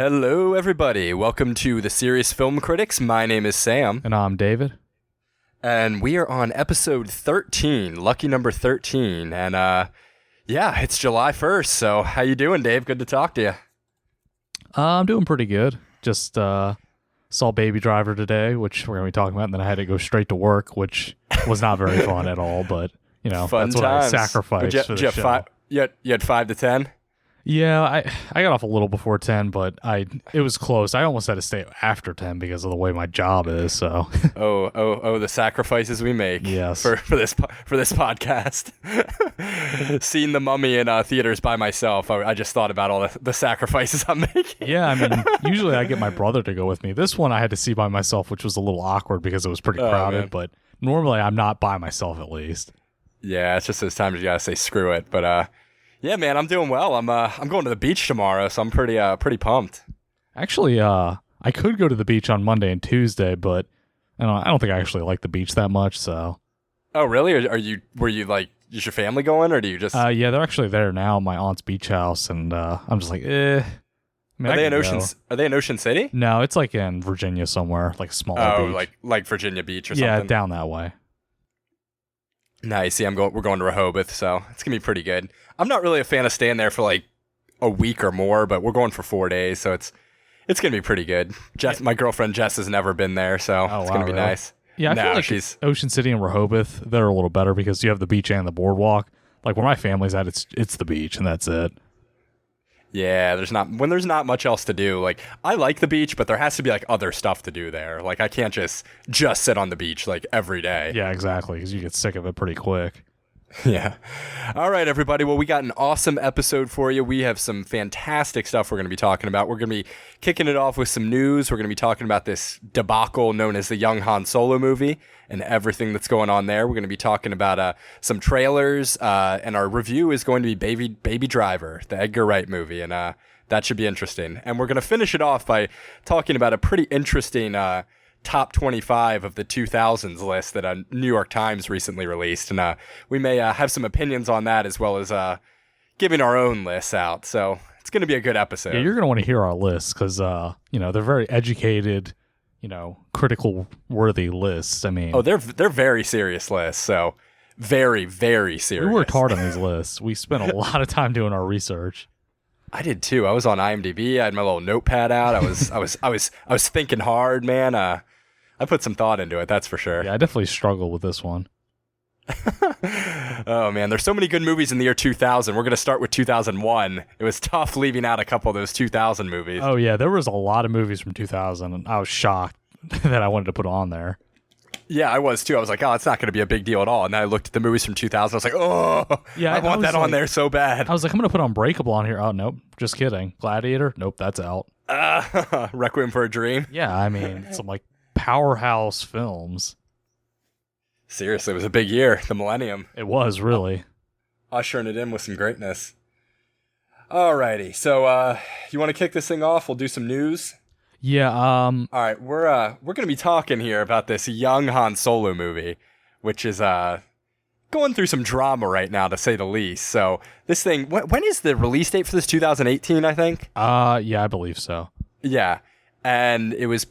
Hello, everybody. Welcome to the Serious Film Critics. My name is Sam, And I'm David. and we are on episode 13, lucky number 13. And yeah, it's July 1st. So, how you doing, Dave? Good to talk to you. I'm doing pretty good. Just saw Baby Driver today, which we're going to be talking about, and then I had to go straight to work, which was not very fun at all, but, you know, Fun that's what I times. sacrificed But for the show. You had 5 to 10? Yeah, I got off a little before 10, but it was close. I almost had to stay after 10 because of the way my job is, so. Oh, the sacrifices we make Yes. for this podcast. Seeing The Mummy in theaters by myself, I just thought about all the sacrifices I'm making. Yeah, I mean, usually I get my brother to go with me. This one I had to see by myself, which was a little awkward because it was pretty crowded, man. but normally I'm not by myself at least. Yeah, it's just those times you gotta say screw it. But yeah, man, I'm doing well. I'm going to the beach tomorrow, so I'm pretty pumped. Actually, I could go to the beach on Monday and Tuesday, but I don't think I actually like the beach that much. So, Oh, really? Were you like, is your family going, or do you just? yeah, they're actually there now, at my aunt's beach house, and I'm just like, I mean, Are I they can in Ocean? go. Are they in Ocean City? No, it's like in Virginia somewhere, like a smaller Oh, beach. like Virginia Beach or yeah, something. down that way. Nice. See, we're going to Rehoboth, so it's gonna be pretty good. I'm not really a fan of staying there for like a week or more, but we're going for 4 days, so it's gonna be pretty good. Jess, my girlfriend Jess, has never been there, so Oh, it's wow, gonna be really? nice. Yeah, I No, feel like she's- Ocean City and Rehoboth, they're a little better because you have the beach and the boardwalk. Like where my family's at, it's the beach and that's it. Yeah, there's not much else to do. Like, I like the beach, but there has to be like other stuff to do there. Like, I can't just sit on the beach like every day. Yeah, exactly, because you get sick of it pretty quick. Yeah. All right, everybody. Well, we got an awesome episode for you. We have some fantastic stuff we're going to be talking about. We're going to be kicking it off with some news. We're going to be talking about this debacle known as the Young Han Solo movie and everything that's going on there. We're going to be talking about some trailers, and our review is going to be Baby Driver, the Edgar Wright movie, and that should be interesting. And we're going to finish it off by talking about a pretty interesting top 25 of the 2000s list that New York Times recently released, and we may have some opinions on that as well as giving our own lists out. So it's going to be a good episode. Yeah, you're going to want to hear our lists because, they're very educated, critical worthy lists. I mean, they're very serious lists. So very, very serious. we worked hard on these lists. We spent a lot of time doing our research. I did too. I was on IMDb. I had my little notepad out. I was thinking hard, man. I put some thought into it. That's for sure. Yeah, I definitely struggled with this one. Oh man, there's so many good movies in the year 2000. We're going to start with 2001. It was tough leaving out a couple of those 2000 movies. Oh, yeah, there was a lot of movies from 2000, and I was shocked that I wanted to put on there. Yeah, I was too. I was like, oh, it's not going to be a big deal at all. And then I looked at the movies from 2000. I was like, oh, Yeah, I I want was that on like- there so bad. I was like, I'm going to put Unbreakable on here. Oh, nope, just kidding. Gladiator? Nope, that's out. Requiem for a Dream. Yeah, I mean, some like powerhouse films. Seriously, it was a big year. The millennium. It was, really. Ushering it in with some greatness. Alrighty, so you want to kick this thing off? We'll do some news. Yeah, All right, we're going to be talking here about this young Han Solo movie, which is going through some drama right now, to say the least. So this thing, when is the release date for this? 2018, I think. yeah, I believe so. Yeah, and it was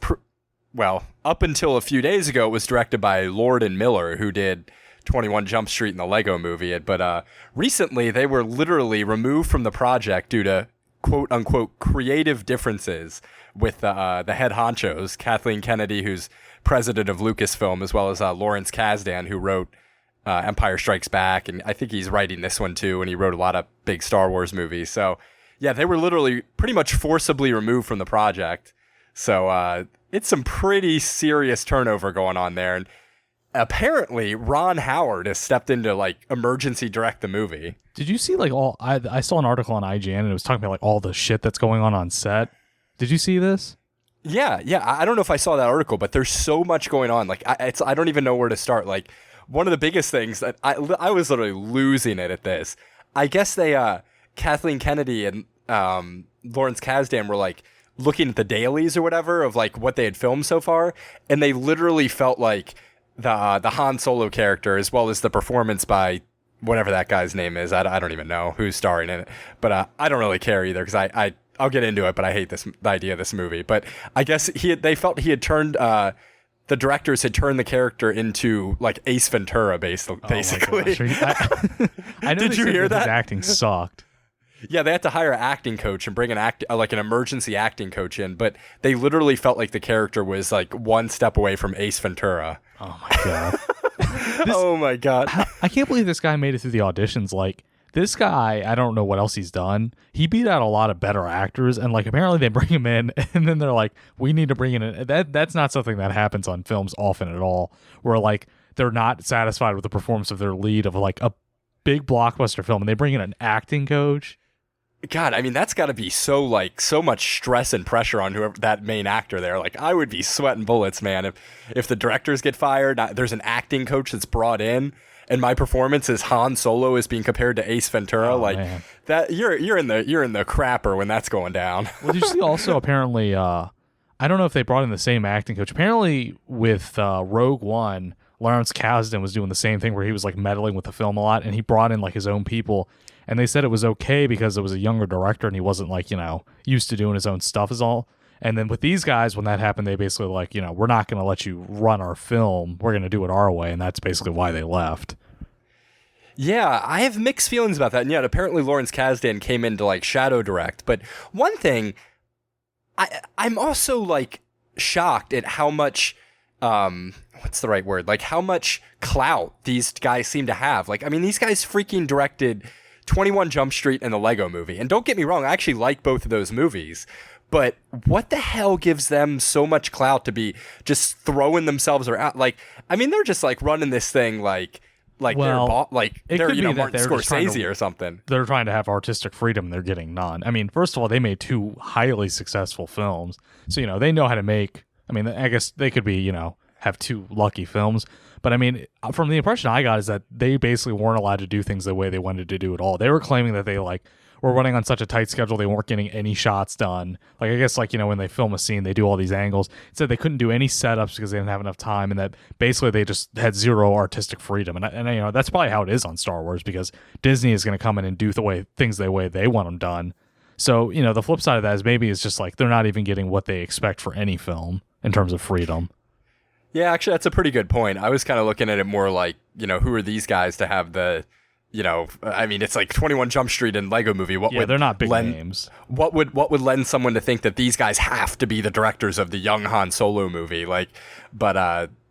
up until a few days ago, it was directed by Lord and Miller, who did 21 Jump Street and the Lego Movie. But recently, they were literally removed from the project due to quote unquote creative differences with the head honchos, Kathleen Kennedy, who's president of Lucasfilm, as well as Lawrence Kasdan, who wrote Empire Strikes Back, and I think he's writing this one too, and he wrote a lot of big Star Wars movies. So yeah, they were literally pretty much forcibly removed from the project. So it's some pretty serious turnover going on there, and apparently Ron Howard has stepped in to like emergency direct the movie. Did you see like I saw an article on IGN and it was talking about like all the shit that's going on set. Did you see this? Yeah. I don't know if I saw that article, but there's so much going on. Like, I don't even know where to start. Like, one of the biggest things that I was literally losing it at this. I guess they, Kathleen Kennedy and Lawrence Kasdan were like looking at the dailies or whatever of like what they had filmed so far, and they literally felt like the Han Solo character, as well as the performance by whatever that guy's name is. I don't even know who's starring in it, but I don't really care either because I I'll get into it, but I hate the idea of this movie. But I guess they felt he had turned the directors had turned the character into like Ace Ventura, basically. I know. Did you hear that? His acting sucked. Yeah, they had to hire an acting coach and bring an emergency acting coach in, but they literally felt like the character was like one step away from Ace Ventura. Oh my god. Oh my god. I can't believe this guy made it through the auditions. Like, this guy, I don't know what else he's done. He beat out a lot of better actors, and like apparently they bring him in, and then they're like, "We need to bring in that's not something that happens on films often at all. Where like they're not satisfied with the performance of their lead of like a big blockbuster film, and they bring in an acting coach. God, I mean, that's got to be so much stress and pressure on whoever that main actor there. Like, I would be sweating bullets, man, if the directors get fired. There's an acting coach that's brought in, and my performance as Han Solo is being compared to Ace Ventura. Man. That you're in the crapper when that's going down. Well, did you see also apparently? I don't know if they brought in the same acting coach. Apparently, with Rogue One, Lawrence Kasdan was doing the same thing where he was like meddling with the film a lot, and he brought in like his own people. And they said it was okay because it was a younger director and he wasn't like, used to doing his own stuff is all. And then with these guys, when that happened, they basically like, we're not going to let you run our film. We're going to do it our way. And that's basically why they left. Yeah, I have mixed feelings about that. And yeah, apparently Lawrence Kasdan came in to like shadow direct. But one thing, I'm also like shocked at how much, what's the right word? Like how much clout these guys seem to have. Like, I mean, these guys freaking directed 21 Jump Street and the Lego Movie. And don't get me wrong, I actually like both of those movies. But what the hell gives them so much clout to be just throwing themselves around? Like, I mean, they're just like running this thing like well, they're Martin Scorsese or something. They're trying to have artistic freedom and they're getting none. I mean, first of all, they made 2 highly successful films. So, they know how to make, I mean, I guess they could be, have 2 lucky films. But I mean, from the impression I got is that they basically weren't allowed to do things the way they wanted to do it all. They were claiming that they like were running on such a tight schedule they weren't getting any shots done. Like I guess like when they film a scene, they do all these angles. It said they couldn't do any setups because they didn't have enough time, and that basically they just had zero artistic freedom. And that's probably how it is on Star Wars because Disney is going to come in and do the way they want them done. So the flip side of that is maybe it's just like they're not even getting what they expect for any film in terms of freedom. Yeah, actually, that's a pretty good point. I was kind of looking at it more like, who are these guys to have the, I mean, it's like 21 Jump Street and Lego Movie. They're not big names. What would lend someone to think that these guys have to be the directors of the young Han Solo movie?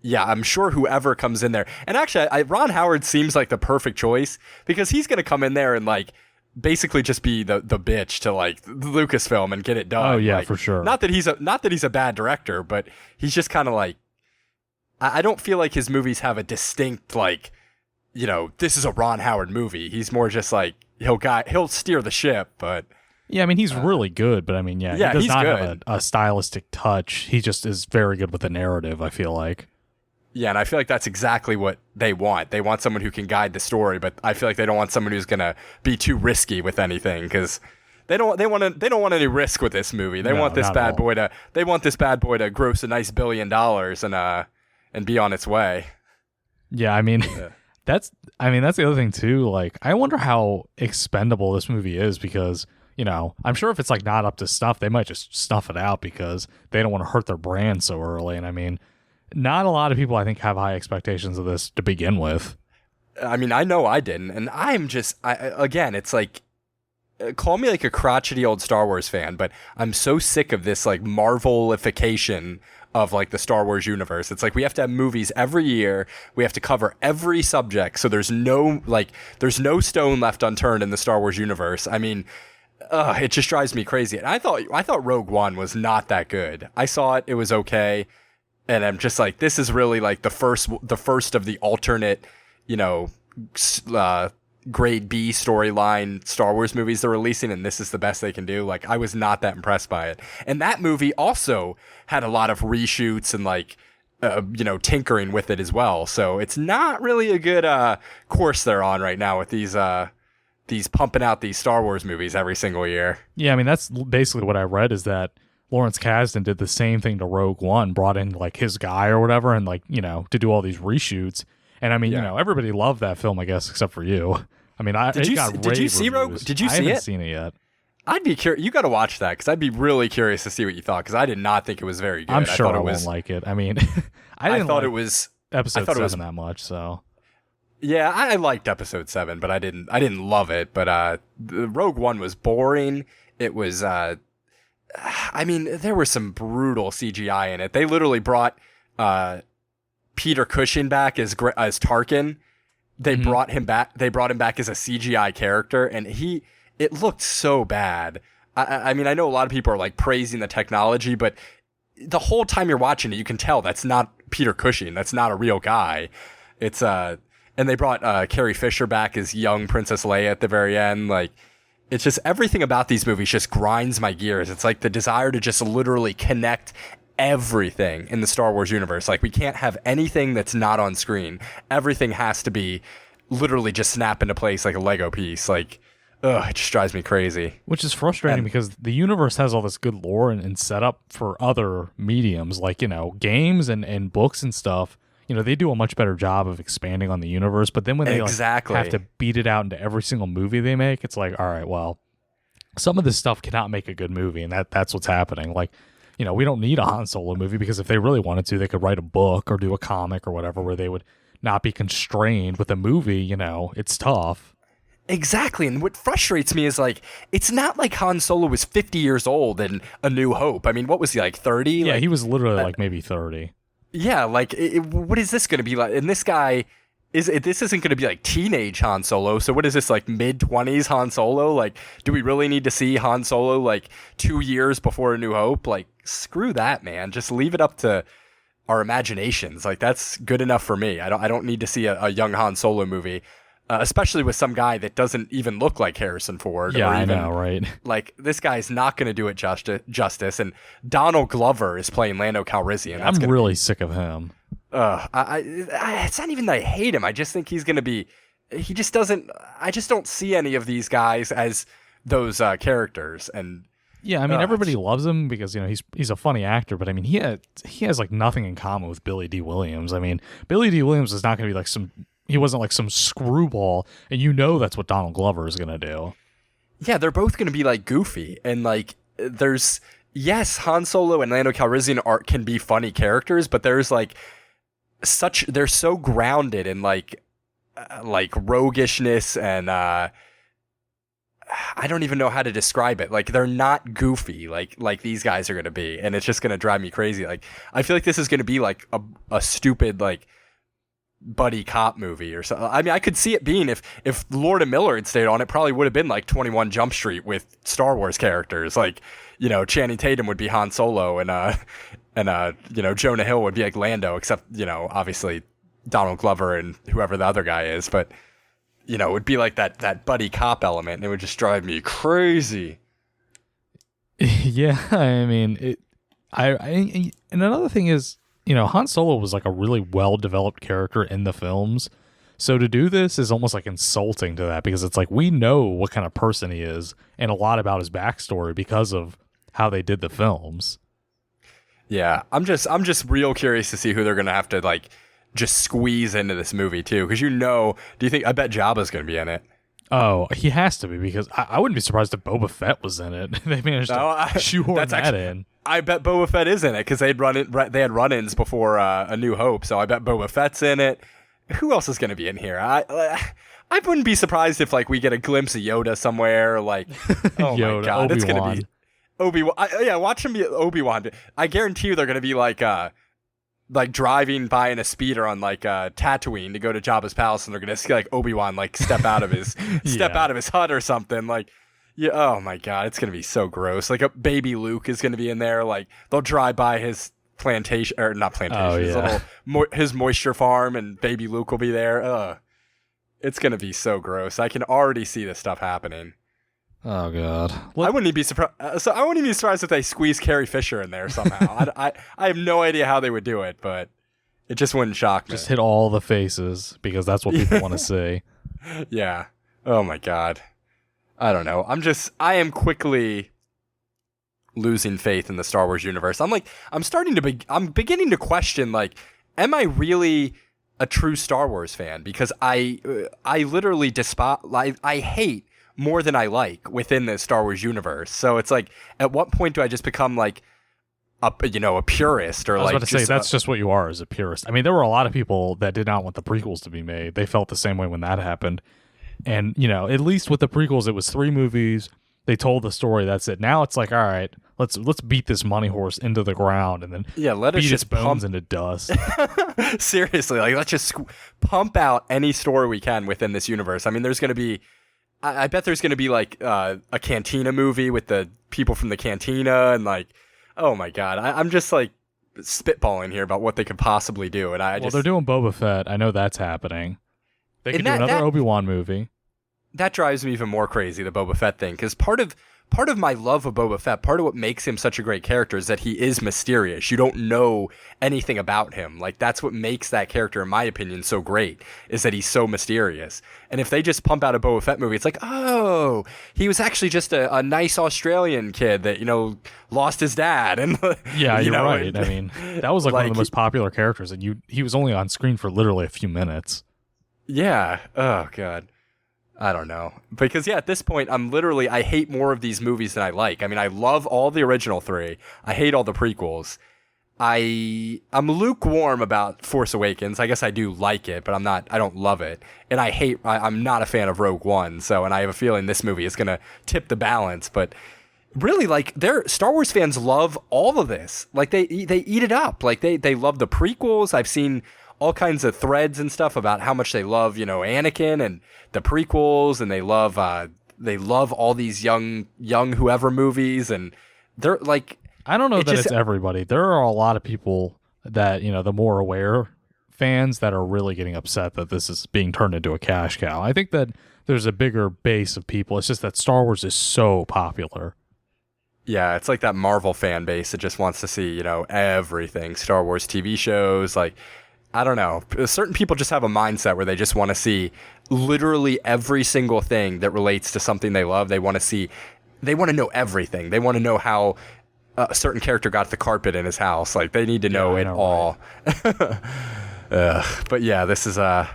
Yeah, I'm sure whoever comes in there. And actually, Ron Howard seems like the perfect choice because he's going to come in there and like basically just be the bitch to like Lucasfilm and get it done. Oh yeah, for sure. Not that he's a bad director, but he's just kind of like, I don't feel like his movies have a distinct, like, this is a Ron Howard movie. He's more just like, he'll steer the ship, but... Yeah, I mean, he's really good, but I mean, he does not have a stylistic touch. He just is very good with the narrative, I feel like. Yeah, and I feel like that's exactly what they want. They want someone who can guide the story, but I feel like they don't want someone who's going to be too risky with anything, because... They don't want any risk with this movie. They want this bad boy to gross a nice $1 billion and be on its way. Yeah, I mean, that's the other thing too. Like, I wonder how expendable this movie is because, I'm sure if it's like not up to snuff, they might just snuff it out because they don't want to hurt their brand so early. And I mean, not a lot of people I think have high expectations of this to begin with. I mean, I know I didn't, and I'm just, again, it's like, call me like a crotchety old Star Wars fan, but I'm so sick of this like Marvelification of like the Star Wars universe. It's like we have to have movies every year. We have to cover every subject. So there's no stone left unturned in the Star Wars universe. I mean, it just drives me crazy. And I thought Rogue One was not that good. I saw it. It was okay. And I'm just like, this is really like the first of the alternate, grade B storyline Star Wars movies they're releasing, and this is the best they can do. Like, I was not that impressed by it. And that movie also had a lot of reshoots and like tinkering with it as well. So it's not really a good course they're on right now with these pumping out these Star Wars movies every single year. Yeah, I mean, that's basically what I read is that Lawrence Kasdan did the same thing to Rogue One, brought in like his guy or whatever, and like, to do all these reshoots. And I mean, everybody loved that film, I guess, except for you. I mean, did you see Rogue? Did you see it? I haven't seen it yet. I'd be curious. You got to watch that because I'd be really curious to see what you thought because I did not think it was very good. I'm sure I thought I it was. won't like it. I mean, I didn't thought like it was. episode I thought 7 it was that much, so. Yeah, I liked episode 7, but I didn't love it. But the Rogue One was boring. It was. I mean, there was some brutal CGI in it. They literally brought Peter Cushing back as Tarkin. They brought him back. They brought him back as a CGI character, and it looked so bad. I mean, I know a lot of people are like praising the technology, but the whole time you're watching it, you can tell that's not Peter Cushing. That's not a real guy. It's and they brought Carrie Fisher back as young Princess Leia at the very end. Like, it's just everything about these movies just grinds my gears. It's like the desire to just literally connect everything in the Star Wars universe. Like, we can't have anything that's not on screen. Everything has to be literally just snap into place like a Lego piece. Like, it just drives me crazy. Which is frustrating because the universe has all this good lore and setup for other mediums, like, games and books and stuff. They do a much better job of expanding on the universe, but then when they have to beat it out into every single movie they make, it's like, all right, well, some of this stuff cannot make a good movie, and that's what's happening. Like, we don't need a Han Solo movie because if they really wanted to, they could write a book or do a comic or whatever where they would not be constrained. With a movie, it's tough. Exactly, and what frustrates me is, like, it's not like Han Solo was 50 years old in A New Hope. I mean, what was he, like, 30? Yeah, like, he was literally, like, maybe 30. Yeah, like, what is this going to be like? And this guy, this isn't going to be, like, teenage Han Solo, so what is this, like, mid-20s Han Solo? Like, do we really need to see Han Solo, like, 2 years before A New Hope? Like, screw that, man. Just leave it up to our imaginations. Like, that's good enough for me. I don't need to see a young Han Solo movie. Especially with some guy that doesn't even look like Harrison Ford. Yeah, or even, I know, right? Like, this guy's not going to do it justice. And Donald Glover is playing Lando Calrissian. I'm really sick of him. It's not even that I hate him. I just think he's going to be... He just doesn't... I just don't see any of these guys as those characters. And yeah, I mean, everybody loves him because, he's a funny actor. But, I mean, he has like, nothing in common with Billy D. Williams. I mean, Billy D. Williams is not going to be like some... He wasn't like some screwball, and that's what Donald Glover is going to do. Yeah, they're both going to be like goofy, and like yes, Han Solo and Lando Calrissian can be funny characters, but there's like they're so grounded in like roguishness and I don't even know how to describe it. Like, they're not goofy like these guys are going to be, and it's just going to drive me crazy. Like, I feel like this is going to be like a stupid like buddy cop movie or something. I mean, I could see it being if Lord and Miller had stayed on, it probably would have been like 21 Jump Street with Star Wars characters. Like, Channing Tatum would be Han Solo and Jonah Hill would be like Lando, except, obviously Donald Glover and whoever the other guy is, but it would be like that buddy cop element, and it would just drive me crazy. Yeah, I mean, and another thing is, Han Solo was like a really well-developed character in the films. So to do this is almost like insulting to that because it's like we know what kind of person he is and a lot about his backstory because of how they did the films. Yeah, I'm just real curious to see who they're going to have to like just squeeze into this movie too, because I bet Jabba's going to be in it. Oh, he has to be because I wouldn't be surprised if Boba Fett was in it. They managed to shoehorn that in. I bet Boba Fett is in it because they had run-ins before A New Hope, so I bet Boba Fett's in it. Who else is going to be in here? I wouldn't be surprised if like we get a glimpse of Yoda somewhere. Like, oh Yoda, my god, Obi-Wan. It's going to be Obi-Wan. Yeah, watch him be Obi-Wan. I guarantee you they're going to be like driving by in a speeder on like Tatooine to go to Jabba's palace, and they're gonna see like Obi-Wan like step out of his out of his hut or something. Like, yeah, oh my god, it's gonna be so gross. Like a baby Luke is gonna be in there. Like, they'll drive by his plantation, or not plantation, his little his moisture farm, and baby Luke will be there. It's gonna be so gross. I can already see this stuff happening. Oh god! I wouldn't even be surprised. I wouldn't even be surprised if they squeeze Carrie Fisher in there somehow. I have no idea how they would do it, but it just wouldn't shock me. Just hit all the faces because that's what people want to see. Yeah. Oh my god. I don't know. I am quickly losing faith in the Star Wars universe. I'm beginning to question, like, am I really a true Star Wars fan? Because I literally despise. I hate more than I like within the Star Wars universe. So it's like, at what point do I just become like a purist, or I was like about to say that's just what you are as a purist. I mean, there were a lot of people that did not want the prequels to be made. They felt the same way when that happened. And, at least with the prequels, it was 3 movies. They told the story. That's it. Now it's like, all right, let's beat this money horse into the ground and then let us beat its just bones into dust. Seriously, like let's just pump out any story we can within this universe. I mean, there's going to be, I bet there's going to be like a Cantina movie with the people from the Cantina, and like, oh my God, I'm just like spitballing here about what they could possibly do. And well, they're doing Boba Fett. I know that's happening. They could do another Obi-Wan movie. That drives me even more crazy, the Boba Fett thing, because part of my love of Boba Fett, part of what makes him such a great character is that he is mysterious. You don't know anything about him. Like, that's what makes that character, in my opinion, so great, is that he's so mysterious. And if they just pump out a Boba Fett movie, it's like, oh, he was actually just a nice Australian kid that, lost his dad. And yeah, you're right. I mean, that was like one of the most popular characters, and he was only on screen for literally a few minutes. Yeah. Oh, God. I don't know. Because, at this point, I hate more of these movies than I like. I mean, I love all the original 3. I hate all the prequels. I'm lukewarm about Force Awakens. I guess I do like it, but I don't love it. And I'm not a fan of Rogue One, and I have a feeling this movie is going to tip the balance. But really, like, Star Wars fans love all of this. Like, they eat it up. Like, they love the prequels. I've seen all kinds of threads and stuff about how much they love, Anakin and the prequels, and they love all these young whoever movies, and they're like, I don't know that it's everybody. There are a lot of people that, the more aware fans that are really getting upset that this is being turned into a cash cow. I think that there's a bigger base of people. It's just that Star Wars is so popular. Yeah, it's like that Marvel fan base that just wants to see, everything. Star Wars TV shows, like, I don't know. Certain people just have a mindset where they just want to see literally every single thing that relates to something they love. They want to know everything. They want to know how a certain character got the carpet in his house. Like, they need to know it all. Right. But yeah, this is, I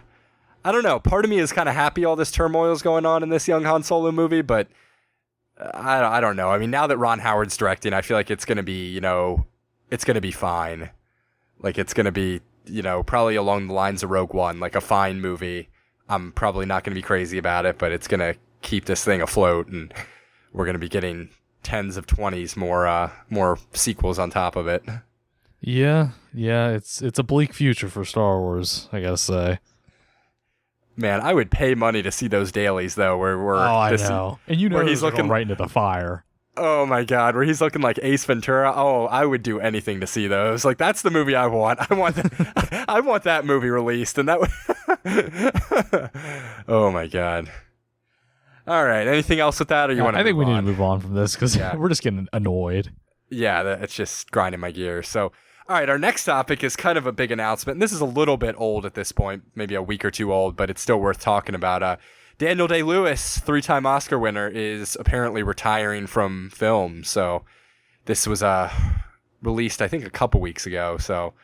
don't know. Part of me is kind of happy all this turmoil is going on in this young Han Solo movie, but I don't know. I mean, now that Ron Howard's directing, I feel like it's going to be, it's going to be fine. Like, it's going to be, probably along the lines of Rogue One, like a fine movie. I'm probably not going to be crazy about it, but it's going to keep this thing afloat, and we're going to be getting 10s of 20s more sequels on top of it. Yeah, it's a bleak future for Star Wars, I gotta say. Man, I would pay money to see those dailies, though, where I know. And he's looking right into the fire. Oh my God, where he's looking like Ace Ventura. Oh, I would do anything to see those. Like, that's the movie I want. I want that movie released, and that would Oh my God. All right, anything else with that, or you want to I think we need to move on from this, because we're just getting annoyed. Yeah, it's just grinding my gears. So, all right, our next topic is kind of a big announcement. And this is a little bit old at this point, maybe a week or two old, but it's still worth talking about. Daniel Day-Lewis, 3-time Oscar winner, is apparently retiring from film. So this was released, I think, a couple weeks ago. So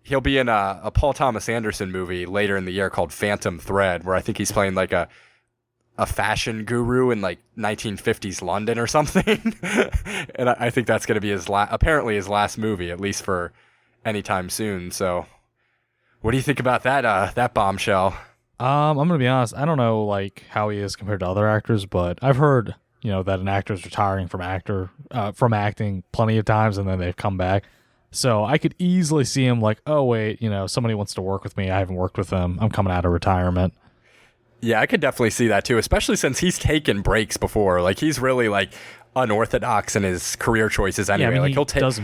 he'll be in a Paul Thomas Anderson movie later in the year called Phantom Thread, where I think he's playing like a fashion guru in like 1950s London or something. And I think that's going to be apparently his last movie, at least for any time soon. So what do you think about that bombshell? I'm gonna be honest. I don't know like how he is compared to other actors, but I've heard that an actor's retiring from acting plenty of times, and then they've come back. So I could easily see him like, oh wait, somebody wants to work with me. I haven't worked with them. I'm coming out of retirement. Yeah, I could definitely see that too, especially since he's taken breaks before. Like, he's really like unorthodox in his career choices anyway. Yeah, I mean, like he does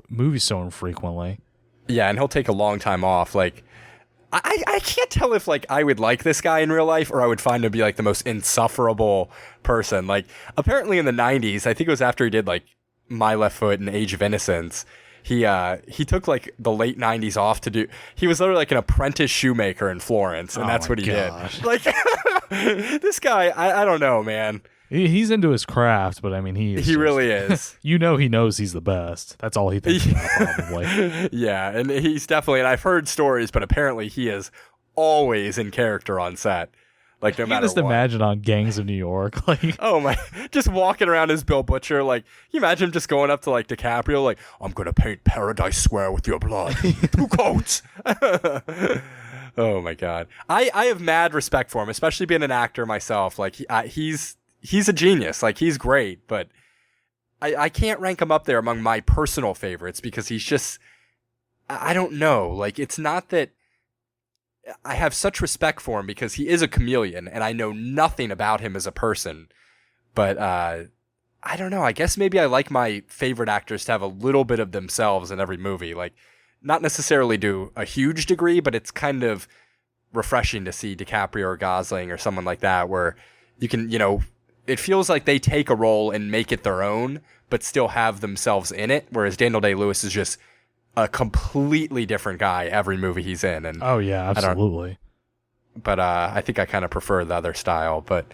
movies so infrequently. Yeah, and he'll take a long time off. Like, I can't tell if like I would like this guy in real life, or I would find him to be like the most insufferable person. Like, apparently in the 90s, I think it was after he did like My Left Foot and Age of Innocence, he took like the late 90s off to do, he was literally like an apprentice shoemaker in Florence, and that's what he did. Like, this guy, I don't know, man. He's into his craft, but I mean, he really is. He knows he's the best. That's all he thinks about, probably. Yeah, and he's definitely, and I've heard stories, but apparently he is always in character on set. Like no You matter just what. imagine on Gangs of New York, like Oh my! Just walking around as Bill Butcher, like you imagine him just going up to like DiCaprio, like I'm gonna paint Paradise Square with your blood, 2 coats. Oh my god! I have mad respect for him, especially being an actor myself. Like he's a genius. Like he's great, but I can't rank him up there among my personal favorites because he's just I don't know. Like it's not that. I have such respect for him because he is a chameleon and I know nothing about him as a person. But I don't know. I guess maybe I like my favorite actors to have a little bit of themselves in every movie. Like, not necessarily to a huge degree, but it's kind of refreshing to see DiCaprio or Gosling or someone like that where you can, it feels like they take a role and make it their own, but still have themselves in it. Whereas Daniel Day-Lewis is just a completely different guy every movie he's in. And oh yeah, absolutely. But I think I kind of prefer the other style. But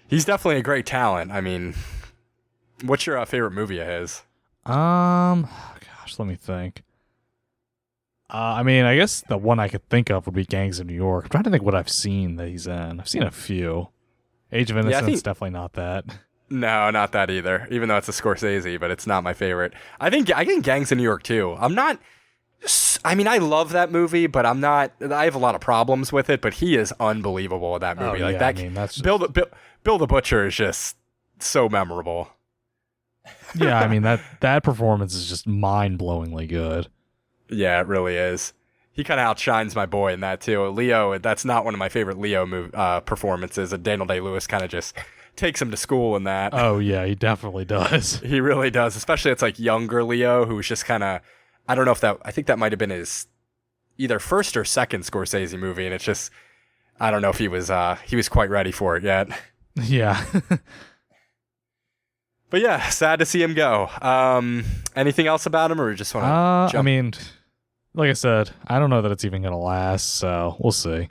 he's definitely a great talent. I mean, what's your favorite movie of his? Gosh, let me think. I mean, I guess the one I could think of would be Gangs of New York. I'm trying to think what I've seen that he's in. I've seen a few. Age of Innocence, definitely not that. No, not that either. Even though it's a Scorsese, but it's not my favorite. I think Gangs of New York too. I love that movie, but I have a lot of problems with it, but he is unbelievable in that movie. Oh, like yeah, that. I mean, that's just... Bill the Butcher is just so memorable. Yeah, I mean that performance is just mind-blowingly good. Yeah, it really is. He kind of outshines my boy in that too. Leo, that's not one of my favorite Leo performances. And Daniel Day-Lewis kind of just takes him to school in that. Oh yeah, he definitely does. He really does. Especially it's like younger Leo, who was just kind of, I don't know if I think that might have been his either first or second Scorsese movie, and it's just, I don't know if he was quite ready for it yet. Yeah. But yeah, sad to see him go. Anything else about him, or just want to jump? I mean, like I said, I don't know that it's even gonna last, so we'll see.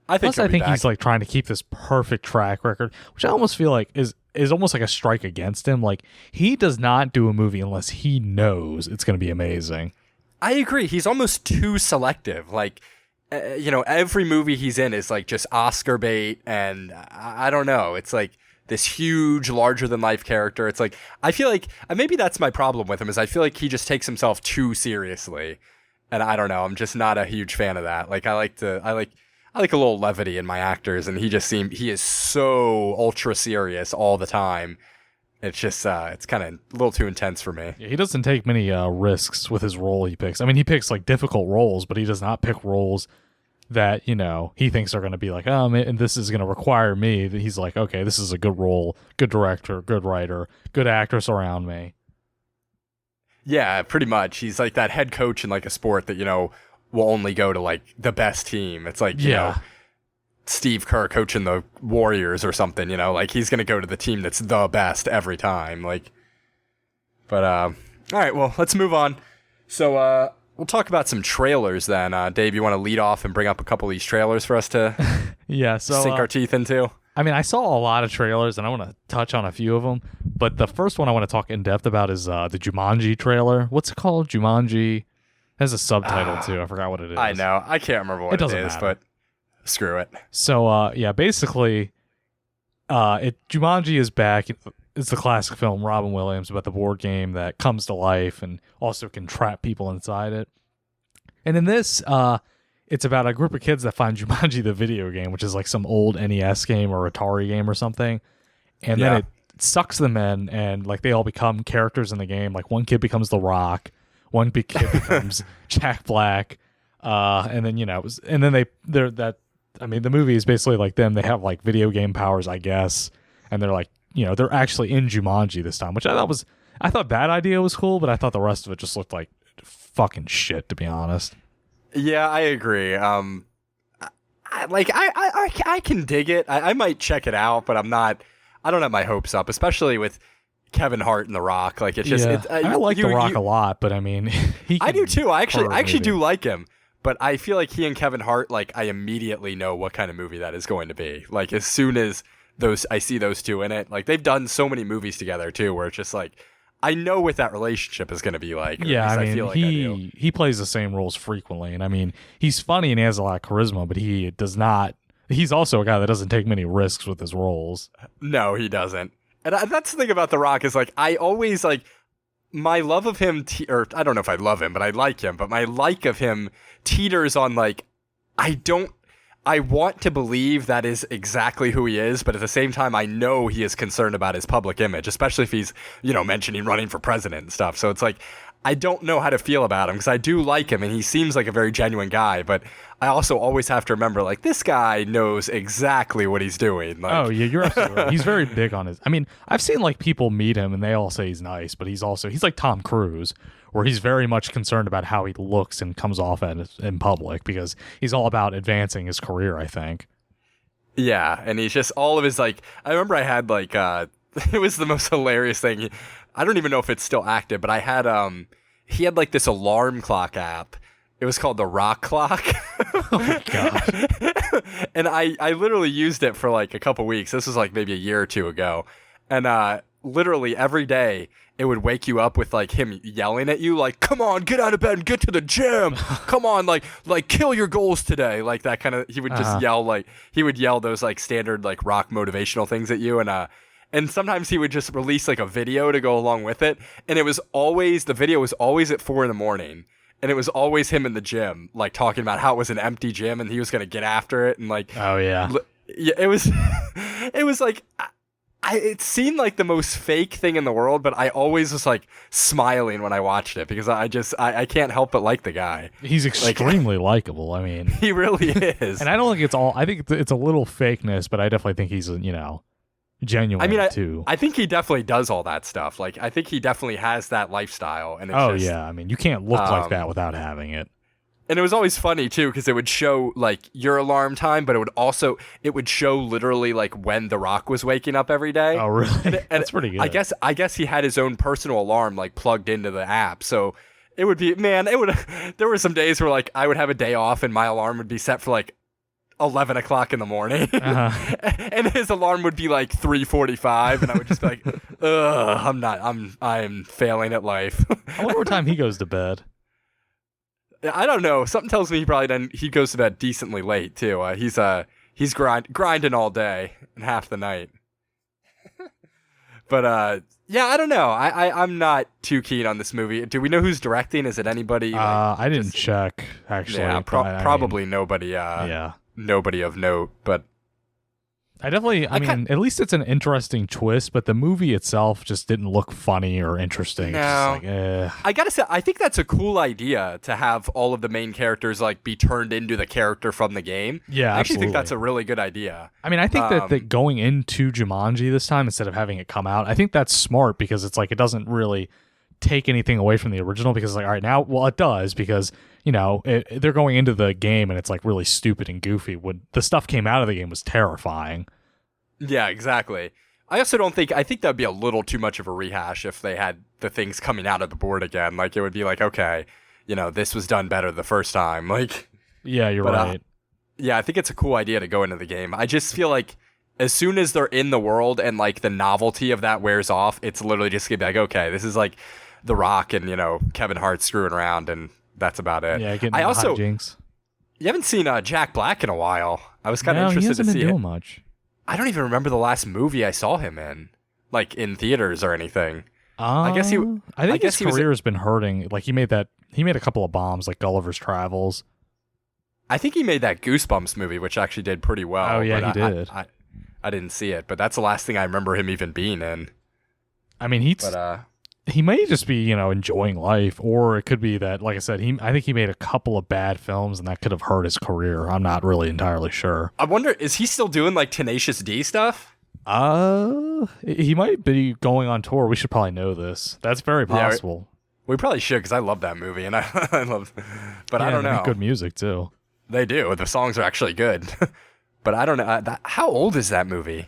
I think he's like trying to keep this perfect track record, which I almost feel like is almost like a strike against him. Like he does not do a movie unless he knows it's going to be amazing. I agree. He's almost too selective. Like, every movie he's in is like just Oscar bait, and I don't know. It's like this huge, larger than life character. It's like I feel like maybe that's my problem with him is I feel like he just takes himself too seriously, and I don't know. I'm just not a huge fan of that. Like I like a little levity in my actors, and he is so ultra serious all the time. It's just, it's kind of a little too intense for me. Yeah, he doesn't take many risks with his role he picks. I mean, he picks like difficult roles, but he does not pick roles that, he thinks are going to be like, and this is going to require me. He's like, okay, this is a good role, good director, good writer, good actress around me. Yeah, pretty much. He's like that head coach in like a sport that, will only go to like the best team. It's like, you know, Steve Kerr coaching the Warriors or something, like he's going to go to the team that's the best every time. Like, but, all right, well, let's move on. So, we'll talk about some trailers then. Dave, you want to lead off and bring up a couple of these trailers for us to sink our teeth into? I mean, I saw a lot of trailers and I want to touch on a few of them, but the first one I want to talk in depth about is the Jumanji trailer. What's it called? Jumanji? It has a subtitle too. I forgot what it is. I know. I can't remember what it is, matter. But screw it. So, basically, Jumanji is back. It's the classic film, Robin Williams, about the board game that comes to life and also can trap people inside it. And in this, it's about a group of kids that find Jumanji the video game, which is like some old NES game or Atari game or something. And then it sucks them in, and like they all become characters in the game. Like one kid becomes The Rock. One big kid becomes Jack Black, and then the movie is basically like them. They have like video game powers, I guess, and they're like, they're actually in Jumanji this time, which I thought that idea was cool, but I thought the rest of it just looked like fucking shit, to be honest. Yeah, I agree. I can dig it. I might check it out, but I don't have my hopes up, especially with Kevin Hart and The Rock. Like it's just, I like The Rock a lot, but I mean, I do too. I actually do like him, but I feel like he and Kevin Hart, like I immediately know what kind of movie that is going to be. Like as soon as I see those two in it, like they've done so many movies together too, where it's just like, I know what that relationship is going to be like. Yeah, I mean, he plays the same roles frequently, and I mean, he's funny and he has a lot of charisma, but he does not he's also a guy that doesn't take many risks with his roles. No, he doesn't. And that's the thing about The Rock is like I always like my love of him, or I don't know if I love him, but I like him. But my like of him teeters on like I want to believe that is exactly who he is, but at the same time, I know he is concerned about his public image, especially if he's, mentioning running for president and stuff. So it's like, I don't know how to feel about him because I do like him and he seems like a very genuine guy, but I also always have to remember, like, this guy knows exactly what he's doing. Like, oh, yeah, you're absolutely right. He's very big on his. I mean, I've seen like people meet him and they all say he's nice, but he's like Tom Cruise, where he's very much concerned about how he looks and comes off in public because he's all about advancing his career, I think. Yeah, and he's just all of his like. I remember I had like it was the most hilarious thing. I don't even know if it's still active, but I had he had like this alarm clock app. It was called the Rock Clock. Oh my god! And I literally used it for like a couple weeks. This was like maybe a year or two ago, and literally every day it would wake you up with like him yelling at you, like, "Come on, get out of bed and get to the gym. Come on, like kill your goals today." Like that kind of. He would just yell those like standard like rock motivational things at you, and sometimes he would just release like a video to go along with it, and the video was always at 4 a.m. And it was always him in the gym, like talking about how it was an empty gym and he was gonna get after it, and like, oh yeah, it was, it was like, it seemed like the most fake thing in the world, but I always was like smiling when I watched it because I can't help but like the guy. He's extremely likable. I mean, he really is. And I don't think it's all. I think it's a little fakeness, but I definitely think he's genuine. I mean, too. I think he definitely does all that stuff. Like, I think he definitely has that lifestyle. And it's yeah. I mean, you can't look like that without having it. And it was always funny too, because it would show like your alarm time, but it would show literally like when The Rock was waking up every day. Oh, really? And that's pretty good. I guess he had his own personal alarm like plugged into the app, so it would be there were some days where like I would have a day off and my alarm would be set for like 11 o'clock in the morning, and his alarm would be like 3:45, and I would just be like, "Ugh, I'm failing at life." I wonder what time he goes to bed. I don't know. Something tells me he goes to bed decently late too. He's grinding all day and half the night. But yeah, I don't know. I'm not too keen on this movie. Do we know who's directing? Is it anybody? I didn't check actually. Yeah, probably nobody. Yeah. Nobody of note, but I mean, at least it's an interesting twist, but the movie itself just didn't look funny or interesting. No. Just like, I gotta say, I think that's a cool idea to have all of the main characters like be turned into the character from the game. Yeah, I actually think that's a really good idea. I mean, I think that going into Jumanji this time instead of having it come out, I think that's smart because it's like it doesn't really take anything away from the original because it's like, all right, now, well, it does because they're going into the game and it's like really stupid and goofy. When the stuff came out of the game was terrifying. Yeah, exactly. I think that'd be a little too much of a rehash if they had the things coming out of the board again. Like it would be like, okay, this was done better the first time. Like, yeah, you're right. Yeah, I think it's a cool idea to go into the game. I just feel like as soon as they're in the world and like the novelty of that wears off, it's literally just gonna be like, okay, this is like The Rock and Kevin Hart screwing around and that's about it. Yeah, getting hijinks. You haven't seen Jack Black in a while. I was kind of interested to see he hasn't been doing much. I don't even remember the last movie I saw him in, like in theaters or anything. I think his career has been hurting. Like he made a couple of bombs, like Gulliver's Travels. I think he made that Goosebumps movie, which actually did pretty well. Oh yeah, he did. I didn't see it, but that's the last thing I remember him even being in. I mean, he may just be, enjoying life, or it could be that, like I said, I think he made a couple of bad films, and that could have hurt his career. I'm not really entirely sure. I wonder, is he still doing like Tenacious D stuff? He might be going on tour. We should probably know this. That's very possible. Yeah, we probably should, because I love that movie, and I love, but I don't know. Good music too. They do. The songs are actually good, but I don't know. How old is that movie?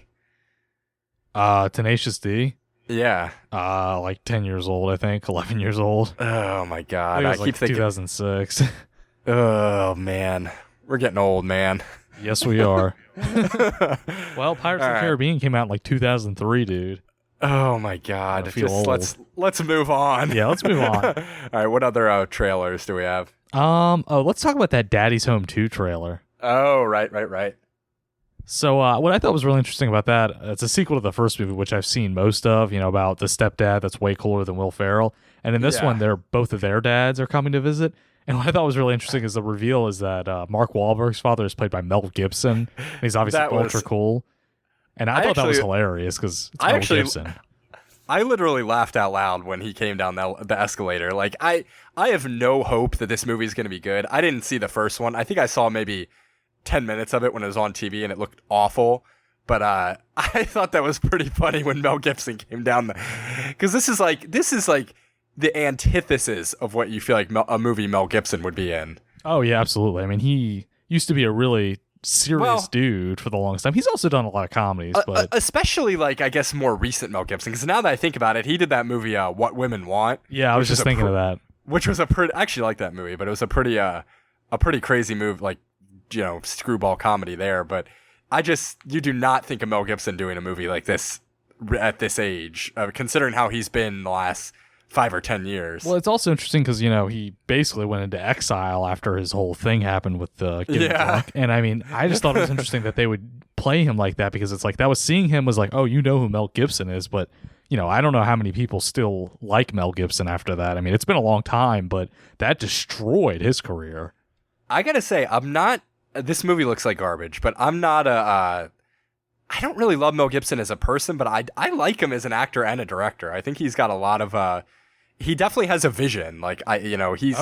Tenacious D. Yeah. Like 10 years old, I think. 11 years old. Oh, my God. I keep thinking 2006. Oh, man. We're getting old, man. Yes, we are. Well, Pirates of the Caribbean came out in like 2003, dude. Oh, my God. Old. Let's move on. Yeah, let's move on. All right, what other trailers do we have? Let's talk about that Daddy's Home 2 trailer. Oh, right. So what I thought was really interesting about that, it's a sequel to the first movie, which I've seen most of, about the stepdad that's way cooler than Will Ferrell. And in this one, both of their dads are coming to visit. And what I thought was really interesting is the reveal is that Mark Wahlberg's father is played by Mel Gibson. And he's obviously ultra cool. And I thought that was hilarious because it's Mel Gibson. I literally laughed out loud when he came down the escalator. Like, I have no hope that this movie is going to be good. I didn't see the first one. I think I saw maybe 10 minutes of it when it was on TV and it looked awful. But I thought that was pretty funny when Mel Gibson came down because this is like the antithesis of what you feel like a movie Mel Gibson would be in. Oh yeah, absolutely. I mean, he used to be a really serious dude for the longest time. He's also done a lot of comedies, but especially like I guess more recent Mel Gibson. Because now that I think about it, he did that movie What Women Want. Yeah, I was just thinking of that. Which was I actually like that movie, but it was a pretty crazy move, like screwball comedy there. But you do not think of Mel Gibson doing a movie like this at this age, considering how he's been the last 5 or 10 years. Well, it's also interesting because he basically went into exile after his whole thing happened with the getting drunk. And I mean, I just thought it was interesting that they would play him like that because it's like that was seeing him was like, oh, who Mel Gibson is, but I don't know how many people still like Mel Gibson after that. I mean, it's been a long time, but that destroyed his career. I gotta say, I'm not. This movie looks like garbage, but I'm not I don't really love Mel Gibson as a person, but I like him as an actor and a director. I think he's got a lot of. He definitely has a vision. Like he's He's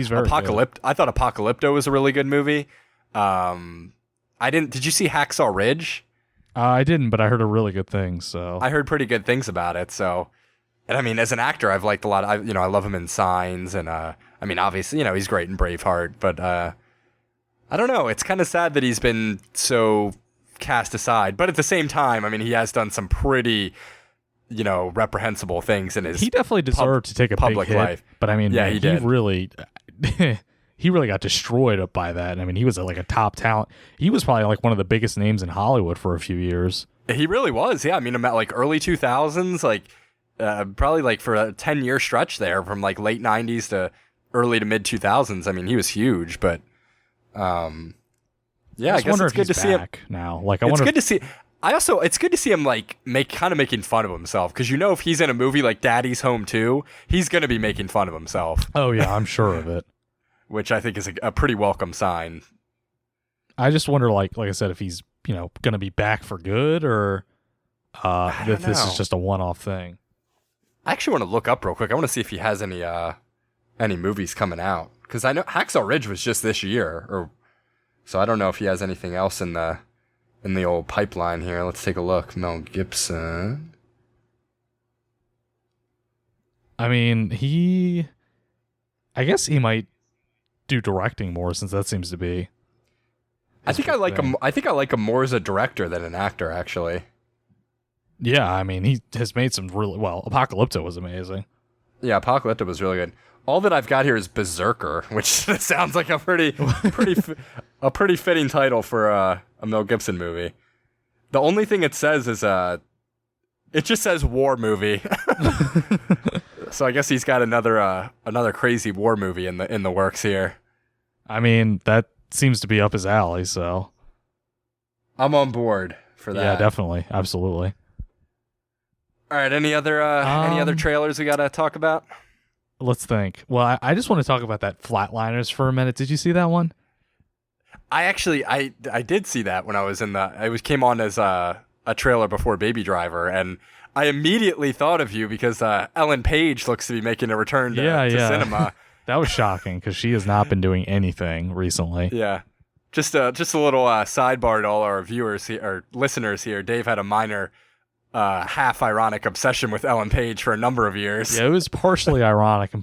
very good. I thought Apocalypto was a really good movie. Did you see Hacksaw Ridge? I didn't, but I heard a really good thing. So I heard pretty good things about it. So, and I mean, as an actor, I've liked a lot. I love him in Signs, and I mean, obviously, he's great in Braveheart. But I don't know. It's kind of sad that he's been so cast aside. But at the same time, I mean, he has done some pretty reprehensible things in his. He definitely deserved to take a public big hit, life. But I mean, yeah, he did. Really. He really got destroyed up by that. I mean, he was like a top talent. He was probably like one of the biggest names in Hollywood for a few years. He really was. Yeah, I mean, about like early 2000s, like probably like for a 10-year stretch there, from like late 90s to early to mid 2000s. I mean, he was huge. But I guess it's good to see him now. Like, it's good to see. It's good to see him like making fun of himself because if he's in a movie like Daddy's Home 2, he's gonna be making fun of himself. Oh yeah, I'm sure of it. Which I think is a pretty welcome sign. I just wonder, like I said, if he's going to be back for good or if this is just a one-off thing. I actually want to look up real quick. I want to see if he has any movies coming out because I know Hacksaw Ridge was just this year, so I don't know if he has anything else in the old pipeline here. Let's take a look. Mel Gibson. I mean, I guess he might do directing more since that seems to be. I think I like him. I think I like him more as a director than an actor, actually. Yeah, I mean, he has made some really Apocalypto was amazing. Yeah, Apocalypto was really good. All that I've got here is Berserker, which sounds like a pretty fitting title for a Mel Gibson movie. The only thing it says is it just says war movie. So I guess he's got another crazy war movie in the works here. I mean, that seems to be up his alley, so I'm on board for that. Yeah, definitely. Absolutely. All right, any other trailers we got to talk about? Let's think. Well, I just want to talk about that Flatliners for a minute. Did you see that one? I did see that when I was came on as a trailer before Baby Driver, and I immediately thought of you because Ellen Page looks to be making a return to cinema. That was shocking because she has not been doing anything recently. Yeah. Just a little sidebar to all our viewers here, or listeners here. Dave had a minor half ironic obsession with Ellen Page for a number of years. Yeah, it was partially ironic and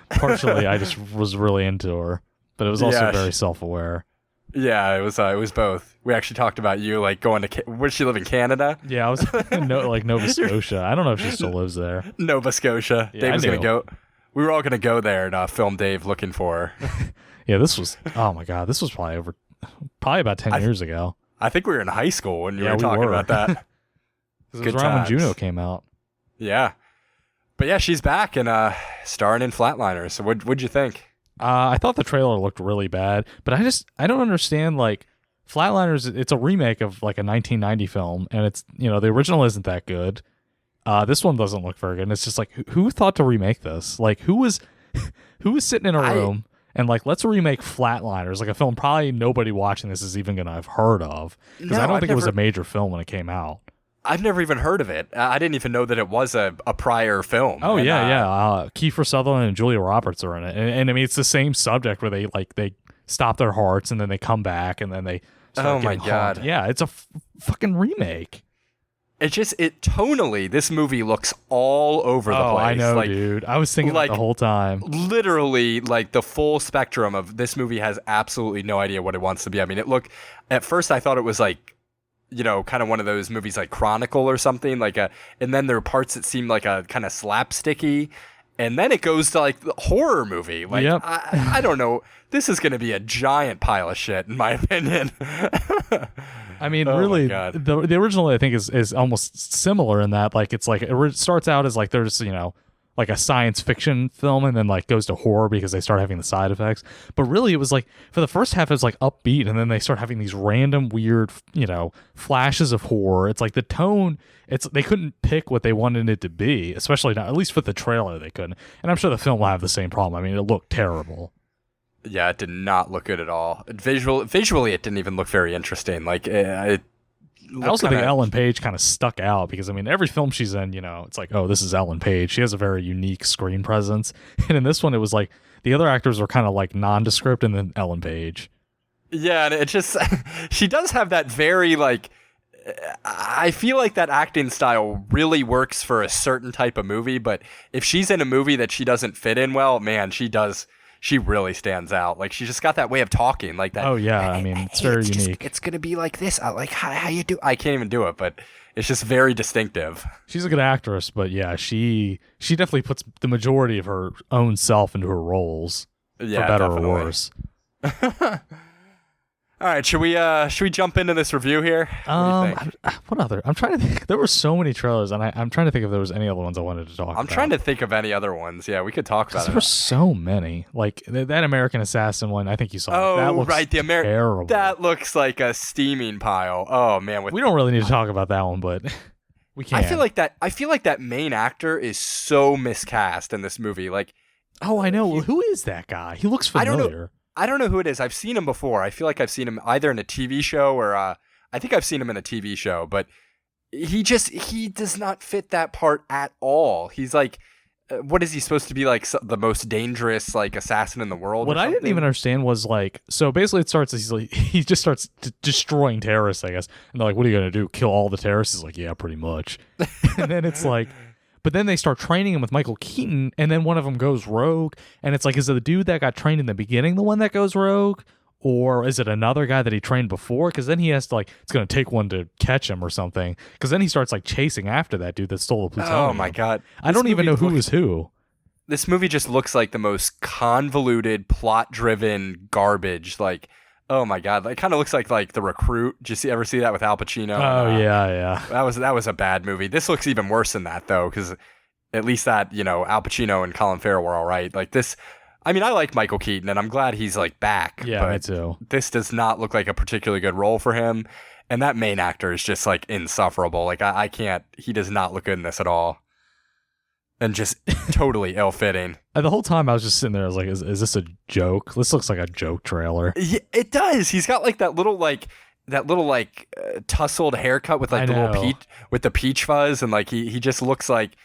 partially I just was really into her, but it was also very self-aware. Yeah, it was both. We actually talked about you like going to where she live in Canada. Yeah, I was in Nova Scotia. I don't know if she still lives there. Nova Scotia. Yeah, Dave was gonna go. We were all gonna go there and film Dave looking for her. Yeah, this was. Oh my god, this was probably about 10 years ago. I think we were in high school when you were talking about that. It was around when Juno came out. Yeah, but yeah, she's back and starring in Flatliners. So what'd you think? I thought the trailer looked really bad, but I don't understand. Like, Flatliners, it's a remake of like a 1990 film, and it's, the original isn't that good. This one doesn't look very good. And it's just like, who thought to remake this? Like, who was sitting in a room and like, let's remake Flatliners, like a film probably nobody watching this is even gonna have heard of, because I don't think it was a major film when it came out. I've never even heard of it. I didn't even know that it was a prior film. Oh, yeah. Kiefer Sutherland and Julia Roberts are in it. And I mean, it's the same subject where they stop their hearts and then they come back and then they start getting haunted. Yeah, it's a fucking remake. Tonally, this movie looks all over the place. Oh, I know, dude. I was thinking that the whole time. Literally, like, the full spectrum of this movie has absolutely no idea what it wants to be. I mean, at first I thought it was like, kind of one of those movies like Chronicle or something, and then there are parts that seem like a kind of slapsticky, and then it goes to like the horror movie. Like, yep. I don't know. This is going to be a giant pile of shit, in my opinion. I mean, really, the original I think is almost similar in that, like, it's like it starts out as like there's like a science fiction film, and then like goes to horror because they start having the side effects. But really, it was like for the first half it was like upbeat, and then they start having these random weird flashes of horror. It's like the tone. They couldn't pick what they wanted it to be, especially not, at least for the trailer they couldn't. And I'm sure the film will have the same problem. I mean, it looked terrible. Yeah, it did not look good at all. Visually, it didn't even look very interesting. Like, I also think Ellen Page kind of stuck out because, I mean, every film she's in, it's like, oh, this is Ellen Page. She has a very unique screen presence. And in this one, it was like the other actors were kind of like nondescript, and then Ellen Page. Yeah, and it just, she does have that very, like, I feel like that acting style really works for a certain type of movie, but if she's in a movie that she doesn't fit in well, man, she really stands out. Like, she just got that way of talking, like that. Oh yeah, I mean, it's very unique. It's gonna be like this. Like, how you do? I can't even do it, but it's just very distinctive. She's a good actress, but yeah, she definitely puts the majority of her own self into her roles, for better or worse. All right, should we jump into this review here? What do you think? What other? I'm trying to think. There were so many trailers, and I'm trying to think if there was any other ones I wanted to talk about. I'm trying to think of any other ones. Yeah, we could talk about it. There were so many. Like that American Assassin one, I think you saw. Oh, that looks right, the American. Terrible. That looks like a steaming pile. Oh man, we don't really need to talk about that one, but we can. I feel like that main actor is so miscast in this movie. Like, oh, I know. Well, who is that guy? He looks familiar. I don't know who it is. I've seen him before. I feel like I've seen him either in a TV show or I think I've seen him in a TV show, but he does not fit that part at all. He's like, what is he supposed to be, like the most dangerous like assassin in the world? What I didn't even understand was like, so basically it starts, he just starts destroying terrorists, I guess. And they're like, what are you going to do? Kill all the terrorists? He's like, yeah, pretty much. And then it's like, but then they start training him with Michael Keaton, and then one of them goes rogue, and it's like, is it the dude that got trained in the beginning the one that goes rogue? Or is it another guy that he trained before? Because then he has to, like, it's going to take one to catch him or something. Because then he starts, like, chasing after that dude that stole the plutonium. Oh, my God. I don't even know who is who. This movie just looks like the most convoluted, plot-driven garbage. Like, oh, my God. It kind of looks like The Recruit. Did you ever see that with Al Pacino? Oh, yeah. That was a bad movie. This looks even worse than that, though, because at least that, Al Pacino and Colin Farrell were all right. Like, this... I mean, I like Michael Keaton, and I'm glad he's, like, back. Yeah, but me too. This does not look like a particularly good role for him, and that main actor is just, like, insufferable. Like, I can't... He does not look good in this at all. And just totally ill-fitting. The whole time I was just sitting there, I was like, is this a joke? This looks like a joke trailer. Yeah, it does. He's got, like, that little tousled haircut with, like, the peach fuzz, and, like, he just looks like...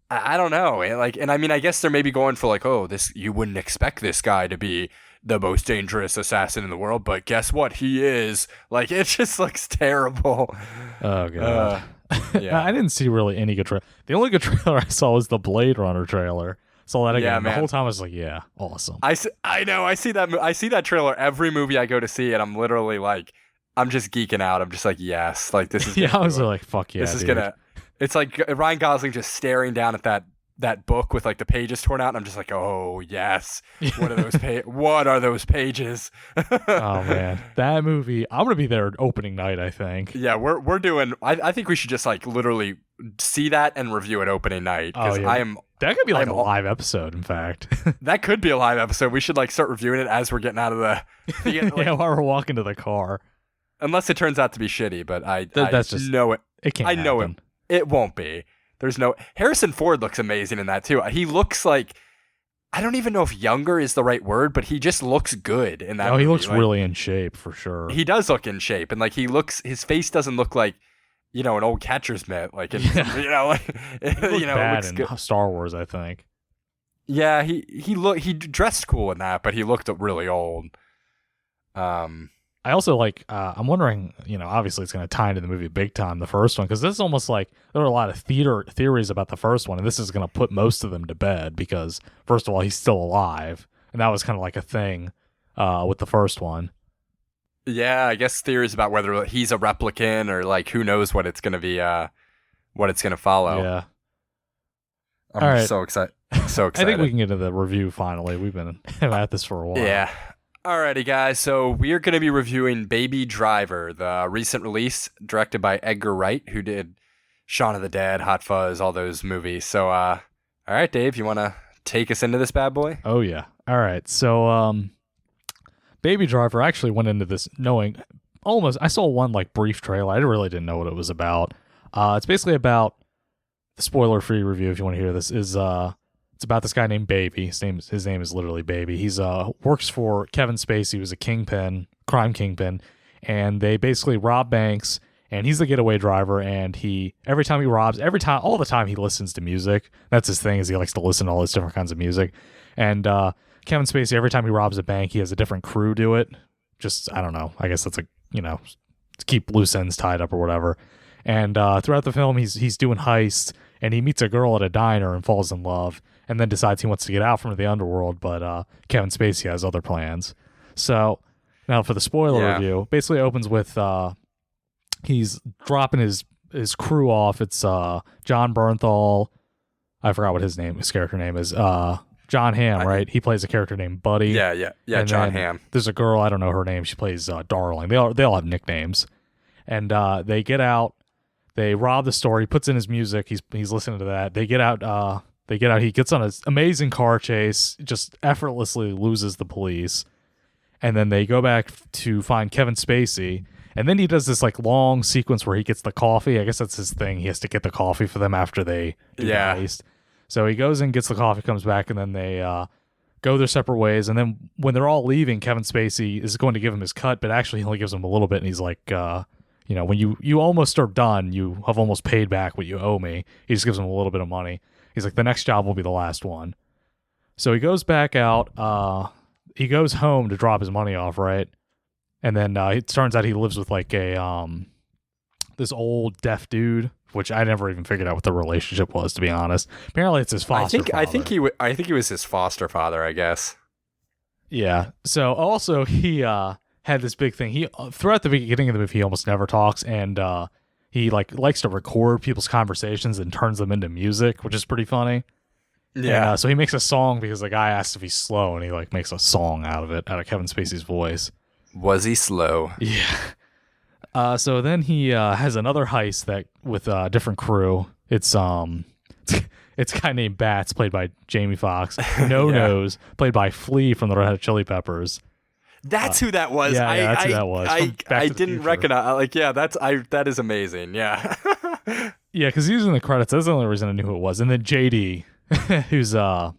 I don't know. And I mean, I guess they're maybe going for like, oh, you wouldn't expect this guy to be the most dangerous assassin in the world, but guess what? He is. Like, it just looks terrible. Oh, God. Yeah. I didn't see really any good trailer. The only good trailer I saw was the Blade Runner trailer. Saw that again. Yeah, the whole time I was like, yeah, awesome. I know. I see that trailer every movie I go to see, and I'm literally like, I'm just geeking out. I'm just like, yes. Like, this is. Yeah, I was like, fuck yeah. This is going to. It's like Ryan Gosling just staring down at that book with like the pages torn out, and I'm just like, oh yes, what are those pages? Oh man, that movie! I'm gonna be there opening night, I think. Yeah, we're doing. I think we should just like literally see that and review it opening night, because that could be like a live episode. In fact, that could be a live episode. We should like start reviewing it as we're getting out of the. While we're walking to the car. unless it turns out to be shitty. But That's just know it. it can't. I know happen. it won't be. There's no Harrison Ford looks amazing in that too. He looks like I don't even know if younger is the right word, but he just looks good in that. Oh, he movie. looks really in shape for sure. He does look in shape, and like his face doesn't look like an old catcher's mitt, like like He bad looks in good. Star Wars, I think. Yeah, he dressed cool in that, but he looked really old. I also like. I'm wondering. Obviously, it's going to tie into the movie big time. The first one, because this is almost like there were a lot of theories about the first one, and this is going to put most of them to bed because first of all, he's still alive, and that was kind of like a thing with the first one. Yeah, I guess theories about whether he's a replicant or like who knows what it's going to be, what it's going to follow. Yeah. I'm All right. so excited. So I excited. think we can get into the review finally. We've been at this for a while. Yeah. Alrighty, guys. So we are going to be reviewing Baby Driver, the recent release directed by Edgar Wright, who did Shaun of the Dead, Hot Fuzz, all those movies. So, all right, Dave, you want to take us into this bad boy? Oh yeah. All right. So, Baby Driver, I actually went into this knowing almost. I saw one like brief trailer. I really didn't know what it was about. It's basically about the spoiler-free review. If you want to hear this, is it's about this guy named Baby. His name is literally Baby. He's works for Kevin Spacey, who's a crime kingpin, and they basically rob banks. And he's the getaway driver. And all the time he listens to music. That's his thing. Is he likes to listen to all these different kinds of music. And Kevin Spacey, every time he robs a bank, he has a different crew do it. Just I don't know. I guess that's to keep loose ends tied up or whatever. And throughout the film, he's doing heists. And he meets a girl at a diner and falls in love, and then decides he wants to get out from the underworld, but Kevin Spacey has other plans. So now for the spoiler review, basically opens with he's dropping his crew off. It's John Bernthal. I forgot what his character name is. John Hamm, right? He plays a character named Buddy. Yeah. And John then Hamm. There's a girl, I don't know her name. She plays Darling. They all have nicknames, and they get out. They rob the store. He puts in his music. He's listening to that. They get out. He gets on an amazing car chase. Just effortlessly loses the police, and then they go back to find Kevin Spacey. And then he does this like long sequence where he gets the coffee. I guess that's his thing. He has to get the coffee for them after they do the heist. So he goes and gets the coffee, comes back, and then they go their separate ways. And then when they're all leaving, Kevin Spacey is going to give him his cut, but actually he only gives him a little bit. And he's like. When you almost are done, you have almost paid back what you owe me. He just gives him a little bit of money. He's like, the next job will be the last one. So he goes back out. He goes home to drop his money off, right? And then it turns out he lives with like this old deaf dude, which I never even figured out what the relationship was, to be honest. Apparently, it's his foster father. I think he was his foster father, I guess. Yeah. So also he had this big thing. He throughout the beginning of the movie, he almost never talks, and he likes to record people's conversations and turns them into music, which is pretty funny. Yeah. And, so he makes a song because the guy asked if he's slow, and he makes a song out of Kevin Spacey's voice. Was he slow? Yeah. So then he has another heist that with a different crew. It's it's a guy named Bats, played by Jamie Foxx. No Nose, played by Flea from the Red Hot Chili Peppers. That's who that was. Yeah, that's who that was. I didn't recognize. That is amazing. Yeah. Yeah, because he was in the credits. That's the only reason I knew who it was. And then JD, who's an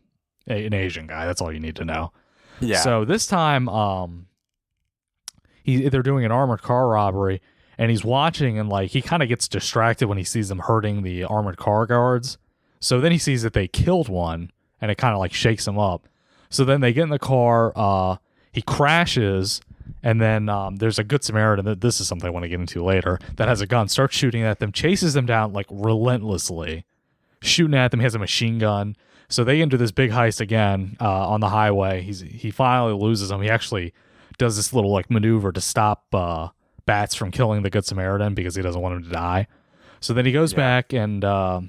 Asian guy. That's all you need to know. Yeah. So this time, they're doing an armored car robbery, and he's watching, and he kind of gets distracted when he sees them hurting the armored car guards. So then he sees that they killed one, and it kind of shakes him up. So then they get in the car. He crashes, and then there's a Good Samaritan, this is something I want to get into later, that has a gun, starts shooting at them, chases them down relentlessly, shooting at them. He has a machine gun. So they get into this big heist again on the highway. He finally loses them. He actually does this little maneuver to stop Bats from killing the Good Samaritan because he doesn't want him to die. So then he goes back and to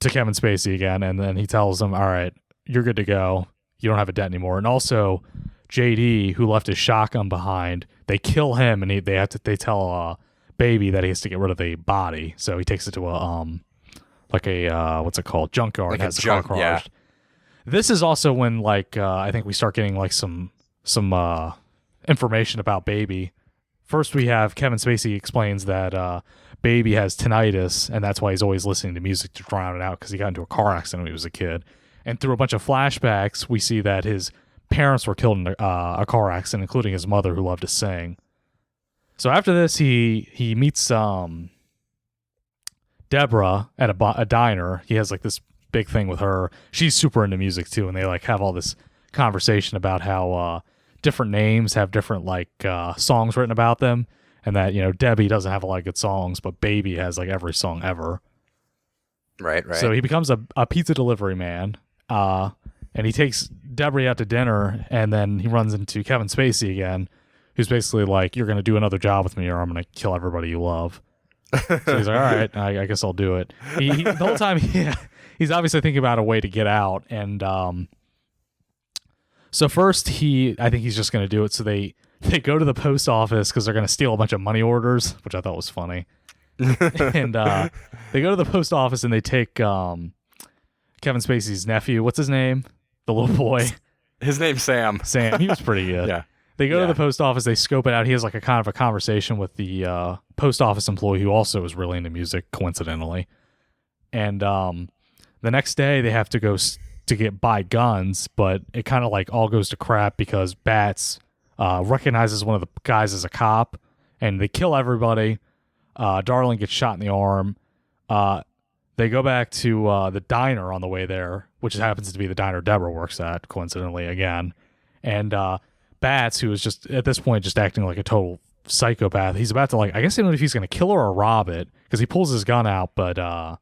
Kevin Spacey again, and then he tells him, all right, you're good to go. You don't have a debt anymore. And also, JD, who left his shotgun behind, they kill him, and they tell Baby that he has to get rid of the body. So he takes it to a what's it called, junkyard. Has the car crashed. This is also when I think we start getting some information about Baby. first we have Kevin Spacey explains that Baby has tinnitus, and that's why he's always listening to music to drown it out because he got into a car accident when he was a kid. And through a bunch of flashbacks, we see that his parents were killed in a car accident, including his mother, who loved to sing. So after this, he meets Deborah at a diner. He has like this big thing with her. She's super into music too, and they like have all this conversation about how different names have different like songs written about them, and that, you know, Debbie doesn't have a lot of good songs, but Baby has like every song ever. Right. So he becomes a pizza delivery man, and he takes Debbie out to dinner, and then he runs into Kevin Spacey again, who's basically like, "You're going to do another job with me, or I'm going to kill everybody you love." So he's like, "All right, I guess I'll do it." The whole time, he's obviously thinking about a way to get out, and so first I think he's just going to do it. So they go to the post office because they're going to steal a bunch of money orders, which I thought was funny. And they go to the post office and they take Kevin Spacey's nephew. What's his name? The little boy. His name's Sam. Sam. He was pretty good. Yeah. They go to the post office. They scope it out. He has like a kind of a conversation with the post office employee who also is really into music, coincidentally. And the next day they have to go to buy guns, but it kind of like all goes to crap because Bats recognizes one of the guys as a cop, and they kill everybody. Darling gets shot in the arm. They go back to the diner on the way there, which happens to be the diner Deborah works at, coincidentally again. And Bats, who is just at this point just acting like a total psychopath, he's about to like, I guess I don't know if he's going to kill her or rob it, because he pulls his gun out, but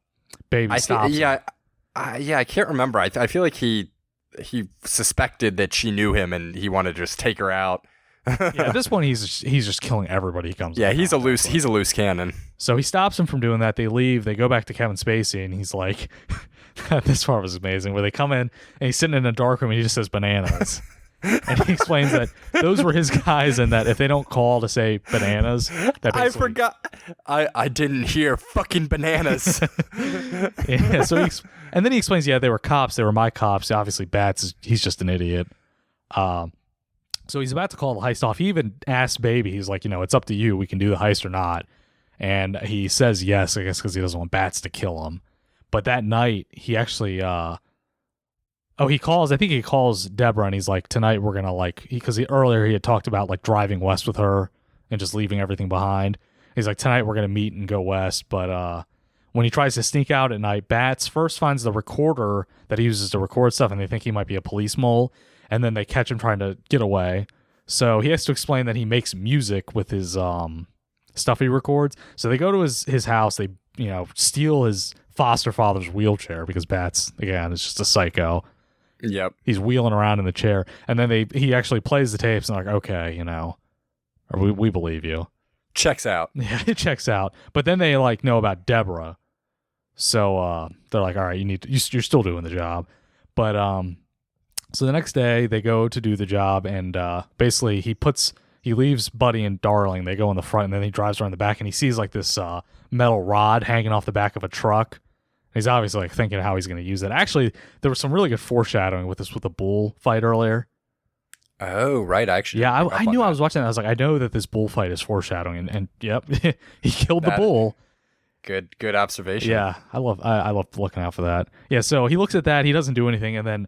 Baby stops him. I can't remember. I feel like he suspected that she knew him and he wanted to just take her out. Yeah, at this point he's just killing everybody he comes. Yeah, he's a loose cannon. So he stops him from doing that. They leave. They go back to Kevin Spacey, and he's like, this part was amazing, where they come in and he's sitting in a dark room and he just says bananas. And he explains that those were his guys, and that if they don't call to say bananas, that I forgot. I didn't hear fucking bananas. Yeah, and then he explains, yeah, they were cops. They were my cops. Obviously, Bats, he's just an idiot. So he's about to call the heist off. He even asks Baby, he's like, you know, it's up to you. We can do the heist or not. And he says yes, I guess because he doesn't want Bats to kill him. But that night, he actually... he calls Deborah, and he's like, tonight we're going to like... Because earlier he had talked about like driving west with her and just leaving everything behind. He's like, tonight we're going to meet and go west. But when he tries to sneak out at night, Bats first finds the recorder that he uses to record stuff, and they think he might be a police mole. And then they catch him trying to get away. So he has to explain that he makes music with his stuff he records. So they go to his house. They, you know, steal his foster father's wheelchair because Bats, again, is just a psycho. Yep. He's wheeling around in the chair. And then he actually plays the tapes and they're like, okay, you know, or we believe you. Checks out. Yeah, it checks out. But then they like know about Deborah. So they're like, all right, you're still doing the job. But so the next day they go to do the job, and basically he leaves Buddy and Darling. They go in the front, and then he drives around the back, and he sees like this metal rod hanging off the back of a truck. He's obviously like thinking how he's going to use it. Actually, there was some really good foreshadowing with the bull fight earlier. Oh, right. Actually, yeah, I knew I was watching that. I was like, I know that this bullfight is foreshadowing, and yep, he killed the bull. Good observation. Yeah, I love looking out for that. Yeah, so he looks at that. He doesn't do anything, and then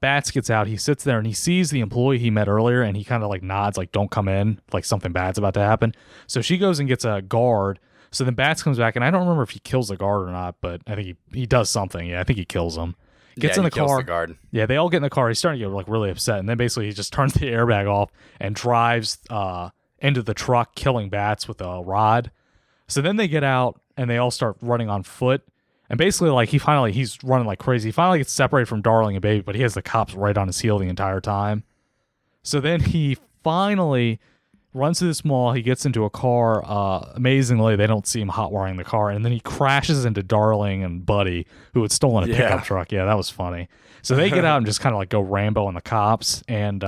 Bats gets out. He sits there and he sees the employee he met earlier, and he kind of like nods, like don't come in, like something bad's about to happen. So she goes and gets a guard. So then Bats comes back, and I don't remember if he kills the guard or not, but I think he does something. Yeah, I think he kills him. Gets in the car. Kills the guard. Yeah, they all get in the car. He's starting to get like really upset, and then basically he just turns the airbag off and drives into the truck, killing Bats with a rod. So then they get out and they all start running on foot. And basically, like he's running like crazy. He finally gets separated from Darling and Baby, but he has the cops right on his heel the entire time. So then he finally runs to this mall. He gets into a car. Amazingly, they don't see him hot wiring the car, and then he crashes into Darling and Buddy, who had stolen a pickup truck. Yeah, that was funny. So they get out and just kind of like go Rambo on the cops, and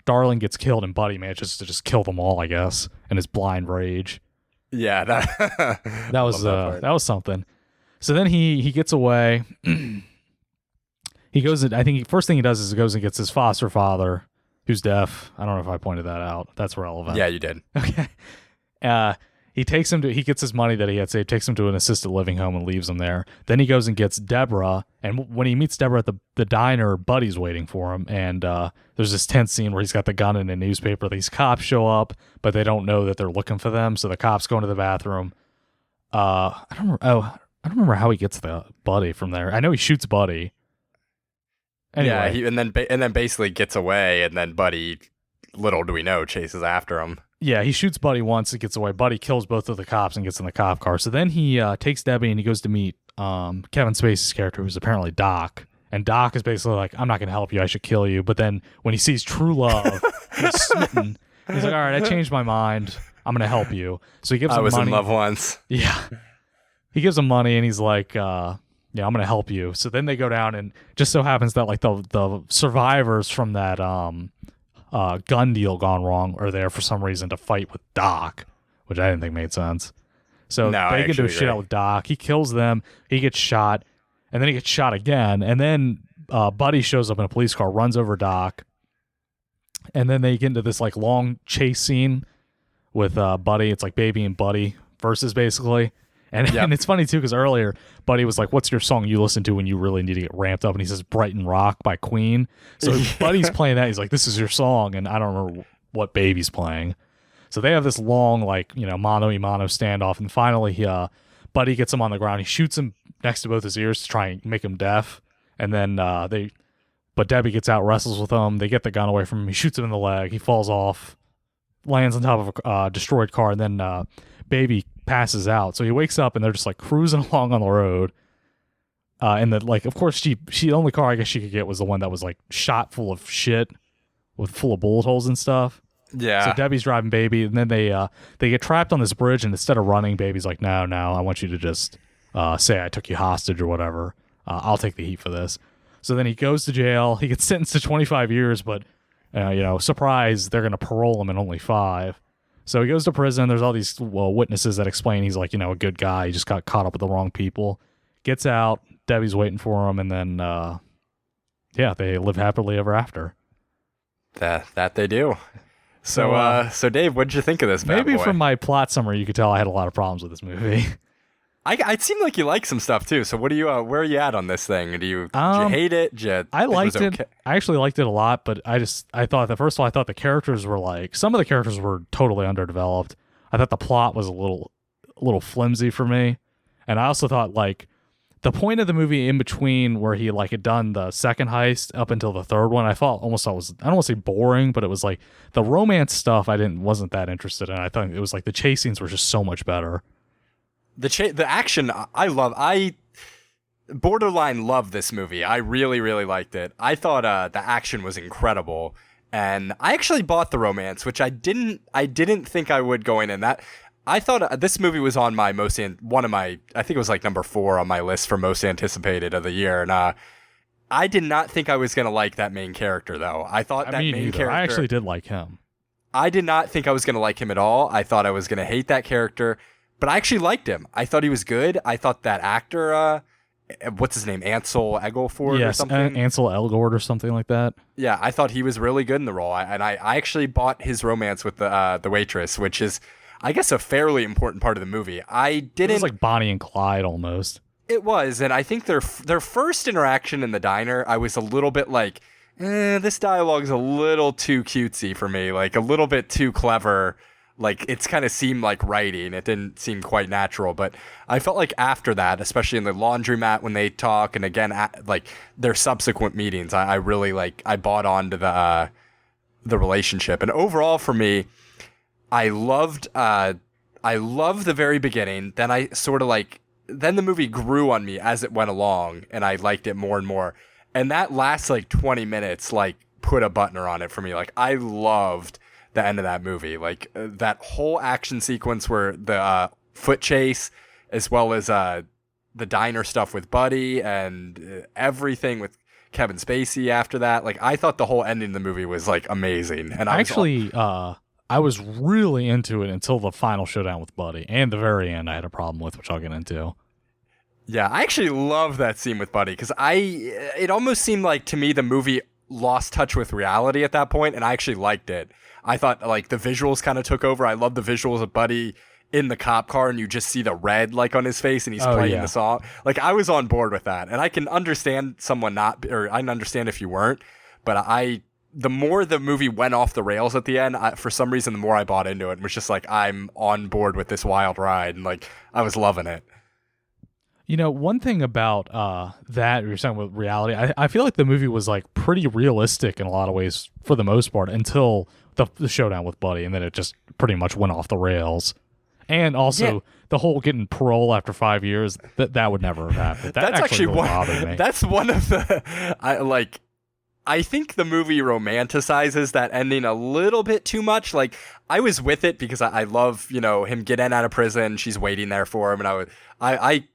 Darling gets killed, and Buddy manages to just kill them all, I guess, in his blind rage. Yeah, that was something. So then he gets away. He goes. I think first thing he does is he goes and gets his foster father, who's deaf. I don't know if I pointed that out. That's relevant. Yeah, you did. Okay. He gets his money that he had saved, takes him to an assisted living home and leaves him there. Then he goes and gets Deborah. And when he meets Deborah at the diner, Buddy's waiting for him. And there's this tense scene where he's got the gun in a newspaper. These cops show up, but they don't know that they're looking for them. So the cops go into the bathroom. I don't remember how he gets the Buddy from there. I know he shoots Buddy. Anyway. Yeah, and then basically gets away, and then Buddy, little do we know, chases after him. Yeah, he shoots Buddy once, it gets away. Buddy kills both of the cops and gets in the cop car. So then he takes Debbie and he goes to meet Kevin Spacey's character, who's apparently Doc. And Doc is basically like, I'm not going to help you, I should kill you. But then when he sees true love, he's smitten. He's like, all right, I changed my mind. I'm going to help you. So he gives him money. I was in love once. Yeah. He gives him money and he's like, yeah, I'm going to help you. So then they go down, and just so happens that like the survivors from that gun deal gone wrong are there for some reason to fight with Doc, which I didn't think made sense. So they get to shit out with Doc. He kills them. He gets shot, and then he gets shot again. And then Buddy shows up in a police car, runs over Doc, and then they get into this like long chase scene with Buddy. It's like Baby and Buddy versus basically. And it's funny, too, because earlier, Buddy was like, what's your song you listen to when you really need to get ramped up? And he says, Brighton Rock by Queen. So Buddy's playing that. He's like, this is your song. And I don't remember what Baby's playing. So they have this long, like, mano-a-mano standoff. And finally, Buddy gets him on the ground. He shoots him next to both his ears to try and make him deaf. And then but Debbie gets out, wrestles with him. They get the gun away from him. He shoots him in the leg. He falls off, lands on top of a destroyed car. And then Baby passes out. So he wakes up and they're just like cruising along on the road. And then like, of course, she the only car I guess she could get was the one that was like shot full of shit full of bullet holes and stuff. Yeah. So Debbie's driving Baby, and then they get trapped on this bridge, and instead of running, Baby's like, no, I want you to just say I took you hostage or whatever. I'll take the heat for this. So then he goes to jail. He gets sentenced to 25 years, but surprise, they're going to parole him in only 5. So he goes to prison. There's all these witnesses that explain he's like, a good guy. He just got caught up with the wrong people. Gets out. Debbie's waiting for him. And then, they live happily ever after. That they do. So Dave, what did you think of this bad boy? Maybe from my plot summary, you could tell I had a lot of problems with this movie. It seemed like you like some stuff too. So what do you? Where are you at on this thing? Did you hate it? I liked it. Okay? I actually liked it a lot, but I thought that first of all, I thought the characters were like some of the characters were totally underdeveloped. I thought the plot was a little flimsy for me, and I also thought like the point of the movie in between where he like had done the second heist up until the third one, I thought was I don't want to say boring, but it was like the romance stuff wasn't that interested in. I thought it was like the chase scenes were just so much better. The action I love. I borderline love this movie. I really, really liked it. I thought the action was incredible, and I actually bought the romance, which I didn't think I would going in. That I thought this movie was on my I think it was like number 4 on my list for most anticipated of the year, and I did not think I was gonna like that main character though. I thought that main character. I actually did like him. I did not think I was gonna like him at all. I thought I was gonna hate that character. But I actually liked him. I thought he was good. I thought that actor, what's his name, Ansel Elgort or something? Ansel Elgort or something like that. Yeah, I thought he was really good in the role. I actually bought his romance with the waitress, which is, I guess, a fairly important part of the movie. It was like Bonnie and Clyde almost. It was, and I think their first interaction in the diner, I was a little bit like, this dialogue's a little too cutesy for me, like a little bit too clever. Like, it's kind of seemed like writing. It didn't seem quite natural. But I felt like after that, especially in the laundromat when they talk, and again, like, their subsequent meetings, I really, I bought onto the relationship. And overall, for me, I loved the very beginning. Then I sort of, then the movie grew on me as it went along, and I liked it more and more. And that last, 20 minutes, put a buttoner on it for me. I loved the end of that movie, that whole action sequence where the foot chase, as well as the diner stuff with Buddy and everything with Kevin Spacey after that. I thought the whole ending of the movie was amazing. And I was really into it until the final showdown with Buddy, and the very end I had a problem with, which I'll get into. Yeah, I actually love that scene with Buddy because it almost seemed like to me the movie lost touch with reality at that point, and I actually liked it. I thought like the visuals kind of took over. I love the visuals of Buddy in the cop car, and you just see the red like on his face, and he's playing the song. Like I was on board with that, and I can understand someone not, or I can understand if you weren't. But the more the movie went off the rails at the end, for some reason, the more I bought into it, and was just like, I'm on board with this wild ride, and like I was loving it. You know, one thing about that you're saying with reality, I feel like the movie was like pretty realistic in a lot of ways for the most part until the showdown with Buddy, and then it just pretty much went off the rails. And also the whole getting parole after 5 years, that would never have happened. That's actually really bothered me. That's one of the I think the movie romanticizes that ending a little bit too much. Like I was with it because I love, him getting out of prison. She's waiting there for him, and I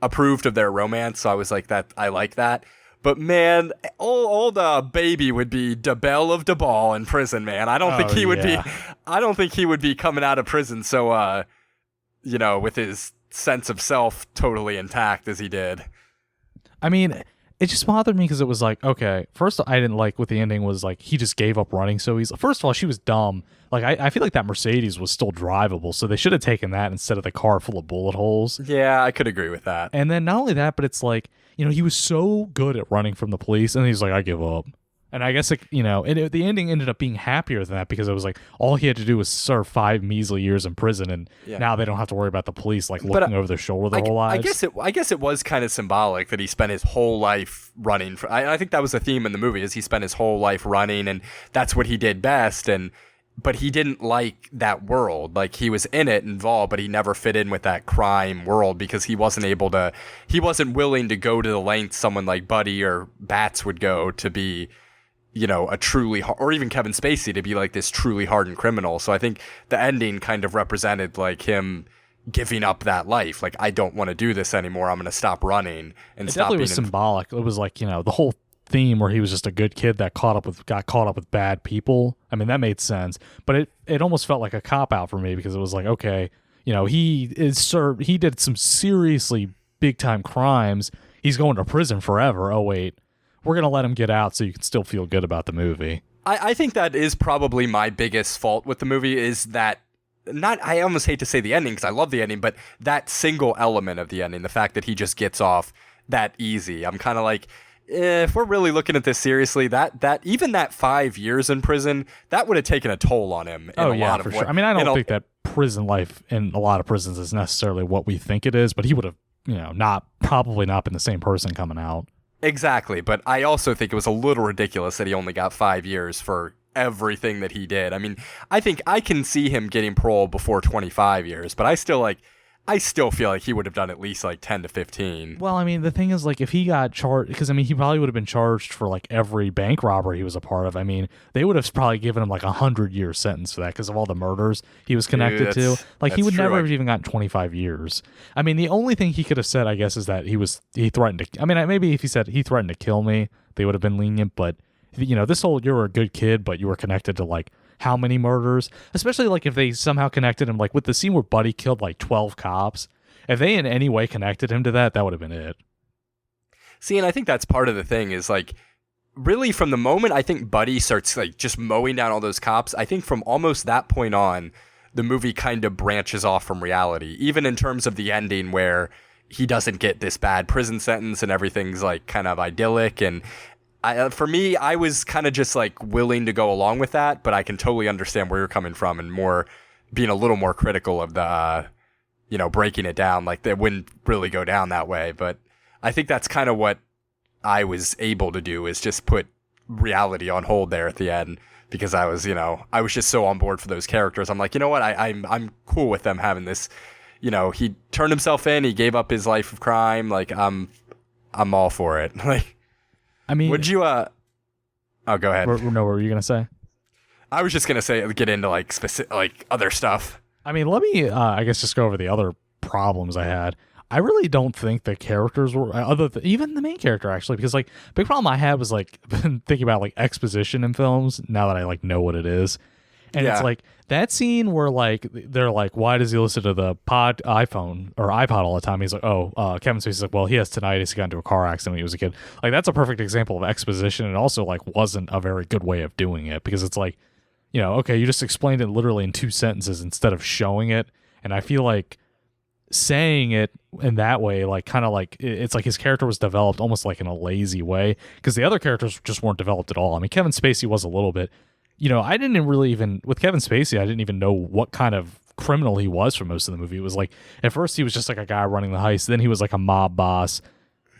approved of their romance, so I was like that. I like that. But man, old baby would be DeBelle of DeBall in prison, man. I don't think he would be. I don't think he would be coming out of prison so, with his sense of self totally intact as he did. I mean, it just bothered me because it was like, okay, first I didn't like what the ending was like. He just gave up running so easily. First of all, she was dumb. Like I feel like that Mercedes was still drivable, so they should have taken that instead of the car full of bullet holes. Yeah, I could agree with that. And then not only that, but it's like, he was so good at running from the police, and he's like, I give up. And I guess, the ending ended up being happier than that because it was like all he had to do was serve 5 measly years in prison, and now they don't have to worry about the police looking over their shoulder their whole lives. I guess it was kind of symbolic that he spent his whole life running. I think that was the theme in the movie, is he spent his whole life running, and that's what he did best. But he didn't like that world. Like he was in it, involved, but he never fit in with that crime world because he wasn't willing to go to the lengths someone like Buddy or Bats would go to be, a truly, or even Kevin Spacey to be like this truly hardened criminal. So I think the ending kind of represented like him giving up that life. Like, I don't want to do this anymore. I'm going to stop running and it stop definitely being was symbolic. It was like, the whole theme where he was just a good kid that got caught up with bad people. I mean, that made sense, but it almost felt like a cop out for me because it was like, okay, he did some seriously big time crimes. He's going to prison forever. Oh wait, we're going to let him get out so you can still feel good about the movie. I think that is probably my biggest fault with the movie, is that I almost hate to say the ending because I love the ending, but that single element of the ending, the fact that he just gets off that easy. I'm kind of like, if we're really looking at this seriously, that even that 5 years in prison, that would have taken a toll on him. In a lot of sure. I mean, I don't think that prison life in a lot of prisons is necessarily what we think it is, but he would have, probably not been the same person coming out. Exactly, but I also think it was a little ridiculous that he only got 5 years for everything that he did. I mean, I think I can see him getting parole before 25 years, but I still feel like he would have done at least like 10 to 15. Well, I mean, the thing is, like, if he got charged, because I mean, he probably would have been charged for like every bank robbery he was a part of. I mean, they would have probably given him like 100-year sentence for that because of all the murders he was connected to. Like, he would never have even gotten 25 years. I mean, the only thing he could have said, I guess, is that he threatened to. I mean, maybe if he said he threatened to kill me, they would have been lenient. But this whole you were a good kid, but you were connected to like how many murders, especially like if they somehow connected him, like with the scene where Buddy killed like 12 cops. If they in any way connected him to that would have been it. See, and I think that's part of the thing is like, really from the moment I think Buddy starts like just mowing down all those cops, I think from almost that point on, the movie kind of branches off from reality, even in terms of the ending where he doesn't get this bad prison sentence and everything's like kind of idyllic. And for me, I was kind of just like willing to go along with that, but I can totally understand where you're coming from and being a little more critical of the, breaking it down. Like, they wouldn't really go down that way. But I think that's kind of what I was able to do, is just put reality on hold there at the end, because I was just so on board for those characters. I'm like, you know what? I'm cool with them having this, he turned himself in, he gave up his life of crime. Like, I'm all for it. Like, I mean, would you, oh, go ahead. No, what were you going to say? I was just going to say, get into like specific, like other stuff. I mean, let me, I guess, just go over the other problems I had. I really don't think the characters were, even the main character, actually, because, like, big problem I had was, like, thinking about, like, exposition in films, now that I, like, know what it is. And it's Yeah. like that scene where like they're like, why does he listen to the iPhone or iPod all the time? He's like, Kevin Spacey's like, well, he has tinnitus. He got into a car accident when he was a kid. Like that's a perfect example of exposition. And also like wasn't a very good way of doing it because it's like, okay, you just explained it literally in 2 sentences instead of showing it. And I feel like saying it in that way, like kind of like it's like his character was developed almost like in a lazy way because the other characters just weren't developed at all. I mean, Kevin Spacey was a little bit. I didn't really even, with Kevin Spacey, I didn't even know what kind of criminal he was for most of the movie. It was like, at first he was just like a guy running the heist, then he was like a mob boss,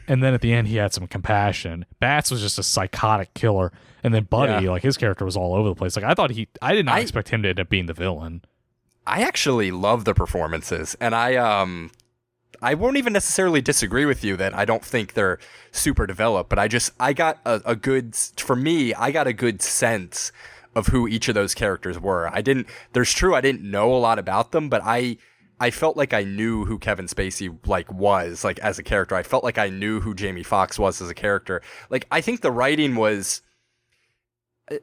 and then at the end he had some compassion. Bats was just a psychotic killer, and then Buddy, like his character was all over the place. Like I did not expect him to end up being the villain. I actually love the performances, and I won't even necessarily disagree with you that I don't think they're super developed, but I got a good sense of who each of those characters were. I didn't know a lot about them, but I felt like I knew who Kevin Spacey was as a character. I felt like I knew who Jamie Foxx was as a character. Like I think the writing was,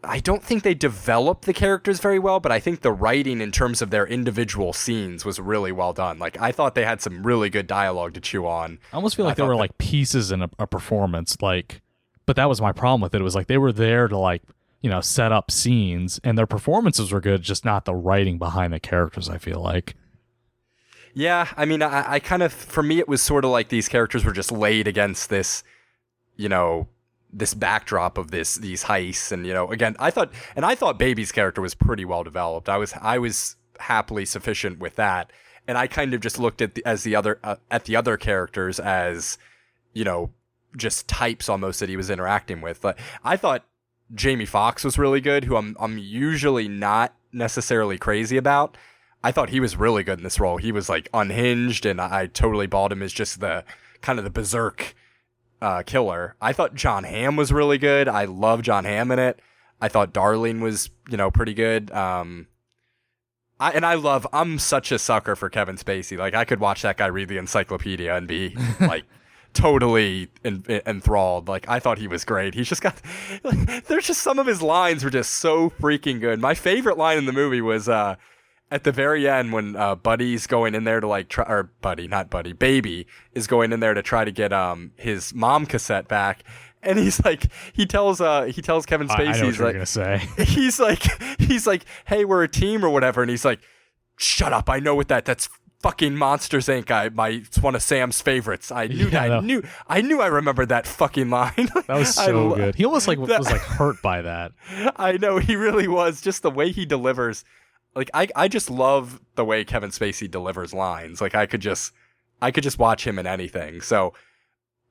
I don't think they developed the characters very well, but I think the writing in terms of their individual scenes was really well done. Like I thought they had some really good dialogue to chew on. I almost feel like they were like pieces in a performance, but that was my problem with it. It was like they were there to set up scenes, and their performances were good, just not the writing behind the characters, I feel like. Yeah, I mean, I kind of, for me, it was sort of like these characters were just laid against this, this backdrop of these heists, and again, I thought Baby's character was pretty well developed. I was happily sufficient with that, and I kind of just looked at the other characters as, just types almost that he was interacting with. But I thought Jamie Foxx was really good, who I'm usually not necessarily crazy about. I thought he was really good in this role. He was like unhinged, and I totally bought him as just the kind of the berserk killer. I thought John Hamm was really good. I love John Hamm in it. I thought Darlene was, pretty good. I'm such a sucker for Kevin Spacey. Like I could watch that guy read the encyclopedia and be like totally enthralled. Like I thought he was great. He's just got, there's just some of his lines were just so freaking good. My favorite line in the movie was at the very end when Buddy's going in there to Baby is going in there to try to get his mom cassette back, and he tells Kevin Spacey, I know what you're gonna say. he's like, hey, we're a team or whatever, and he's like, shut up, I know what that's fucking Monsters Inc. It's one of Sam's favorites. I knew I remembered that fucking line. That was so good. He almost was hurt by that. I know, he really was. Just the way he delivers. Like I just love the way Kevin Spacey delivers lines. Like I could just watch him in anything. So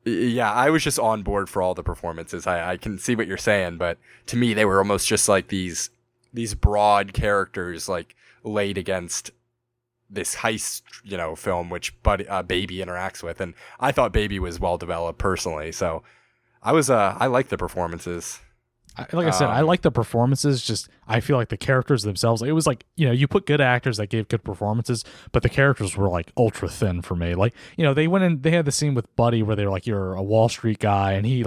yeah, I was just on board for all the performances. I can see what you're saying, but to me they were almost just like these broad characters like laid against this heist, film which Baby interacts with, and I thought Baby was well developed personally. So I liked the performances. Like I said, I like the performances. Just I feel like the characters themselves. It was like you put good actors that gave good performances, but the characters were like ultra thin for me. Like they went in. They had the scene with Buddy where they were like, "You're a Wall Street guy," and he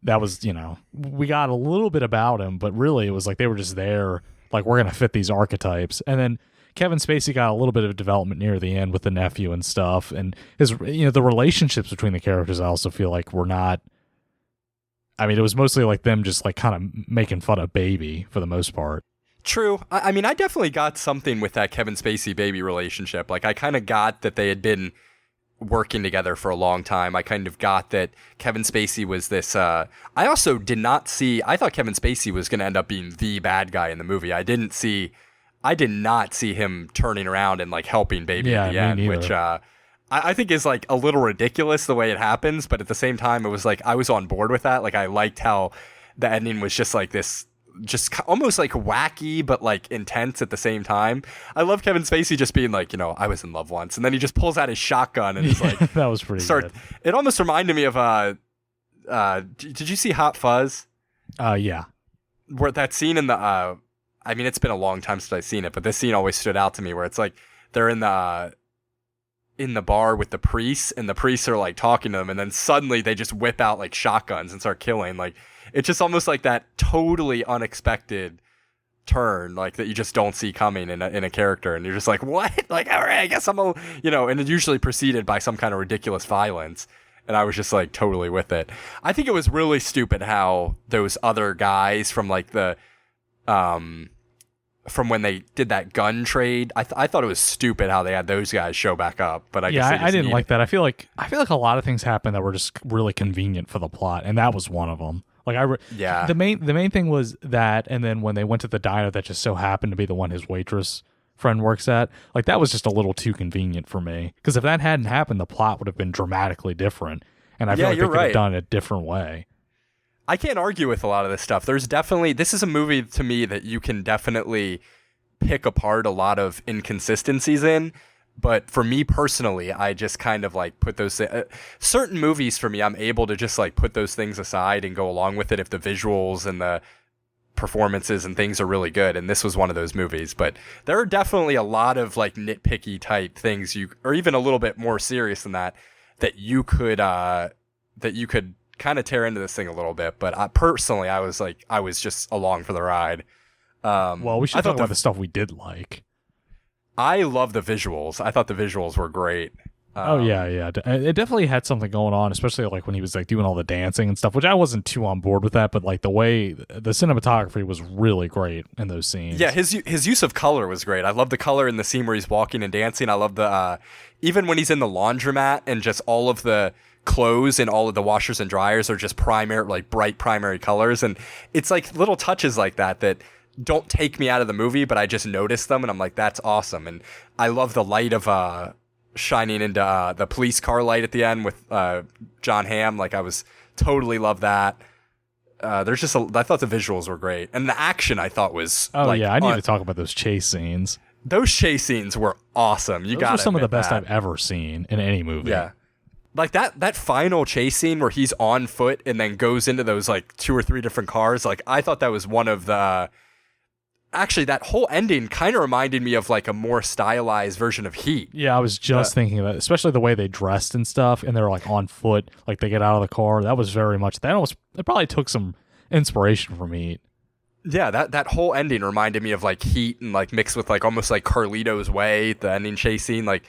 that was we got a little bit about him, but really it was like they were just there. Like we're gonna fit these archetypes, and then Kevin Spacey got a little bit of development near the end with the nephew and stuff, and his the relationships between the characters. I also feel like were not. I mean, it was mostly like them just like kind of making fun of Baby for the most part. True. I mean, I definitely got something with that Kevin Spacey Baby relationship. Like, I kind of got that they had been working together for a long time. I kind of got that Kevin Spacey was this. I also did not see. I thought Kevin Spacey was going to end up being the bad guy in the movie. I did not see him turning around and like helping Baby at the end, which I think is like a little ridiculous the way it happens, but at the same time, it was like I was on board with that. Like I liked how the ending was just like this, just almost like wacky, but like intense at the same time. I love Kevin Spacey just being like, I was in love once, and then he just pulls out his shotgun and is like, that was pretty good. It almost reminded me of did you see Hot Fuzz? Yeah. Where that scene in the I mean, it's been a long time since I've seen it, but this scene always stood out to me where it's like they're in the bar with the priests, and the priests are like talking to them, and then suddenly they just whip out like shotguns and start killing. Like it's just almost like that totally unexpected turn like that you just don't see coming in a character, and you're just like, what? Like, all right, I guess and it's usually preceded by some kind of ridiculous violence. And I was just like totally with it. I think it was really stupid how those other guys from like the from when they did that gun trade, I thought it was stupid how they had those guys show back up. But I guess I didn't like that. I feel like a lot of things happened that were just really convenient for the plot, and that was one of them. Like the main thing was that, and then when they went to the diner that just so happened to be the one his waitress friend works at, like that was just a little too convenient for me. Because if that hadn't happened, the plot would have been dramatically different, and I feel like they could have done it a different way. I can't argue with a lot of this stuff. This is a movie to me that you can definitely pick apart a lot of inconsistencies in. But for me personally, I just kind of like put those certain movies for me, I'm able to just like put those things aside and go along with it if the visuals and the performances and things are really good. And this was one of those movies. But there are definitely a lot of like nitpicky type things or even a little bit more serious than that you could kind of tear into this thing a little bit. But personally, I was just along for the ride. Well, we should talk about the stuff we did like. I love the visuals. I thought the visuals were great. Yeah. It definitely had something going on, especially like when he was like doing all the dancing and stuff, which I wasn't too on board with that, but like the way the cinematography was really great in those scenes. Yeah, his use of color was great. I love the color in the scene where he's walking and dancing. I love the even when he's in the laundromat and just all of the clothes and all of the washers and dryers are just bright primary colors, and it's like little touches like that don't take me out of the movie, but I just notice them and I'm like, that's awesome. And I love the light of shining into the police car light at the end with John Hamm. Like I was totally love that. I thought the visuals were great, and the action I thought was I need to talk about those chase scenes. Those chase scenes were awesome. Those were some of the best I've ever seen in any movie. Yeah. Like that final chase scene where he's on foot and then goes into those like 2 or 3 different cars. Like I thought that was one of the. Actually, that whole ending kind of reminded me of like a more stylized version of Heat. Yeah, I was just thinking of that, especially the way they dressed and stuff, and they're like on foot, like they get out of the car. That was very much it probably took some inspiration from Heat. Yeah, that whole ending reminded me of like Heat and like mixed with like almost like Carlito's Way, the ending chase scene. Like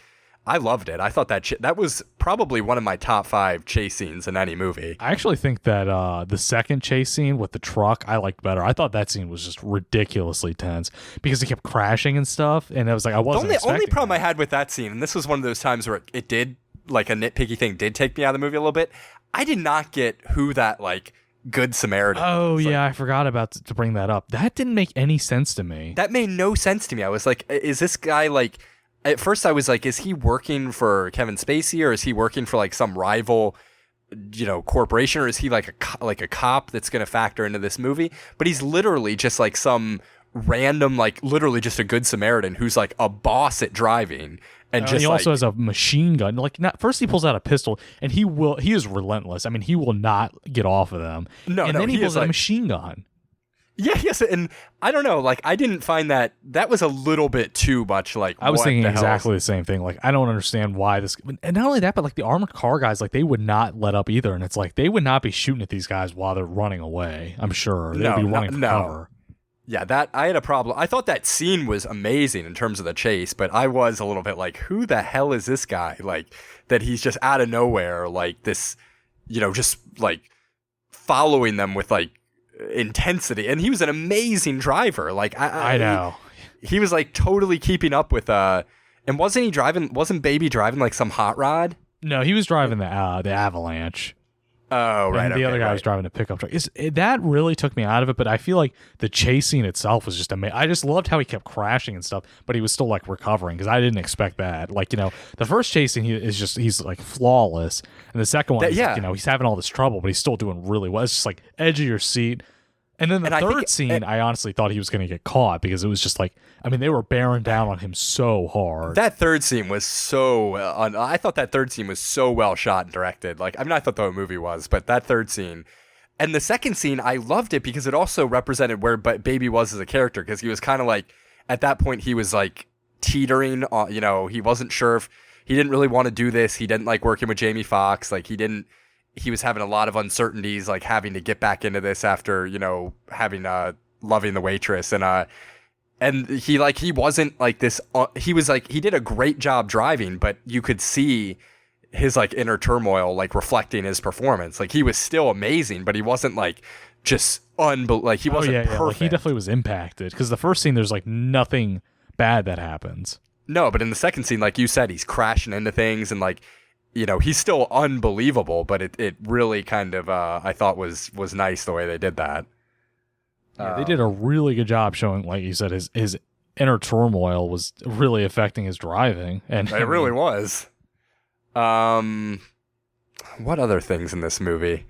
I loved it. I thought that was probably one of my top 5 chase scenes in any movie. I actually think that the second chase scene with the truck I liked better. I thought that scene was just ridiculously tense because it kept crashing and stuff, and I was like, I wasn't expecting The only problem I had with that scene, and this was one of those times where it did, like a nitpicky thing, did take me out of the movie a little bit. I did not get who that like Good Samaritan was. Yeah, I forgot about to bring that up. That didn't make any sense to me. That made no sense to me. I was like, is this guy like... At first, I was like, is he working for Kevin Spacey, or is he working for like some rival, corporation, or is he like a cop that's going to factor into this movie? But he's literally just like some random, like literally just a Good Samaritan who's like a boss at driving, and he also has a machine gun. Like, first he pulls out a pistol, and he is relentless. I mean, he will not get off of them. Then he pulls out a machine gun. Yeah, yes, and I don't know, like, I didn't find that was a little bit too much, like, I was thinking exactly the same thing. Like, I don't understand why this, and not only that, but like the armored car guys, like, they would not let up either, and it's like, they would not be shooting at these guys while they're running away, I'm sure. They'd be running for cover. Yeah, I had a problem. I thought that scene was amazing in terms of the chase, but I was a little bit like, who the hell is this guy? Like, that he's just out of nowhere, like, this, just, like, following them with, like, intensity, and he was an amazing driver. Like I know he was like totally keeping up with and wasn't Baby driving like some hot rod? No, he was driving the Avalanche. Oh, right. And the other guy was driving a pickup truck. That really took me out of it, but I feel like the chase scene itself was just amazing. I just loved how he kept crashing and stuff, but he was still like recovering because I didn't expect that. Like, the first chase scene he's like flawless, and the second one, he's having all this trouble, but he's still doing really well. It's just like edge of your seat. And then the third scene, I honestly thought he was going to get caught because it was just like, I mean, they were bearing down on him so hard. That third scene was so, I thought that third scene was so well shot and directed. Like, I mean, I thought the whole movie was, but that third scene. And the second scene, I loved it because it also represented where Baby was as a character, because he was kind of like, at that point, he was like teetering, he wasn't sure if, he didn't really want to do this. He didn't like working with Jamie Foxx. Like, he was having a lot of uncertainties, like having to get back into this after, having loving the waitress, and he wasn't like this. He was like, he did a great job driving, but you could see his like inner turmoil like reflecting his performance. Like he was still amazing, but he wasn't like just like he wasn't perfect. Like, he definitely was impacted because the first scene there's like nothing bad that happens. No, but in the second scene, like you said, he's crashing into things and like, you know, he's still unbelievable, but it really kind of I thought was nice the way they did that. Yeah, they did a really good job showing, like you said, his inner turmoil was really affecting his driving, and it really was. What other things in this movie?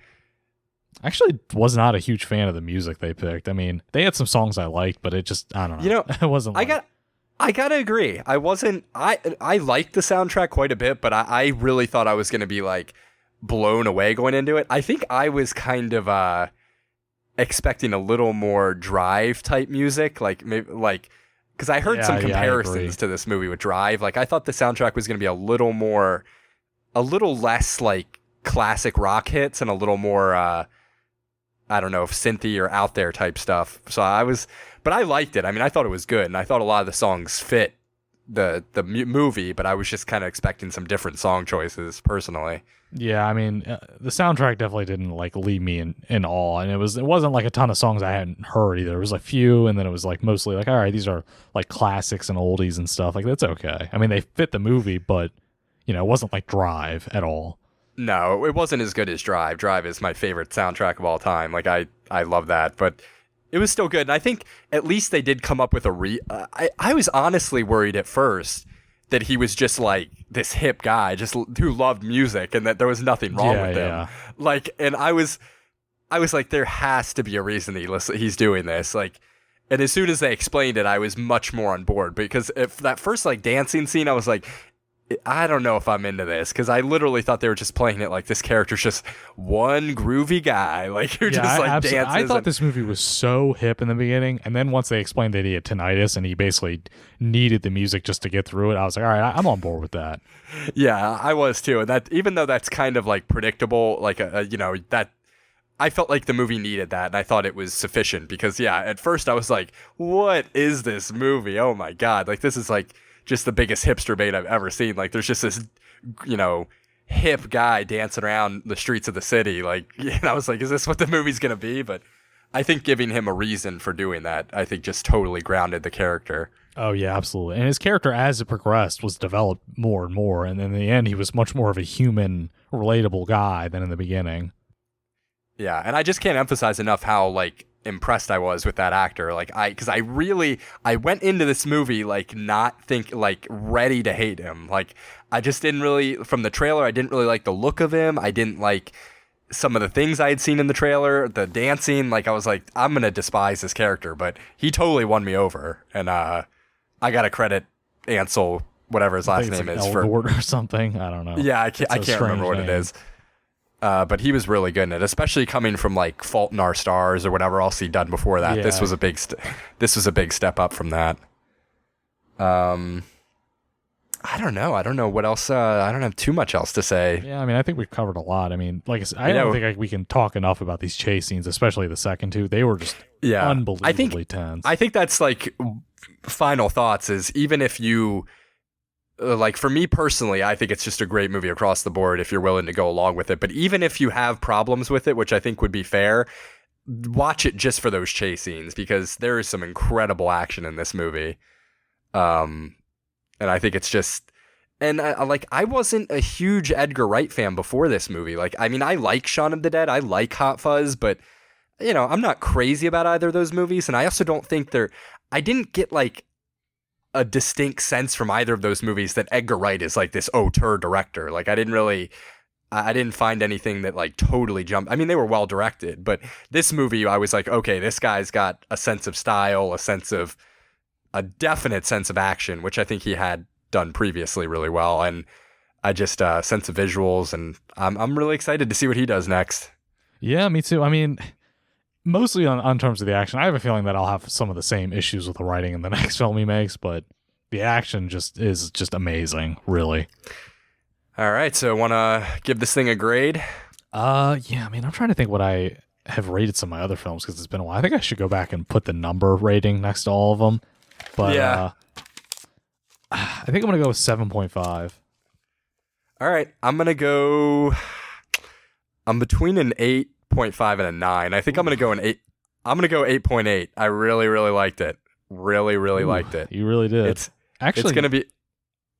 I actually was not a huge fan of the music they picked. I mean, they had some songs I liked, but it just, I don't know. You know, it wasn't. I gotta agree. I liked the soundtrack quite a bit, but I really thought I was gonna be like blown away going into it. I think I was kind of expecting a little more Drive type music, like maybe like because I heard some comparisons to this movie with Drive. Like I thought the soundtrack was gonna be a little less like classic rock hits and a little more I don't know if synthy or out there type stuff. So but I liked it. I mean, I thought it was good, and I thought a lot of the songs fit the movie, but I was just kind of expecting some different song choices personally. Yeah, I mean, the soundtrack definitely didn't like leave me in awe, and it wasn't like a ton of songs I hadn't heard either. It was a few, and then it was like mostly like, all right, these are like classics and oldies and stuff. Like that's okay. I mean, they fit the movie, but you know, it wasn't like Drive at all. No, it wasn't as good as Drive. Drive is my favorite soundtrack of all time. Like I love that, but it was still good. And I think at least they did come up with I was honestly worried at first that he was just like this hip guy just who loved music and that there was nothing wrong with him. Like, and I was like, there has to be a reason he's doing this. Like, and as soon as they explained it, I was much more on board, because if that first like dancing scene, I was like, I don't know if I'm into this, because I literally thought they were just playing it like this character's just one groovy guy, like who just like dances. I thought this movie was so hip in the beginning, and then once they explained that he had tinnitus and he basically needed the music just to get through it, I was like, all right, I'm on board with that. Yeah, I was too, and that even though that's kind of like predictable, like you know, that I felt like the movie needed that, and I thought it was sufficient, because yeah, at first I was like, what is this movie? Oh my god, like this is like just the biggest hipster bait I've ever seen. Like there's just this, you know, hip guy dancing around the streets of the city. Like, and I was like, is this what the movie's going to be? But I think giving him a reason for doing that, I think just totally grounded the character. Oh yeah, absolutely. And his character, as it progressed, was developed more and more. And in the end, he was much more of a human, relatable guy than in the beginning. Yeah. And I just can't emphasize enough how like impressed I was with that actor. Like because I went into this movie like ready to hate him. Like I just didn't really, from the trailer, I didn't really like the look of him. I didn't like some of the things I had seen in the trailer, the dancing. Like I was like, I'm gonna despise this character, but he totally won me over. And I gotta credit Ansel, whatever his last name is, Elgort or something. I don't know. Yeah, I can't remember what it is. But he was really good in it, especially coming from like Fault in Our Stars or whatever else he'd done before that. Yeah. This was a big step up from that. I don't know. I don't know what else. I don't have too much else to say. Yeah, I mean, I think we've covered a lot. I mean, like I said, I don't think we can talk enough about these chase scenes, especially the second two. They were just unbelievably tense. I think that's like final thoughts is, even if you like, for me personally, I think it's just a great movie across the board if you're willing to go along with it. But even if you have problems with it, which I think would be fair, watch it just for those chase scenes, because there is some incredible action in this movie. And I think it's just, and I wasn't a huge Edgar Wright fan before this movie. Like, I mean, I like Shaun of the Dead, I like Hot Fuzz, but you know, I'm not crazy about either of those movies. And I also don't think I didn't get like a distinct sense from either of those movies that Edgar Wright is like this auteur director. Like I didn't find anything that like totally jumped. I mean, they were well directed, but this movie, I was like, okay, this guy's got a sense of style, a definite sense of action, which I think he had done previously really well. And I just, sense of visuals, and I'm really excited to see what he does next. Yeah, me too. I mean, mostly on terms of the action, I have a feeling that I'll have some of the same issues with the writing in the next film he makes, but the action is just amazing, really. All right, so want to give this thing a grade? Yeah, I mean, I'm trying to think what I have rated some of my other films because it's been a while. I think I should go back and put the number rating next to all of them. But Yeah. I think I'm gonna go with 7.5. All right, I'm between an 8.5 and a 9. I think I'm gonna go an 8. I'm gonna go 8.8. I really, really liked it. Really, really liked it. You really did. It's Actually, gonna be.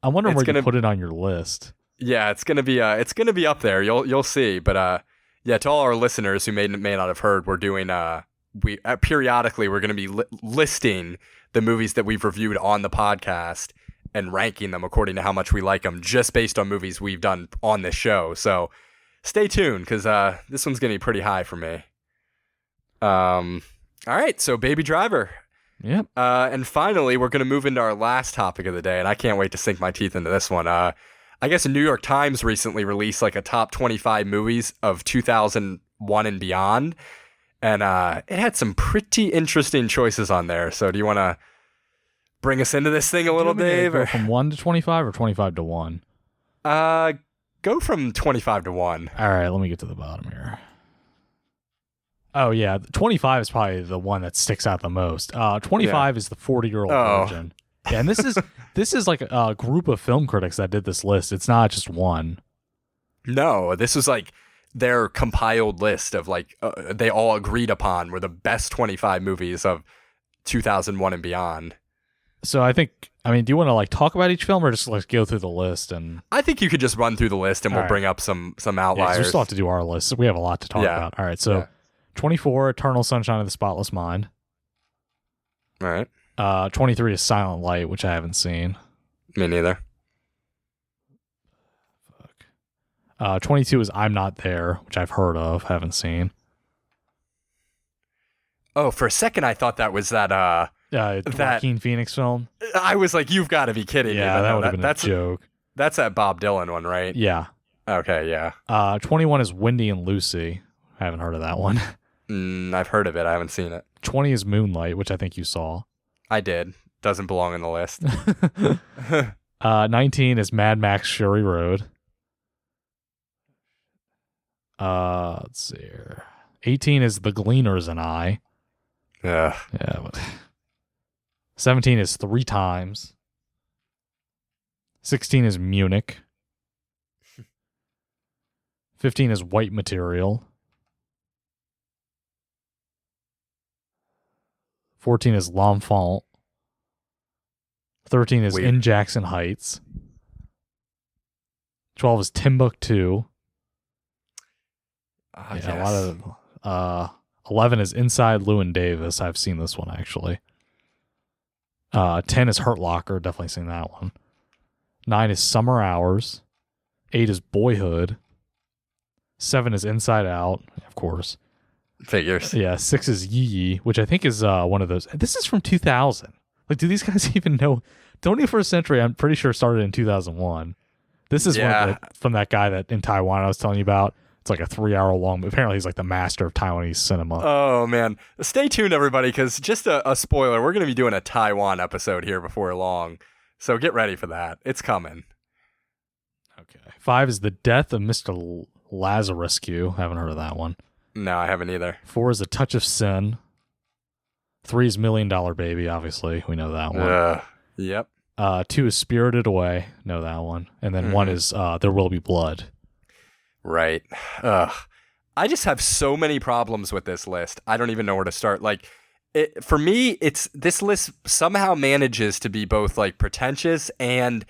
I'm wondering it's where you gonna- put it on your list. Yeah, it's gonna be up there. You'll see. But yeah, to all our listeners who may not have heard, we're doing periodically we're gonna be listing the movies that we've reviewed on the podcast and ranking them according to how much we like them, just based on movies we've done on this show. So stay tuned because this one's gonna be pretty high for me. All right, so Baby Driver. Yep. And finally, we're going to move into our last topic of the day, and I can't wait to sink my teeth into this one. I guess the New York Times recently released like a top 25 movies of 2001 and beyond, and it had some pretty interesting choices on there. So do you want to bring us into this thing a little, Dave? Go from 1 to 25 or 25 to 1? Go from 25 to 1. All right, let me get to the bottom here. Oh, yeah. 25 is probably the one that sticks out the most. 25 is the 40-year-old version. Yeah, and this is like a group of film critics that did this list. It's not just one. No, this was like their compiled list of like they all agreed upon were the best 25 movies of 2001 and beyond. So I mean, do you want to like talk about each film or just like go through the list? And I think you could just run through the list and we'll right. bring up some yeah, 'cause outliers. we still have to do our list. So we have a lot to talk about. All right, so 24, Eternal Sunshine of the Spotless Mind. All right. 23 is Silent Light, which I haven't seen. Me neither. 22 is I'm Not There, which I've heard of, haven't seen. Oh, for a second I thought that was that Joaquin Phoenix film. I was like, you've got to be kidding me. Yeah, But that no, would have been that's a joke. That's that Bob Dylan one, right? Yeah. Okay, yeah. 21 is Wendy and Lucy. I haven't heard of that one. I've heard of it. I haven't seen it. 20 is Moonlight, which I think you saw. I did. Doesn't belong in the list. 19 is Mad Max Fury Road. Let's see here. 18 is The Gleaners and I. Yeah. Yeah. But 17 is Three Times. 16 is Munich. 15 is White Material. 14 is L'Enfant. 13 is Weird. In Jackson Heights. 12 is Timbuktu. Yes. A lot of 11 is Inside Llewyn Davis. I've seen this one actually. 10 is Hurt Locker. Definitely seen that one. 9 is Summer Hours. 8 is Boyhood. 7 is Inside Out, of course. Figures. Yeah, 6 is Yee Yee, which I think is one of those. This is from 2000. Like, do these guys even know? 21st Century, I'm pretty sure started in 2001. This is one of from that guy that in Taiwan I was telling you about. It's like a 3-hour long. Apparently, he's like the master of Taiwanese cinema. Oh, man. Stay tuned, everybody, because just a spoiler, we're going to be doing a Taiwan episode here before long. So get ready for that. It's coming. Okay. 5 is The Death of Mr. Lazarescu. Haven't heard of that one. No, I haven't either. 4 is A Touch of Sin. 3 is $1 Million Baby, obviously. We know that one. Yep. 2 is Spirited Away. Know that one. And then 1 is There Will Be Blood. Right. I just have so many problems with this list. I don't even know where to start. Like, for me, this list somehow manages to be both like pretentious and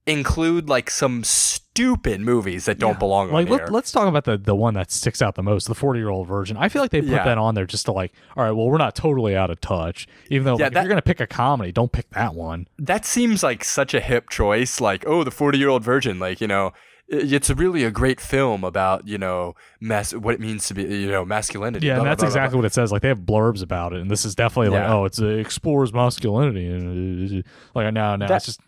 include like some stupid movies that don't belong on here. Let's talk about the one that sticks out the most, the 40-year-old version. I feel like they put that on there just to like, all right, well, we're not totally out of touch. Even though if you're going to pick a comedy, don't pick that one. That seems like such a hip choice. Like, oh, the 40-year-old virgin, like, you know, it's really a great film about, you know, what it means to be, you know, masculinity. Yeah, blah, and that's blah, exactly blah, what it says. Like, they have blurbs about it, and this is definitely like, oh, it explores masculinity. And like, no, it's just...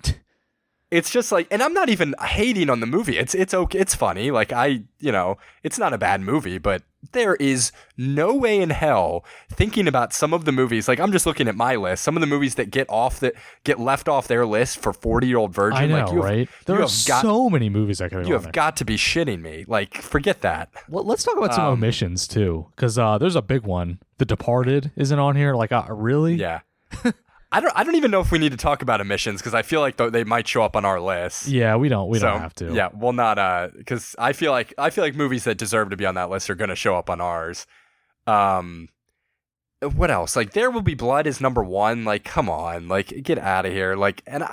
it's just like, and I'm not even hating on the movie. It's okay. It's funny. Like it's not a bad movie, but there is no way in hell thinking about some of the movies. Like I'm just looking at my list. Some of the movies that get left off their list for 40-Year-Old Virgin. I know, like right? There are so many movies that could. You have got to be shitting me. Like forget that. Well, let's talk about some omissions too, because there's a big one. The Departed isn't on here. Like really? Yeah. I don't even know if we need to talk about omissions because I feel like they might show up on our list. Yeah, we don't have to. Yeah, we'll not because I feel like movies that deserve to be on that list are going to show up on ours. What else? Like There Will Be Blood is number 1. Like come on, like get out of here. Like and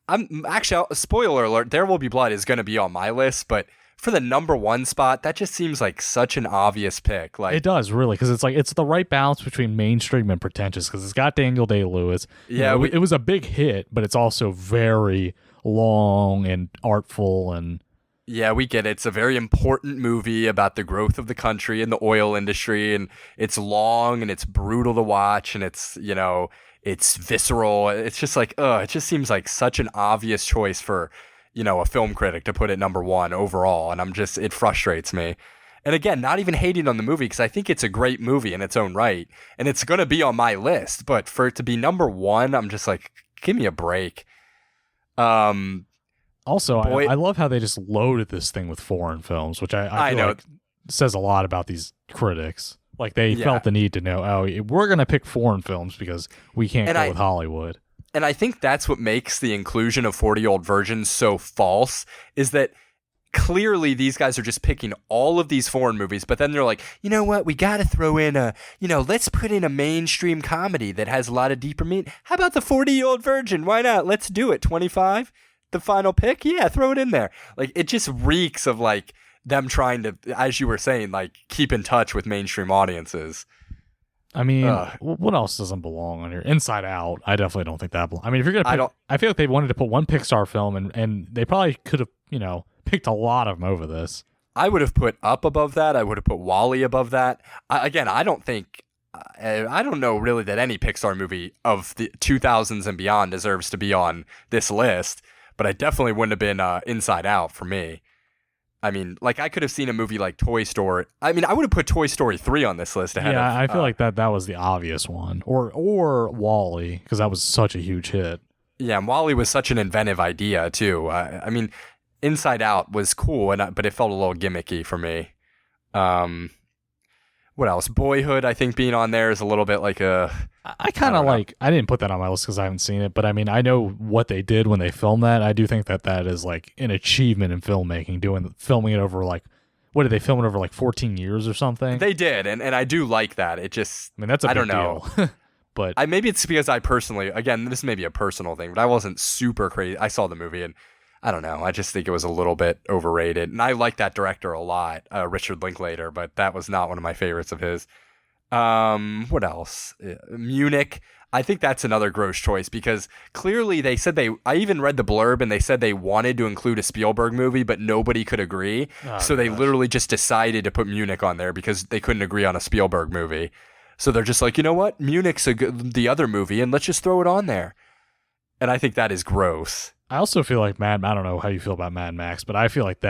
I'm actually spoiler alert. There Will Be Blood is going to be on my list, but for the number 1 spot, that just seems like such an obvious pick. Like it does really, because it's the right balance between mainstream and pretentious. Because it's got Daniel Day-Lewis. Yeah, it was a big hit, but it's also very long and artful and. Yeah, we get it. It's a very important movie about the growth of the country and the oil industry, and it's long and it's brutal to watch, and it's it's visceral. It's just like it just seems like such an obvious choice for a film critic to put it number 1 overall, and it frustrates me. And again, not even hating on the movie because I think it's a great movie in its own right, and it's going to be on my list, but for it to be number 1, I'm just like, give me a break. Also, I love how they just loaded this thing with foreign films, which I feel know. like says a lot about these critics. Like they felt the need to know, we're going to pick foreign films because we can't go with Hollywood. And I think that's what makes the inclusion of 40-Year-Old Virgins so false, is that clearly these guys are just picking all of these foreign movies, but then they're like, you know what, we got to throw in let's put in a mainstream comedy that has a lot of deeper meaning. How about the 40-Year-Old Virgin? Why not? Let's do it. 25, the final pick? Yeah, throw it in there. Like, it just reeks of, like, them trying to, as you were saying, like, keep in touch with mainstream audiences. I mean, what else doesn't belong on here? Inside Out. I definitely don't think that belongs. I mean, if you're going to I feel like they wanted to put one Pixar film, and they probably could have, picked a lot of them over this. I would have put Up above that. I would have put WALL-E above that. I don't know really that any Pixar movie of the 2000s and beyond deserves to be on this list, but I definitely wouldn't have been Inside Out for me. I mean, like, I could have seen a movie like Toy Story. I mean, I would have put Toy Story 3 on this list ahead of... Yeah, I feel like that was the obvious one. Or WALL-E, because that was such a huge hit. Yeah, and WALL-E was such an inventive idea, too. I mean, Inside Out was cool, but it felt a little gimmicky for me. What else? Boyhood, I think, being on there is a little bit like a... I kind of like... I didn't put that on my list because I haven't seen it, but I mean, I know what they did when they filmed that. I do think that is like an achievement in filmmaking, filming it over like... What did they film it over, like 14 years or something? They did, and I do like that. It just... I mean, that's a big deal. But maybe it's because I personally... Again, this may be a personal thing, but I wasn't super crazy. I saw the movie, and I don't know. I just think it was a little bit overrated. And I like that director a lot, Richard Linklater, but that was not one of my favorites of his. What else? Munich. I think that's another gross choice because clearly they said I even read the blurb and they said they wanted to include a Spielberg movie, but nobody could agree. So they literally just decided to put Munich on there because they couldn't agree on a Spielberg movie. So they're just like, you know what? Munich's the other movie and let's just throw it on there. And I think that is gross. I also feel like I don't know how you feel about Mad Max, but I feel like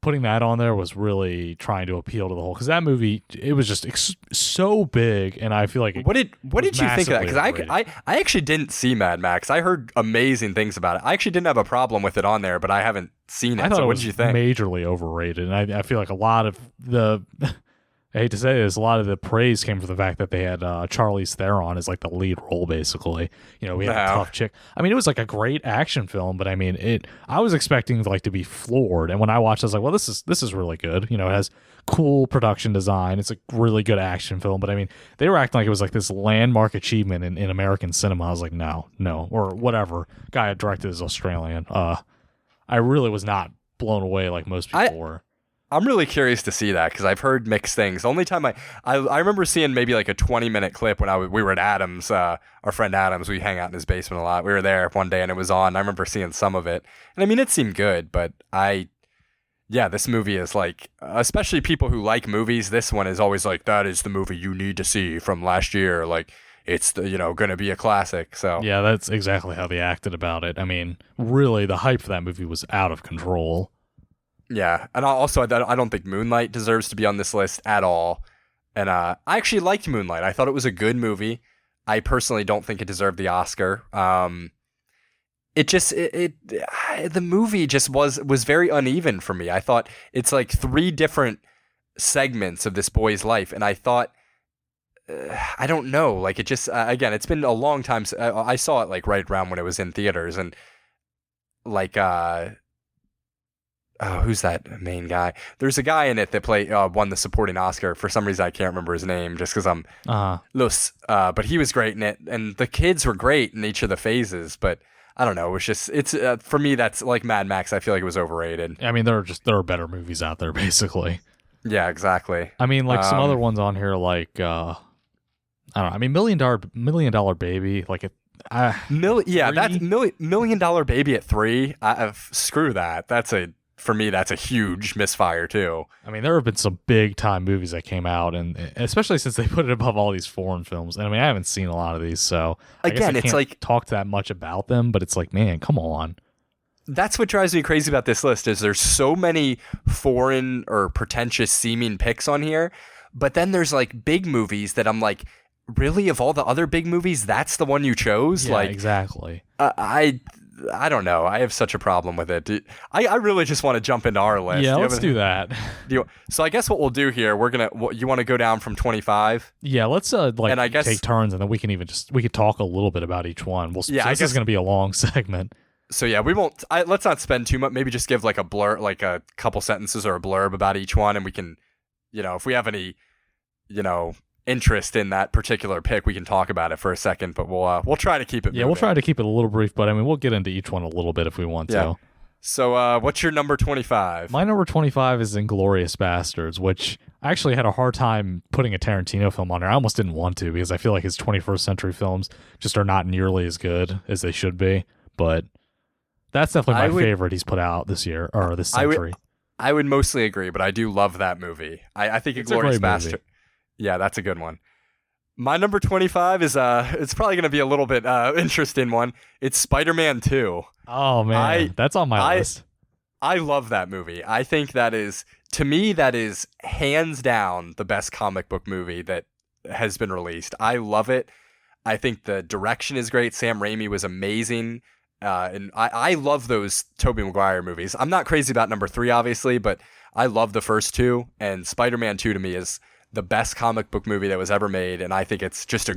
putting that on there was really trying to appeal to the whole, because that movie, it was just so big, and I feel like what did you think of that? Because I actually didn't see Mad Max. I heard amazing things about it. I actually didn't have a problem with it on there, but I haven't seen it. I thought so it what was did you think? Majorly overrated, and I feel like a lot of the I hate to say this, a lot of the praise came from the fact that they had Charlize Theron as like the lead role, basically. We had a tough chick. I mean, it was like a great action film, but I mean, I was expecting like to be floored, and when I watched, I was like, well, this is really good. It has cool production design. It's a really good action film, but I mean, they were acting like it was like this landmark achievement in American cinema. I was like, no, or whatever. Guy who directed is Australian. I really was not blown away like most people were. I'm really curious to see that because I've heard mixed things. The only time I remember seeing maybe like a 20-minute clip when we were at Adams, our friend Adams. We hang out in his basement a lot. We were there one day and it was on. I remember seeing some of it, and I mean it seemed good, but this movie is like, especially people who like movies. This one is always like, that is the movie you need to see from last year. Like, it's the going to be a classic. So Yeah, that's exactly how they acted about it. I mean, really, the hype for that movie was out of control. yeah, and I don't think Moonlight deserves to be on this list at all. And I actually liked Moonlight. I thought it was a good movie. I personally don't think it deserved the Oscar. The movie just was very uneven for me. I thought it's like three different segments of this boy's life, and I thought I don't know, like it just again, it's been a long time. I saw it like right around when it was in theaters, and like who's that main guy? There's a guy in it that won the supporting Oscar. For some reason, I can't remember his name just because I'm loose. But he was great in it, and the kids were great in each of the phases. But I don't know. It was just for me. That's like Mad Max. I feel like it was overrated. I mean, there are better movies out there, basically. Yeah, exactly. I mean, like some other ones on here, like I don't know. I mean, Million Dollar Baby, like it. That's Million Dollar Baby at 3. Screw that. For me, that's a huge misfire too. I mean, there have been some big time movies that came out, and especially since they put it above all these foreign films. And I mean, I haven't seen a lot of these, so again, it's like talk that much about them. But it's like, man, come on. That's what drives me crazy about this list is there's so many foreign or pretentious seeming picks on here, but then there's like big movies that I'm like, really, of all the other big movies, that's the one you chose? Yeah, like exactly. I don't know. I have such a problem with it. I really just want to jump into our list. Yeah, let's do that. So I guess what we'll do here, you want to go down from 25? Yeah, let's take turns, and then we could talk a little bit about each one. This is going to be a long segment. So yeah, we won't. Let's not spend too much. Maybe just give like a blur, like a couple sentences or a blurb about each one, and we can, if we have any, interest in that particular pick, we can talk about it for a second. But we'll try to keep it. Yeah, we'll try to keep it a little brief, but I mean, we'll get into each one a little bit if we want to. So what's your number 25? My number 25 is Inglourious Bastards, which I actually had a hard time putting a Tarantino film on there. I almost didn't want to because I feel like his 21st century films just are not nearly as good as they should be. But that's definitely my favorite he's put out this year or this century. I would mostly agree, but I do love that movie. I think Inglourious Bastards. Yeah, that's a good one. My number 25 is it's probably going to be a little bit interesting one. It's Spider-Man 2. Oh man, that's on my list. I love that movie. I think that is hands down the best comic book movie that has been released. I love it. I think the direction is great. Sam Raimi was amazing. And I love those Tobey Maguire movies. I'm not crazy about number 3, obviously, but I love the first two. And Spider-Man 2 to me is the best comic book movie that was ever made. And I think it's just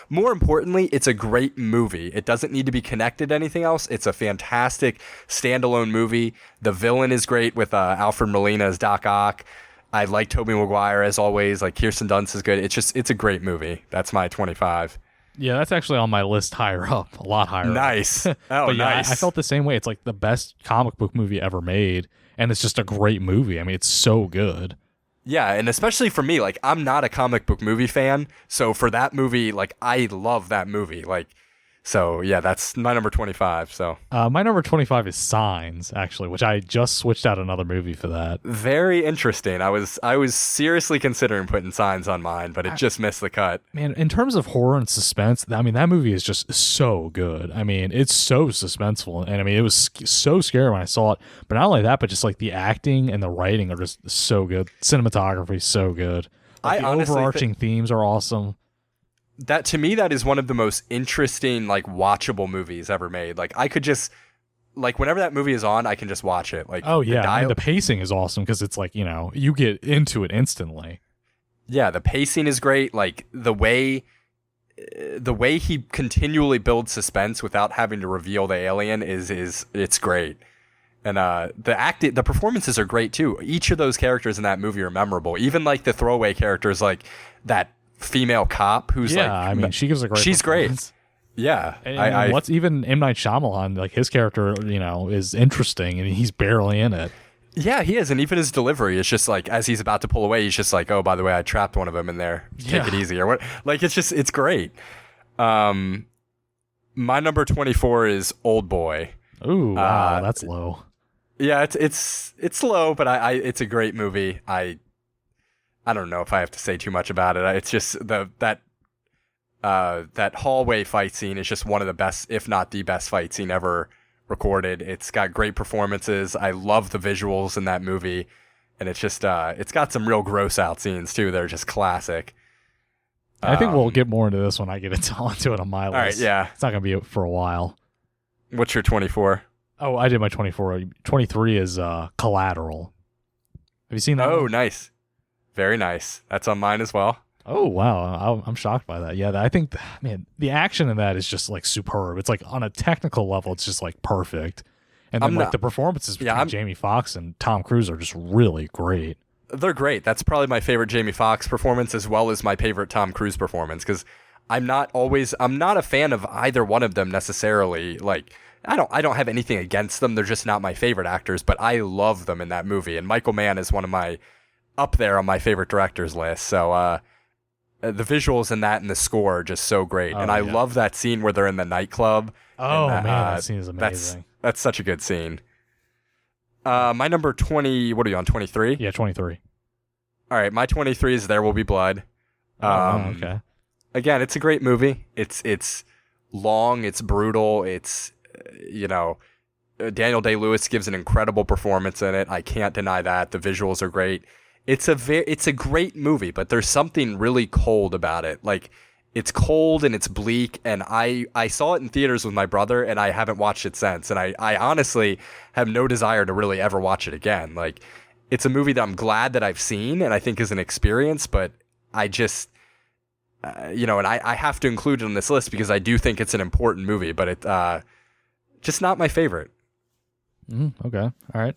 more importantly, it's a great movie. It doesn't need to be connected to anything else. It's a fantastic standalone movie. The villain is great with Alfred Molina as Doc Ock. I like Tobey Maguire as always. Like Kirsten Dunst is good. It's a great movie. That's my 25. Yeah, that's actually on my list higher up, a lot higher. Nice. Up. Oh, but yeah, nice. I felt the same way. It's like the best comic book movie ever made, and it's just a great movie. I mean, it's so good. Yeah, and especially for me, like I'm not a comic book movie fan, so for that movie, like I love that movie. Like, so yeah, that's my number 25. So my number 25 is Signs, actually, which I just switched out another movie for that. Very interesting. I was seriously considering putting Signs on mine, but it just missed the cut. Man, in terms of horror and suspense, I mean, that movie is just so good. I mean, it's so suspenseful, and I mean, it was so scary when I saw it. But not only that, but just like the acting and the writing are just so good. Cinematography is so good. Like, the overarching themes are awesome. That to me, that is one of the most interesting, like watchable movies ever made. Like I could just, like whenever that movie is on, I can just watch it. Like oh yeah, I mean, the pacing is awesome because it's like you get into it instantly. Yeah, the pacing is great. Like the way he continually builds suspense without having to reveal the alien it's great. And the performances are great too. Each of those characters in that movie are memorable. Even like the throwaway characters, like that female cop who's I mean, she gives a great she's great. Yeah. And what's even M. Night Shyamalan, like his character, is interesting and he's barely in it. Yeah, he is. And even his delivery is just like, as he's about to pull away, he's just like, oh, by the way, I trapped one of them in there. Take it easy or what? Like, it's great. My number 24 is Old Boy. Ooh, wow, that's low. Yeah, it's low, but it's a great movie. I don't know if I have to say too much about it. It's just That hallway fight scene is just one of the best, if not the best fight scene ever recorded. It's got great performances. I love the visuals in that movie. And it's just, it's got some real gross out scenes too. They're just classic. I think we'll get more into this when I get onto it on my list. All right, yeah. It's not going to be for a while. What's your 24? Oh, I did my 24. 23 is Collateral. Have you seen that? Oh, one? nice. Very nice. That's on mine as well. Oh, wow. I'm shocked by that. Yeah, I think, man, the action in that is just like superb. It's like on a technical level, it's just like perfect. And then the performances between Jamie Foxx and Tom Cruise are just really great. They're great. That's probably my favorite Jamie Foxx performance as well as my favorite Tom Cruise performance because I'm not a fan of either one of them necessarily. Like I don't have anything against them. They're just not my favorite actors, but I love them in that movie. And Michael Mann is one of my up there on my favorite directors list. So the visuals in that and the score are just so great. And I love that scene where they're in the nightclub. Oh, man, that scene is amazing. That's such a good scene. My number 20, what are you on, 23? Yeah, 23. All right, my 23 is There Will Be Blood. Okay. Again, it's a great movie. It's long, it's brutal, it's, Daniel Day-Lewis gives an incredible performance in it. I can't deny that. The visuals are great. It's a great movie, but there's something really cold about it. Like, it's cold and it's bleak, and I saw it in theaters with my brother, and I haven't watched it since. And I honestly have no desire to really ever watch it again. Like, it's a movie that I'm glad that I've seen and I think is an experience, but I just, and I have to include it on this list because I do think it's an important movie, but it just not my favorite. Okay. All right.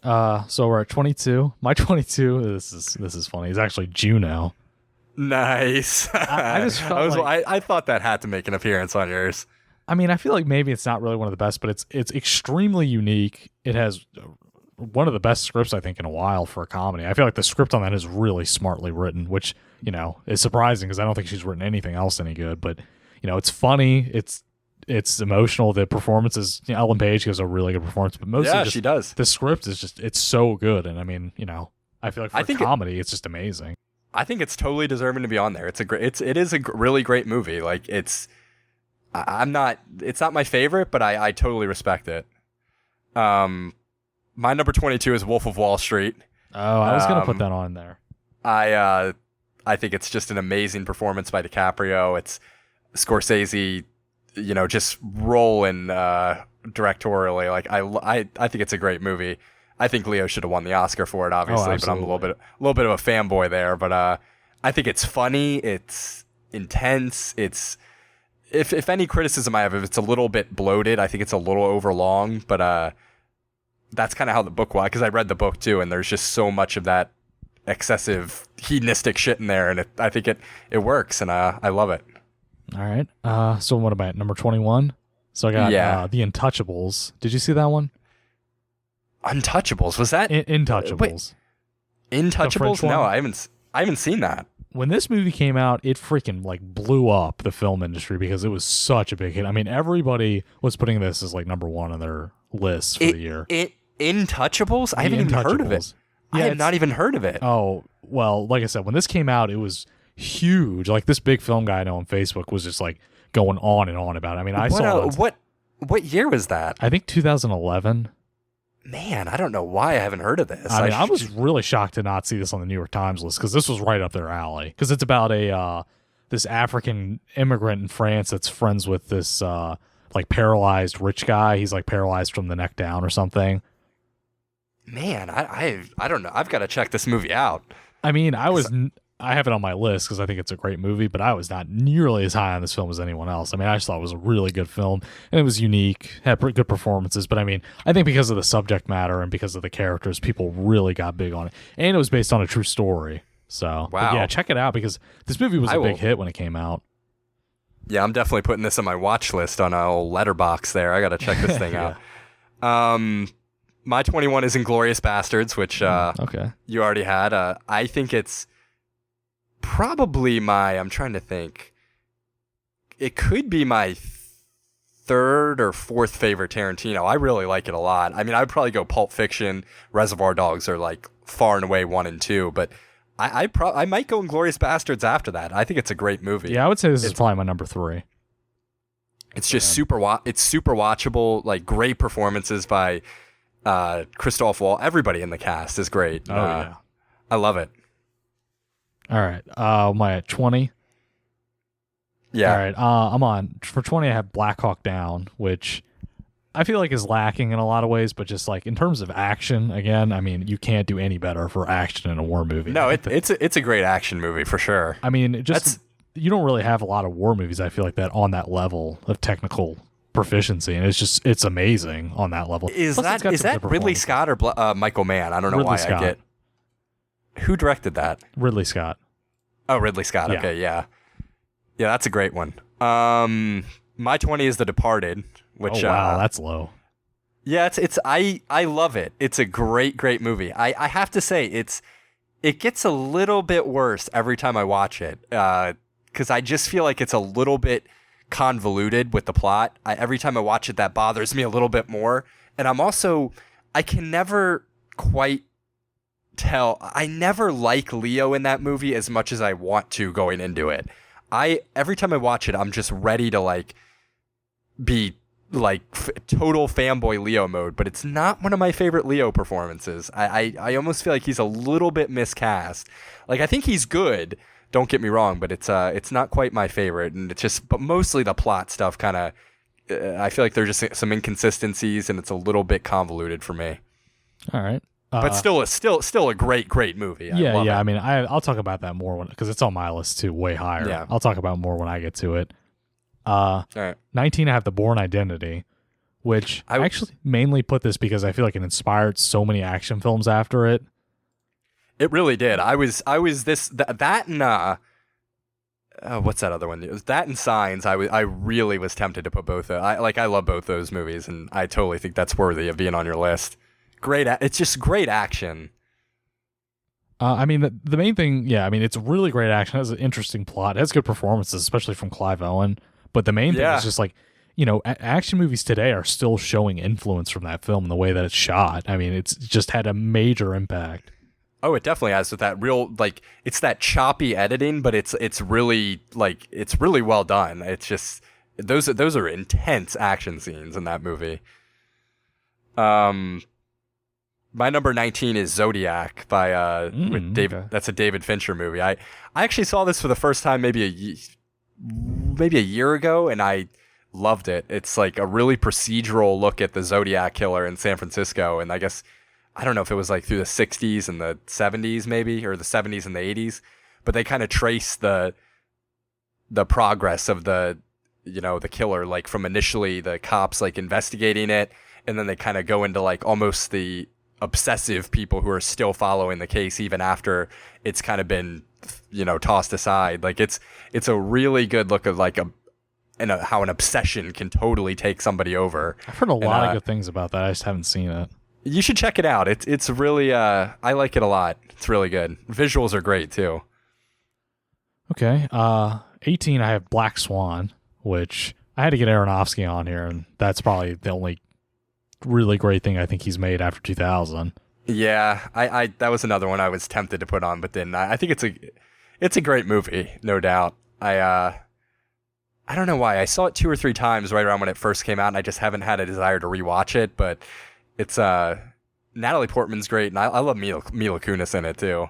So we're at 22. My 22, this is funny. It's actually Juno. Nice. I just felt I thought that had to make an appearance on yours. I mean, I feel like maybe it's not really one of the best, but it's extremely unique. It has one of the best scripts I think in a while for a comedy. I feel like the script on that is really smartly written, which is surprising because I don't think she's written anything else any good. But it's funny. It's emotional. The performances, Ellen Page gives a really good performance, but mostly she does. The script is just it's so good, and I mean, I feel like for comedy, it's just amazing. I think it's totally deserving to be on there. It is a really great movie. Like it's not my favorite, but I totally respect it. My number 22 is Wolf of Wall Street. Oh, I was gonna put that on there. I think it's just an amazing performance by DiCaprio. It's Scorsese, just rolling directorially. Like I think it's a great movie. I think Leo should have won the Oscar for it, obviously, but I'm a little bit of a fanboy there. But I think it's funny, it's intense, it's if any criticism I have, if it's a little bit bloated, I think it's a little overlong. But that's kind of how the book was, because I read the book too, and there's just so much of that excessive hedonistic shit in there, and I think it works, and I love it. All right. So what about number 21? So I got The Untouchables. Did you see that one? Untouchables, was that Intouchables? Wait, Intouchables? No, I haven't seen that. When this movie came out, it freaking like blew up the film industry because it was such a big hit. I mean, everybody was putting this as like number one on their lists for the year. Intouchables? I haven't even heard of it. Yeah, I had not even heard of it. Oh, well, like I said, when this came out, it was huge. Like this big film guy I know on Facebook was just like going on and on about it. I mean, I saw what year was that? I think 2011. Man, I don't know why I haven't heard of this. I mean, I was really shocked to not see this on the New York Times list because this was right up their alley. Because it's about this African immigrant in France that's friends with this like paralyzed rich guy. He's like paralyzed from the neck down or something. Man, I don't know. I've got to check this movie out. I mean, I have it on my list because I think it's a great movie, but I was not nearly as high on this film as anyone else. I mean, I just thought it was a really good film, and it was unique, had pretty good performances, but I mean, I think because of the subject matter and because of the characters, people really got big on it, and it was based on a true story. So, wow. Yeah, check it out because this movie was a big hit when it came out. Yeah, I'm definitely putting this on my watch list on a old letterbox there. I got to check this thing Yeah. out. My 21 is Inglourious Bastards, which okay. You already had. I think it's probably I'm trying to think. It could be my third or fourth favorite Tarantino. I really like it a lot. I mean, I would probably go Pulp Fiction, Reservoir Dogs are like far and away 1 and 2, but I might go Inglorious Bastards after that. I think it's a great movie. Yeah, I would say this is probably my number 3. It's just it's super watchable. Like great performances by Christoph Waltz. Everybody in the cast is great. Oh yeah, I love it. All right, am I at 20? Yeah. All right, I'm on for 20. I have Black Hawk Down, which I feel like is lacking in a lot of ways, but just like in terms of action, again, I mean, you can't do any better for action in a war movie. No, it's a great action movie for sure. I mean, you don't really have a lot of war movies, I feel like, that on that level of technical proficiency, and it's amazing on that level. Is Plus, that Ridley Scott or Michael Mann? I don't know Ridley why Scott. I get. Who directed that? Ridley Scott. Oh, Ridley Scott. Yeah. Okay, yeah, that's a great one. My 20 is The Departed, which wow, that's low. Yeah, I love it. It's a great movie. I have to say it gets a little bit worse every time I watch it. Because I just feel like it's a little bit convoluted with the plot. Every time I watch it, that bothers me a little bit more. And I can never quite tell. I never like Leo in that movie as much as I want to going into it. Every time I watch it, I'm just ready to be total fanboy Leo mode, but it's not one of my favorite Leo performances. I almost feel like he's a little bit miscast. I think he's good. Don't get me wrong, but it's not quite my favorite, and but mostly the plot stuff kind of. I feel like there's just some inconsistencies, and it's a little bit convoluted for me. All right, but still a great movie. Yeah. I mean, I'll talk about that more because it's on my list too, way higher. Yeah. I'll talk about more when I get to it. All right. 19, I have The Bourne Identity, which I actually mainly put this because I feel like it inspired so many action films after it. It really did. I was that and what's that other one? It was that and Signs. I really was tempted to put both. I love both those movies, and I totally think that's worthy of being on your list. It's just great action. I mean, the main thing, yeah, I mean, it's really great action. It has an interesting plot. It has good performances, especially from Clive Owen. But the main thing is just action movies today are still showing influence from that film in the way that it's shot. I mean, it's just had a major impact. Oh, it definitely has, with that real, it's that choppy editing, but it's really well done. It's just those are intense action scenes in that movie. My number 19 is Zodiac by with David. Okay. That's a David Fincher movie. I actually saw this for the first time maybe a year ago, and I loved it. It's like a really procedural look at the Zodiac killer in San Francisco, and I guess I don't know if it was through the 60s and the 70s maybe, or the 70s and the 80s, but they kind of trace the progress of the killer, from initially the cops investigating it, and then they kind of go into almost the obsessive people who are still following the case even after it's kind of been tossed aside. It's a really good look of how an obsession can totally take somebody over. I've heard a lot of good things about that. I just haven't seen it. You should check it out. It's really I like it a lot. It's really good. Visuals are great too. Okay. 18, I have Black Swan, which I had to get Aronofsky on here, and that's probably the only really great thing I think he's made after 2000. Yeah, I that was another one I was tempted to put on, but didn't. I think it's a great movie, no doubt. I don't know why. I saw it 2 or 3 times right around when it first came out, and I just haven't had a desire to rewatch it, but it's Natalie Portman's great, and I love Mila Kunis in it too.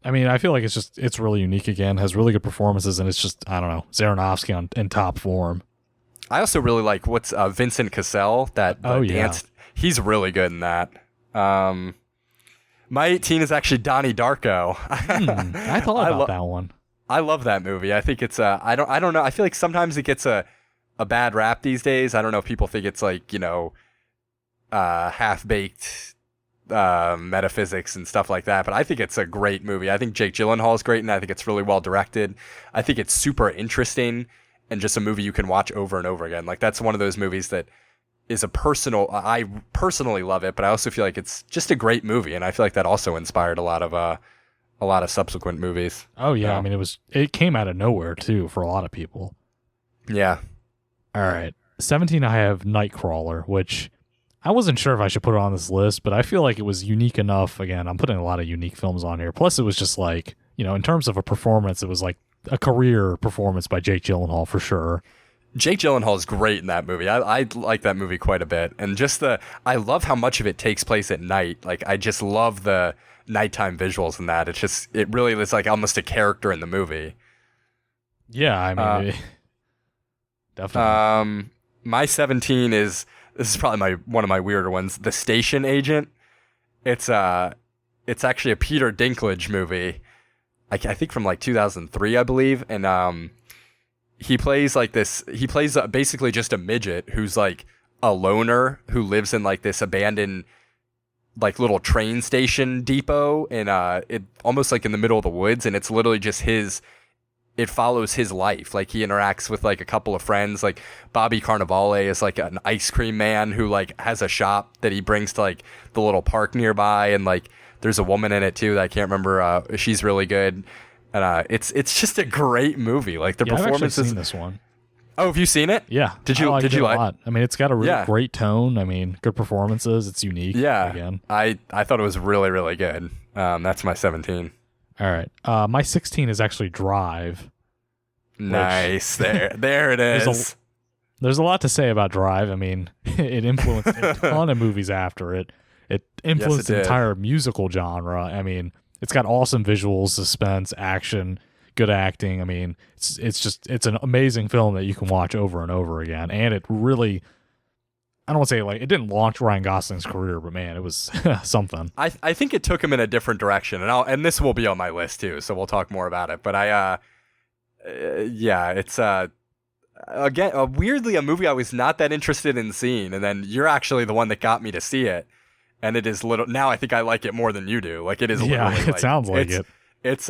I mean, I feel like it's really unique again, has really good performances, and it's just, I don't know, it's Aronofsky in top form. I also really like what's Vincent Cassel, that dance. He's really good in that. My 18 is actually Donnie Darko. I thought about that one. I love that movie. I think it's I don't know. I feel like sometimes it gets a bad rap these days. I don't know if people think it's half-baked metaphysics and stuff like that, but I think it's a great movie. I think Jake Gyllenhaal is great, and I think it's really well directed. I think it's super interesting and just a movie you can watch over and over again. That's one of those movies that is I personally love it, but I also feel like it's just a great movie, and I feel like that also inspired a lot of subsequent movies. Oh yeah, I mean it came out of nowhere too for a lot of people. Yeah. All right. 17, I have Nightcrawler, which I wasn't sure if I should put it on this list, but I feel like it was unique enough. Again, I'm putting a lot of unique films on here. Plus, it was just in terms of a performance, it was like a career performance by Jake Gyllenhaal for sure. Jake Gyllenhaal is great in that movie. I like that movie quite a bit. And just I love how much of it takes place at night. Like, I just love the nighttime visuals in that. It really is like almost a character in the movie. Yeah, I mean, definitely. My 17 this is probably one of my weirder ones. The Station Agent. It's actually a Peter Dinklage movie. I think from like 2003, I believe. And he plays like this. He plays basically just a midget who's like a loner who lives in like this abandoned like little train station depot, and it almost like in the middle of the woods, and it's literally just it follows his life. Like, he interacts with like a couple of friends. Like, Bobby Cannavale is like an ice cream man who like has a shop that he brings to like the little park nearby, and like there's a woman in it too that I can't remember. She's really good, and it's just a great movie. Like, the performances. I've actually seen this one. Oh, have you seen it? Yeah. Did you like it a lot? I mean, it's got a really great tone. I mean, good performances. It's unique. Yeah. Again, I thought it was really, really good. That's my 17. All right. My 16 is actually Drive. Nice. There it is. There's a lot to say about Drive. I mean, it influenced a ton of movies after it. It influenced the entire musical genre. I mean, it's got awesome visuals, suspense, action, good acting. I mean, it's an amazing film that you can watch over and over again. And it really, I don't want to say like it didn't launch Ryan Gosling's career, but man, it was something. I think it took him in a different direction, and this will be on my list too, so we'll talk more about it. But it's again weirdly a movie I was not that interested in seeing, and then you're actually the one that got me to see it, and it is now I think I like it more than you do. Like, it is. Yeah, literally, it sounds like it. It's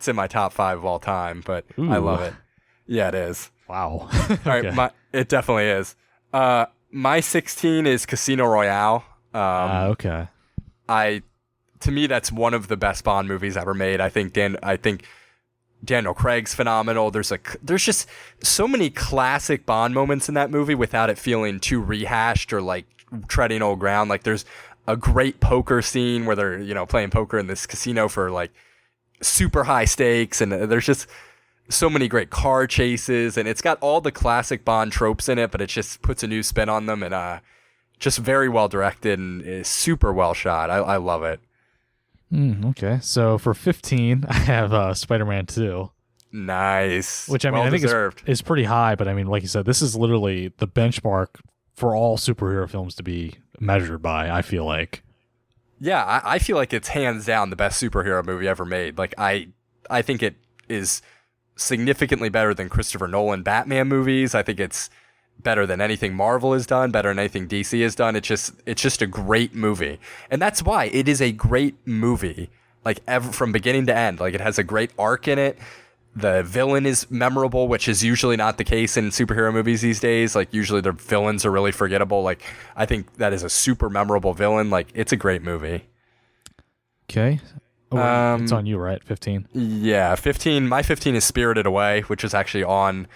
in my top 5 of all time, but Ooh. I love it. Yeah, it is. Wow. Okay. All right, it definitely is. My 16 is Casino Royale. Okay. To me, that's one of the best Bond movies ever made. I think Daniel Craig's phenomenal. There's just so many classic Bond moments in that movie without it feeling too rehashed or like treading old ground. Like, there's a great poker scene where they're playing poker in this casino for like super high stakes, and there's just so many great car chases, and it's got all the classic Bond tropes in it, but it just puts a new spin on them, and just very well directed and is super well shot. I love it. Okay, so for 15, I have Spider-Man 2. Nice. Which, I mean, I think is pretty high, but I mean, like you said, this is literally the benchmark for all superhero films to be measured by, I feel like. Yeah, I feel like it's hands down the best superhero movie ever made. Like, I think it is significantly better than Christopher Nolan Batman movies. I think it's better than anything Marvel has done, better than anything DC has done. It's just a great movie. And that's why it is a great movie, like from beginning to end. Like, it has a great arc in it. The villain is memorable, which is usually not the case in superhero movies these days. Like, usually the villains are really forgettable. Like, I think that is a super memorable villain. Like, it's a great movie. Okay. Oh, it's on you, right? 15. Yeah, 15. My 15 is Spirited Away, which is actually on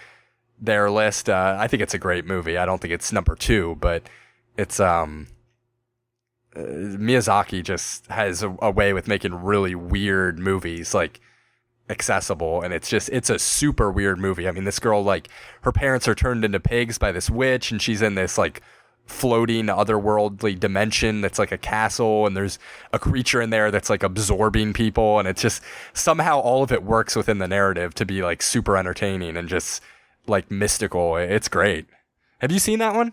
their list. I think it's a great movie. I don't think it's number 2, but it's Miyazaki just has a way with making really weird movies like accessible, and it's a super weird movie. I mean, this girl, like, her parents are turned into pigs by this witch, and she's in this like floating otherworldly dimension that's like a castle, and there's a creature in there that's like absorbing people, and it's just somehow all of it works within the narrative to be like super entertaining and just like mystical. It's great. Have you seen that one?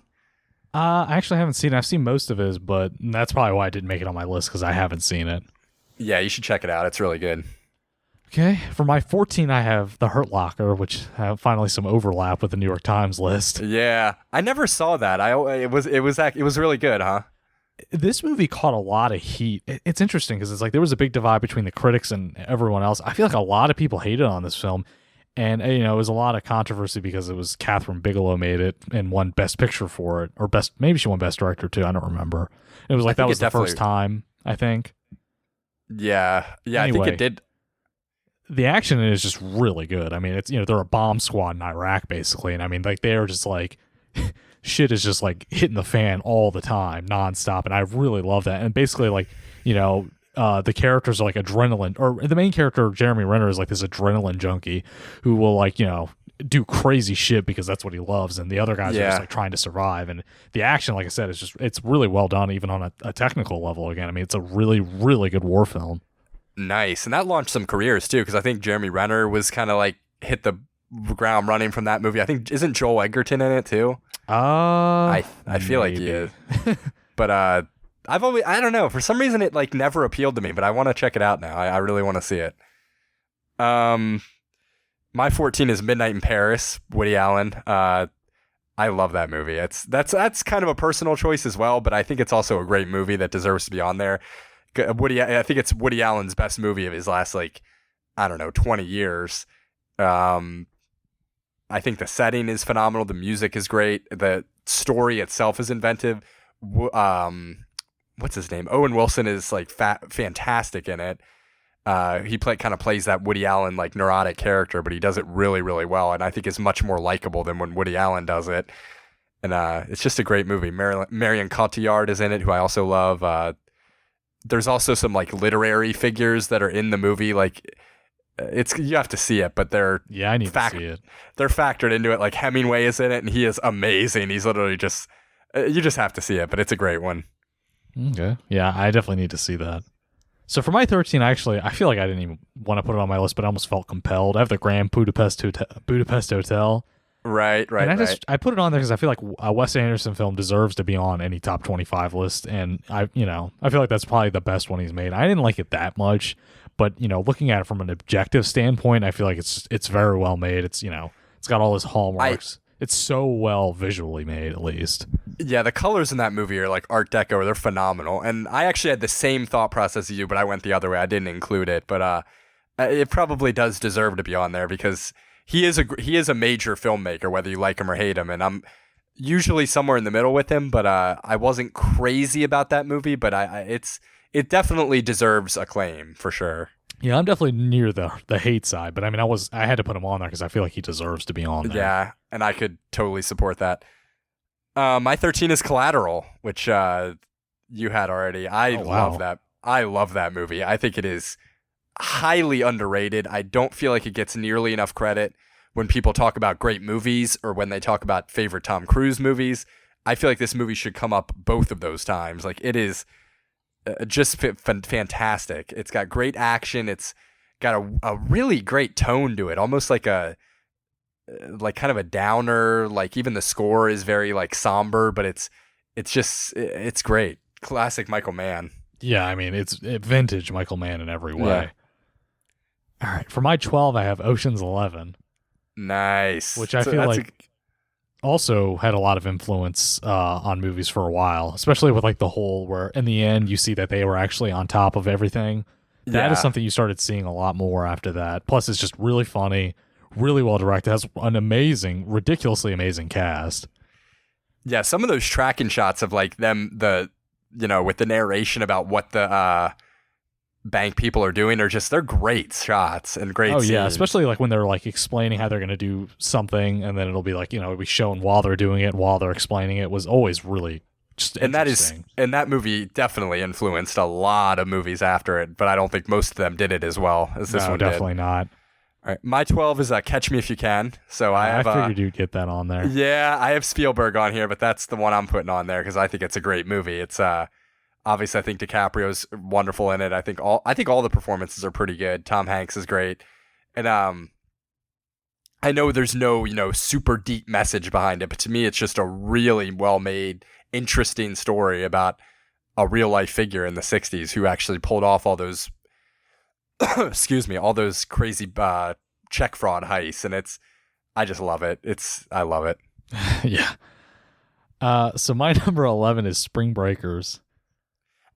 I actually haven't seen it. I've seen most of his, but that's probably why I didn't make it on my list, because I haven't seen it. Yeah, you should check it out. It's really good. Okay, for my 14, I have The Hurt Locker, which have finally some overlap with the New York Times list. Yeah, I never saw that. It was really good, huh? This movie caught a lot of heat. It's interesting because it's like there was a big divide between the critics and everyone else. I feel like a lot of people hated on this film, and it was a lot of controversy because it was Catherine Bigelow made it and won Best Picture for it, or maybe she won Best Director too. I don't remember. It was like that was the first time, I think. Yeah, anyway, I think it did. The action is just really good. I mean, it's they're a bomb squad in Iraq basically, and I mean, like, they're just like shit is just like hitting the fan all the time, nonstop, and I really love that. And basically, like, the characters are like adrenaline, or the main character Jeremy Renner is like this adrenaline junkie who will like do crazy shit because that's what he loves, and the other guys are just like trying to survive. And the action, like I said, is just it's really well done, even on a technical level. Again, I mean, it's a really really good war film. Nice, and that launched some careers too, because I think Jeremy Renner was kind of like hit the ground running from that movie. I think isn't Joel Edgerton in it too? I feel like he is, but I don't know, for some reason it like never appealed to me, but I want to check it out now. I really want to see it. My 14 is Midnight in Paris, Woody Allen. I love that movie. That's kind of a personal choice as well, but I think it's also a great movie that deserves to be on there. I think it's Woody Allen's best movie of his last 20 years. I think the setting is phenomenal. The music is great. The story itself is inventive. What's his name? Owen Wilson is like fantastic in it. He kind of plays that Woody Allen like neurotic character, but he does it really, really well, and I think is much more likable than when Woody Allen does it. And it's just a great movie. Marion Cotillard is in it, who I also love. There's also some like literary figures that are in the movie. Like you have to see it, but they're I need to see it. They're factored into it. Like Hemingway is in it, and he is amazing. He's literally just you just have to see it, but it's a great one. Okay, yeah, I definitely need to see that. So for my 13, I feel like I didn't even want to put it on my list, but I almost felt compelled. I have the Grand Budapest Hotel. Right. And I put it on there because I feel like a Wes Anderson film deserves to be on any top 25 list, and I feel like that's probably the best one he's made. I didn't like it that much, but looking at it from an objective standpoint, I feel like it's very well made. It's it's got all his hallmarks. It's so well visually made, at least. Yeah, the colors in that movie are like Art Deco. They're phenomenal. And I actually had the same thought process as you, but I went the other way. I didn't include it, but it probably does deserve to be on there because he is a major filmmaker, whether you like him or hate him. And I'm usually somewhere in the middle with him, but I wasn't crazy about that movie. But it definitely deserves acclaim for sure. Yeah, I'm definitely near the hate side, but I mean, I had to put him on there because I feel like he deserves to be on there. Yeah, and I could totally support that. My 13 is Collateral, which you had already. Love that. I love that movie. I think it is highly underrated. I don't feel like it gets nearly enough credit when people talk about great movies or when they talk about favorite Tom Cruise movies. I feel like this movie should come up both of those times. Like it is just fantastic. It's got great action. It's got a really great tone to it, almost like kind of a downer. Like even the score is very like somber, but it's great. Classic Michael Mann. Yeah, I mean it's vintage Michael Mann in every way. Yeah. All right, for my 12, I have Ocean's 11. Nice. Which I feel like also had a lot of influence on movies for a while, especially with like the whole where in the end you see that they were actually on top of everything. That is something you started seeing a lot more after that. Plus, it's just really funny, really well directed. It has an ridiculously amazing cast. Yeah, some of those tracking shots of like them, with the narration about what the bank people are doing they're great shots and great scenes. Yeah, especially like when they're like explaining how they're going to do something, and then it'll be like, it'll be shown while they're doing it, while they're explaining it, was always really just interesting. And that movie definitely influenced a lot of movies after it, but I don't think most of them did it as well as this one did. Definitely not. All right, my 12 is Catch Me If You Can. So I figured you'd get that on there. Yeah, I have Spielberg on here, but that's the one I'm putting on there because I think it's a great movie. It's obviously I think DiCaprio's wonderful in it. I think all the performances are pretty good. Tom Hanks is great, and I know there's no super deep message behind it, but to me it's just a really well made, interesting story about a real life figure in the 60s who actually pulled off all those all those crazy check fraud heists, and I just love it. I love it. Yeah. So my number 11 is Spring Breakers.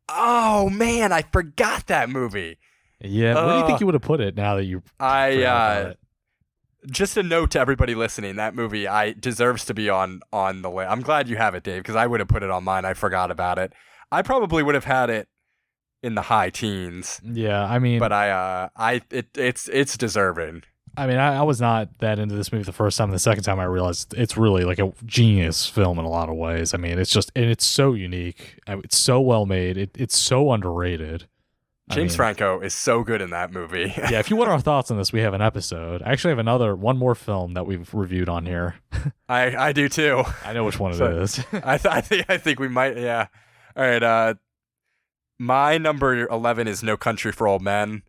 Oh man, I forgot that movie. Yeah, where do you think you would have put it now that you about it? Just a note to everybody listening, that movie deserves to be on the list. I'm glad you have it, Dave, because I would have put it on mine. I forgot about it. I probably would have had it in the high teens. Yeah, I mean, but it's deserving. I mean, I was not that into this movie the first time. The second time I realized it's really like a genius film in a lot of ways. I mean, it's so unique. It's so well made. It's so underrated. James Franco is so good in that movie. Yeah, if you want our thoughts on this, we have an episode. I actually have one more film that we've reviewed on here. I do too. I know which one it is. I think we might. Yeah. All right. My number 11 is No Country for Old Men.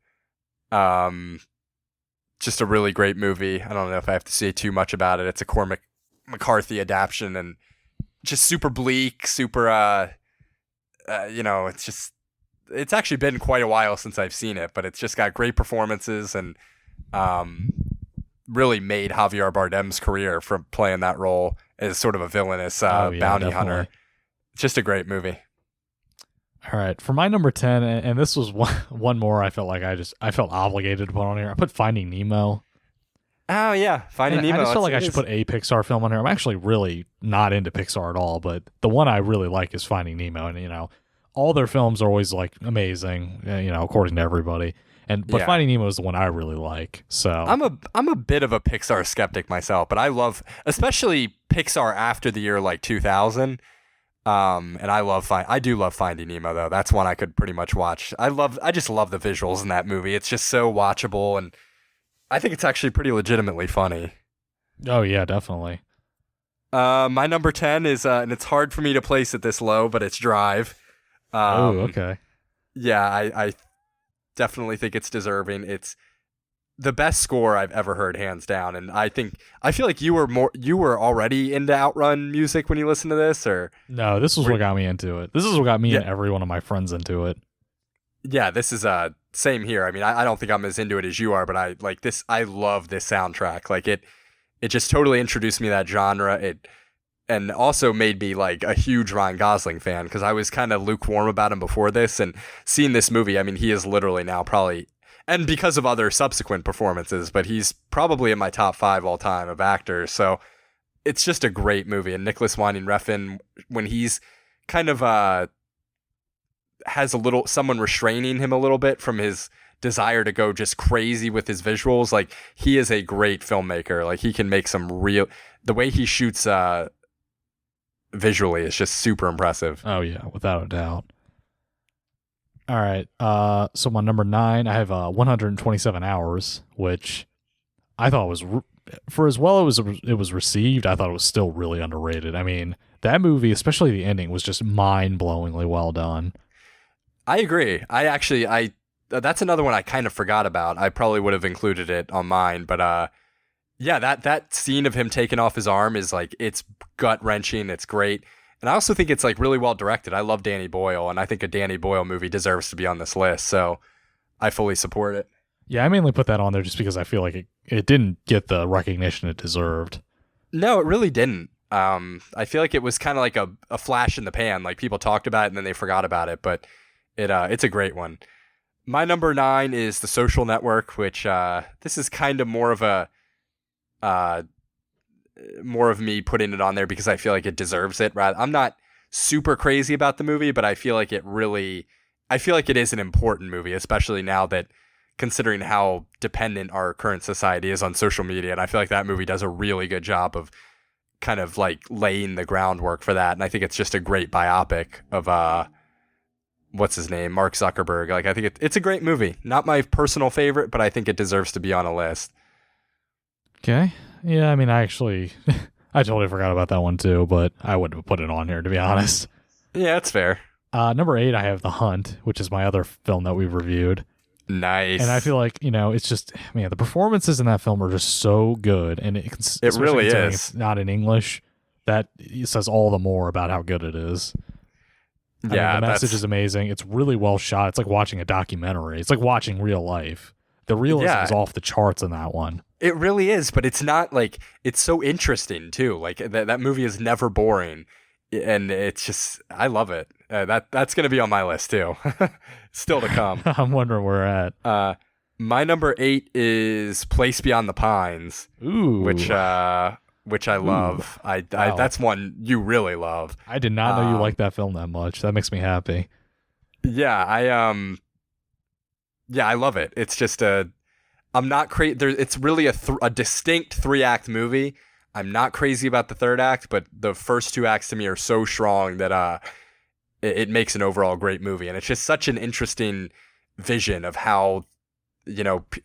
Just a really great movie. I don't know if I have to say too much about it. It's a Cormac McCarthy adaptation and just super bleak, super. It's actually been quite a while since I've seen it, but it's just got great performances and really made Javier Bardem's career from playing that role as sort of a villainous bounty hunter. It's just a great movie. All right, for my number 10, and this was one more I felt like I felt obligated to put on here. I put Finding Nemo. Oh, yeah, Finding Nemo. I just felt like I should put a Pixar film on here. I'm actually really not into Pixar at all, but the one I really like is Finding Nemo, and all their films are always like amazing, according to everybody. But Finding Nemo is the one I really like. So I'm a bit of a Pixar skeptic myself, but I love especially Pixar after the year like 2000. And I do love Finding Nemo though. That's one I could pretty much watch. I just love the visuals in that movie. It's just so watchable, and I think it's actually pretty legitimately funny. Oh yeah, definitely. My number 10 is and it's hard for me to place it this low, but it's Drive. Okay. Yeah, I definitely think it's deserving. It's the best score I've ever heard, hands down. And I feel like you were already into Outrun music when you listened to this, or no? This was what got me into it. This is what got me and every one of my friends into it. Yeah, this is same here. I mean, I don't think I'm as into it as you are, but I like this. I love this soundtrack. Like it just totally introduced me to that genre. And also made me like a huge Ryan Gosling fan, because I was kind of lukewarm about him before this, and seeing this movie, I mean, he is literally now probably, and because of other subsequent performances, but he's probably in my top 5 all time of actors. So it's just a great movie. And Nicholas Winding Refn, when he's kind of has someone restraining him a little bit from his desire to go just crazy with his visuals, like he is a great filmmaker. Like he can make the way he shoots visually is just super impressive. Oh yeah, without a doubt. All right, so my number 9, I have 127 Hours, which I thought was for as well it was received. I thought it was still really underrated. I mean, that movie, especially the ending, was just mind-blowingly well done. I agree. That's another one I kind of forgot about. I probably would have included it on mine, but yeah, that scene of him taking off his arm is like, it's gut-wrenching. It's great. And I also think it's like really well directed. I love Danny Boyle, and I think a Danny Boyle movie deserves to be on this list. So I fully support it. Yeah, I mainly put that on there just because I feel like it didn't get the recognition it deserved. No, it really didn't. I feel like it was kind of like a flash in the pan. Like people talked about it and then they forgot about it, but it's a great one. My number 9 is The Social Network, which this is kind of more of me putting it on there because I feel like it deserves it. I'm not super crazy about the movie, but I feel like it is an important movie, especially now that considering how dependent our current society is on social media. And I feel like that movie does a really good job of kind of like laying the groundwork for that. And I think it's just a great biopic of, what's his name? Mark Zuckerberg. Like, I think it's a great movie. Not my personal favorite, but I think it deserves to be on a list. Okay. Yeah, I mean, I totally forgot about that one too, but I wouldn't have put it on here, to be honest. Yeah, that's fair. Number 8, I have The Hunt, which is my other film that we've reviewed. Nice. And I feel like, it's just, man, the performances in that film are just so good. And it really is. It's not in English. That says all the more about how good it is. Yeah, the message is amazing. It's really well shot. It's like watching a documentary. It's like watching real life. The realism is off the charts in that one. It really is, but it's not like, it's so interesting too. Like that movie is never boring, and it's just, I love it. That's going to be on my list too. Still to come. I'm wondering where we're at. My number 8 is Place Beyond the Pines. Ooh. Which I love. Wow. That's one you really love. I did not know you liked that film that much. That makes me happy. Yeah, I love it. It's just I'm not crazy. It's really a distinct 3-act movie. I'm not crazy about the 3rd act, but the first 2 acts to me are so strong that it makes an overall great movie. And it's just such an interesting vision of how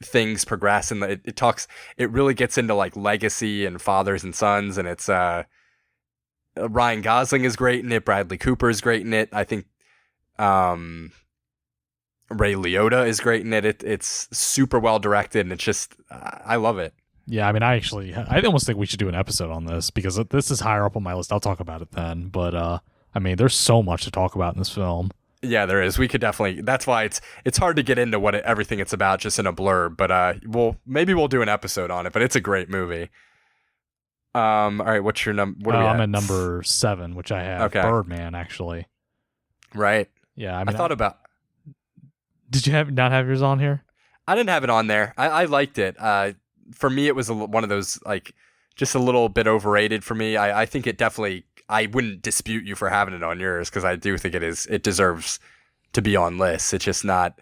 things progress, and it really gets into like legacy and fathers and sons, and it's Ryan Gosling is great in it, Bradley Cooper is great in it, I think Ray Liotta is great in it. It's super well directed, and it's just I love it. Yeah, I mean, I almost think we should do an episode on this because this is higher up on my list. I'll talk about it then, but I mean, there's so much to talk about in this film. Yeah, there is. We could definitely. That's why it's hard to get into everything it's about just in a blurb. But maybe we'll do an episode on it. But it's a great movie. All right, what's your number? What are we I'm at? at number 7, which I have Birdman actually. Right. Yeah, I mean, I thought about. Did you not have yours on here? I didn't have it on there. I liked it. For me, it was one of those like just a little bit overrated for me. I think it definitely. I wouldn't dispute you for having it on yours because I do think it deserves to be on lists. It's just not.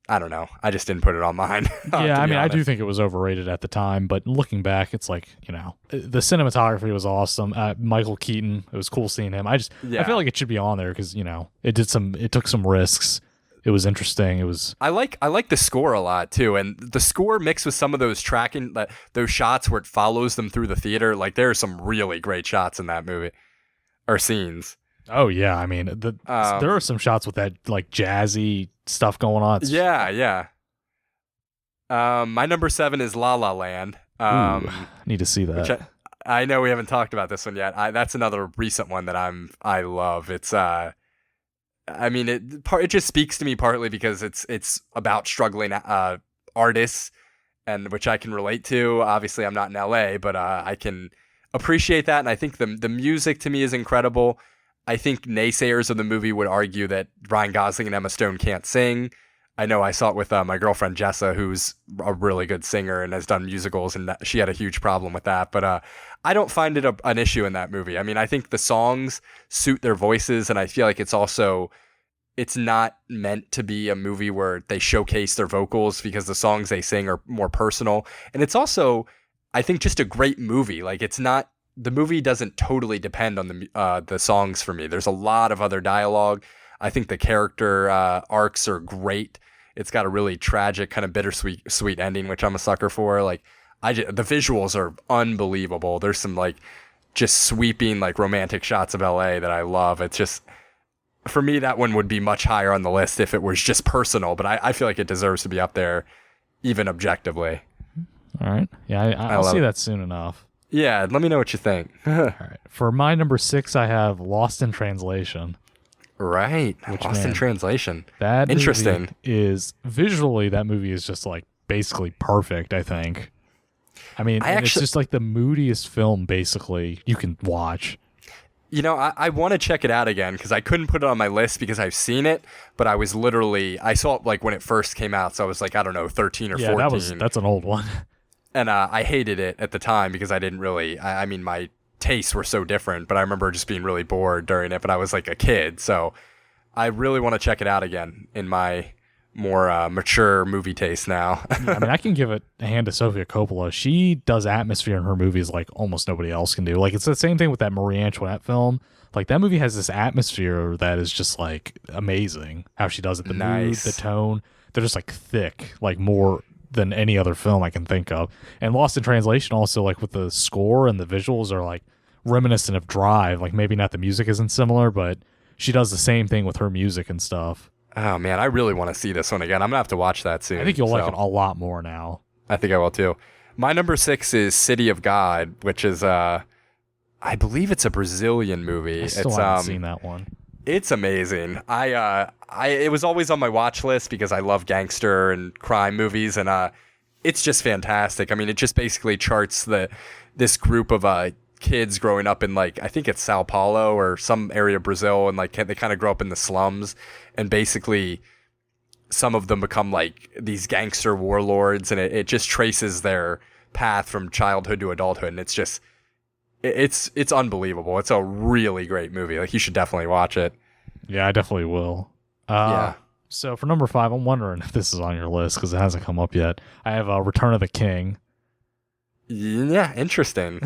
I don't know. I just didn't put it on mine. Yeah, I mean, I do think it was overrated at the time, but looking back, it's like, the cinematography was awesome. Michael Keaton, it was cool seeing him. I feel like it should be on there because it took some risks. It was interesting. It was. I like the score a lot too, and the score mixed with some of those those shots where it follows them through the theater. Like there are some really great shots in that movie or scenes. Oh yeah, I mean there are some shots with that like jazzy stuff going on. Yeah. My number 7 is La La Land. Need to see that. Which I know we haven't talked about this one yet. That's another recent one that I love. It's I mean, it just speaks to me partly because it's about struggling artists, and which I can relate to. Obviously, I'm not in LA, but I can appreciate that, and I think the music to me is incredible. I think naysayers of the movie would argue that Ryan Gosling and Emma Stone can't sing. I know I saw it with my girlfriend Jessa, who's a really good singer and has done musicals, and she had a huge problem with that. But I don't find it an issue in that movie. I mean, I think the songs suit their voices, and I feel like it's not meant to be a movie where they showcase their vocals because the songs they sing are more personal. And it's also, I think, just a great movie. Like the movie doesn't totally depend on the songs for me. There's a lot of other dialogue. I think the character arcs are great. It's got a really tragic, kind of bittersweet ending, which I'm a sucker for. Like the visuals are unbelievable. There's some like just sweeping like romantic shots of LA that I love. It's just, for me, that one would be much higher on the list if it was just personal, but I feel like it deserves to be up there even objectively. All right. Yeah, I'll see that soon enough. Yeah, let me know what you think. All right. For my number 6, I have Lost in Translation. Right. Lost in Translation. That interesting movie is visually, that movie is just like basically perfect, I think. I mean, it's just like the moodiest film basically you can watch. I want to check it out again because I couldn't put it on my list because I've seen it, but I saw it like when it first came out, so I was like, I don't know, 13 or 14. That's an old one. And I hated it at the time because I didn't really, I mean, my tastes were so different, but I remember just being really bored during it, but I was like a kid, so I really want to check it out again in my more mature movie taste now. I mean, I can give it a hand to Sofia Coppola. She does atmosphere in her movies like almost nobody else can do. Like, it's the same thing with that Marie Antoinette film. Like, that movie has this atmosphere that is just like amazing. How she does it, the mood, the tone. They're just like thick, like more than any other film I can think of. And Lost in Translation also, like with the score and the visuals, are like reminiscent of Drive. Like, maybe not the music isn't similar, but she does the same thing with her music and stuff. Oh man, I really want to see this one again. I'm gonna have to watch that soon. I think you'll like it a lot more now. I think I will too. My number 6 is City of God, which is I believe it's a Brazilian movie. I still haven't seen that one. It's amazing. It was always on my watch list because I love gangster and crime movies, and it's just fantastic. I mean, it just basically charts this group of kids growing up in, like, I think it's Sao Paulo or some area of Brazil, and like they kind of grow up in the slums, and basically some of them become like these gangster warlords, and it just traces their path from childhood to adulthood, and it's just it's unbelievable. It's a really great movie. Like, you should definitely watch it. Yeah, I definitely will. Yeah. So for number 5, I'm wondering if this is on your list because it hasn't come up yet. I have Return of the King. Yeah, interesting.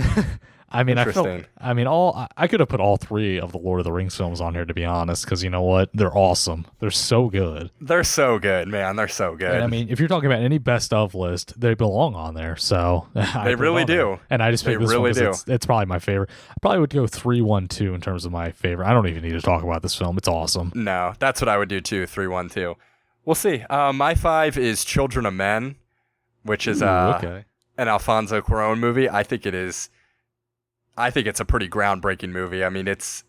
I mean, Interesting. I could have put all three of the Lord of the Rings films on here, to be honest, because you know what? They're awesome. They're so good. They're so good, man. They're so good. And I mean, if you're talking about any best of list, they belong on there. So They really do. And I just picked this really one because it's probably my favorite. I probably would go 3-1-2 in terms of my favorite. I don't even need to talk about this film. It's awesome. No, that's what I would do too. 3-1-2. We'll see. My 5 is Children of Men, which is okay. an Alfonso Cuarón movie. I think it's a pretty groundbreaking movie. I mean, it's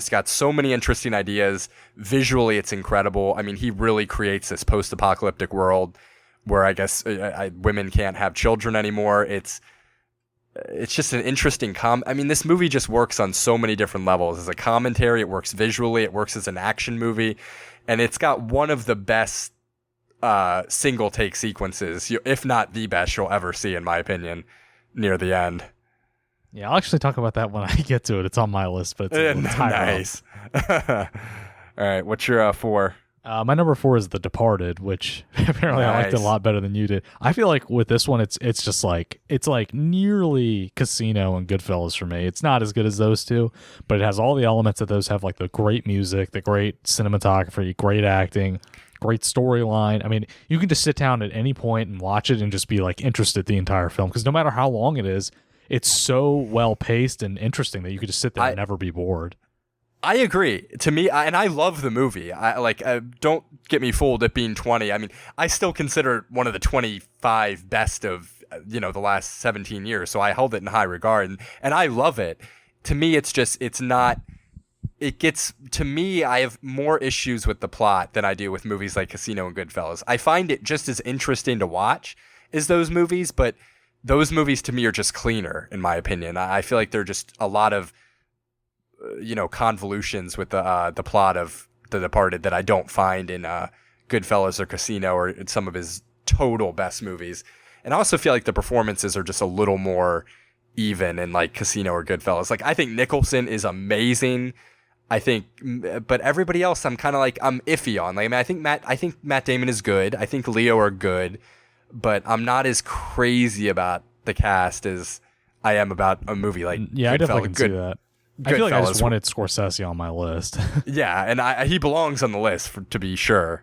got so many interesting ideas. Visually, it's incredible. I mean, he really creates this post-apocalyptic world where I guess women can't have children anymore. It's just an interesting I mean, this movie just works on so many different levels. As a commentary, it works visually, it works as an action movie, and it's got one of the best single take sequences, if not the best you'll ever see, in my opinion, near the end. Yeah, I'll actually talk about that when I get to it. It's on my list, but it's nice. All right, what's your 4? My number 4 is The Departed, which apparently I liked it a lot better than you did. I feel like with this one, it's just like nearly Casino and Goodfellas for me. It's not as good as those two, but it has all the elements that those have, like the great music, the great cinematography, great acting, great storyline. I mean, you can just sit down at any point and watch it and just be like interested the entire film, because no matter how long it is, it's so well paced and interesting that you could just sit there and never be bored. I agree. To me, and I love the movie. Don't get me fooled at being 20. I mean, I still consider it one of the 25 best of the last 17 years. So I hold it in high regard, and I love it. To me, it's not. It gets to me. I have more issues with the plot than I do with movies like Casino and Goodfellas. I find it just as interesting to watch as those movies, but those movies to me are just cleaner, in my opinion. I feel like they're just a lot of convolutions with the plot of The Departed that I don't find in Goodfellas or Casino or in some of his total best movies. And I also feel like the performances are just a little more even in like Casino or Goodfellas. Like, I think Nicholson is amazing. But everybody else I'm kind of like, I'm iffy on. Like, I mean, I think Matt Damon is good. I think Leo are good, but I'm not as crazy about the cast as I am about a movie like I definitely can see that. I feel like I just wanted Scorsese on my list. Yeah, and he belongs on the list, to be sure.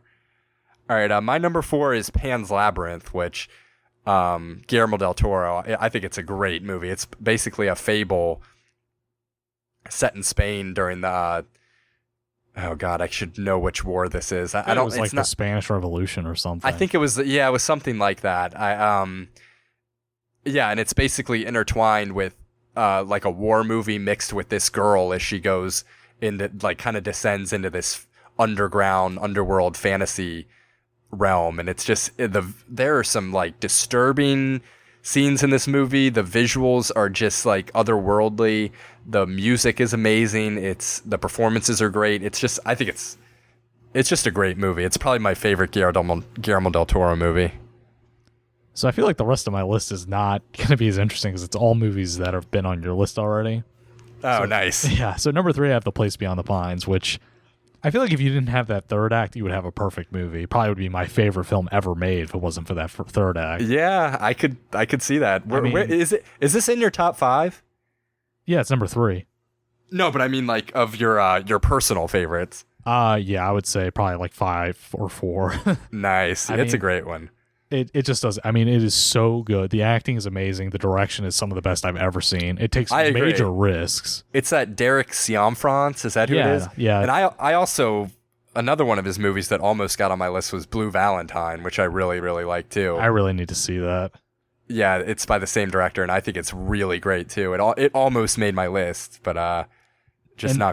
All right, my number 4 is Pan's Labyrinth, which Guillermo del Toro, I think it's a great movie. It's basically a fable set in Spain during the... oh, God, I should know which war this is. I don't. It was like the Spanish Revolution or something. I think it was something like that. And it's basically intertwined with like a war movie mixed with this girl as she goes into, like, kind of descends into this underworld fantasy realm. And it's just there are some like disturbing scenes in this movie. The visuals are just like otherworldly. The music is amazing. The performances are great. I think it's just a great movie. It's probably my favorite Guillermo del Toro movie. So I feel like the rest of my list is not going to be as interesting because it's all movies that have been on your list already. Oh, nice. Yeah. So number 3, I have The Place Beyond the Pines, which I feel like if you didn't have that third act, you would have a perfect movie. It probably would be my favorite film ever made if it wasn't for that third act. Yeah, I could see that. Where is it? Is this in your top 5? Yeah, it's number 3. No, but I mean, like, of your personal favorites. Yeah, I would say probably like 5 or 4. Nice. It's a great one. It just does. I mean, it is so good. The acting is amazing. The direction is some of the best I've ever seen. It takes major risks. It's that Derek Cianfrance. Is that who it is? Yeah. And I also, another one of his movies that almost got on my list was Blue Valentine, which I really, really like too. I really need to see that. Yeah, it's by the same director, and I think it's really great too. It almost made my list, but not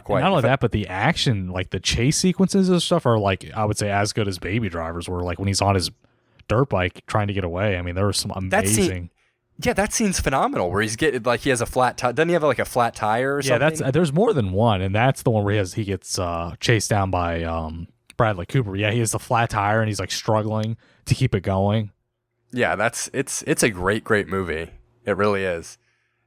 quite. And not only that, but the action, like the chase sequences and stuff, are like, I would say, as good as Baby Drivers were. Like when he's on his dirt bike trying to get away. I mean, there was some amazing. That scene's phenomenal. Where he has a flat tire. Doesn't he have like a flat tire or something? Yeah, there's more than one, and that's the one where he gets chased down by Bradley Cooper. Yeah, he has the flat tire and he's like struggling to keep it going. Yeah, it's a great movie. It really is.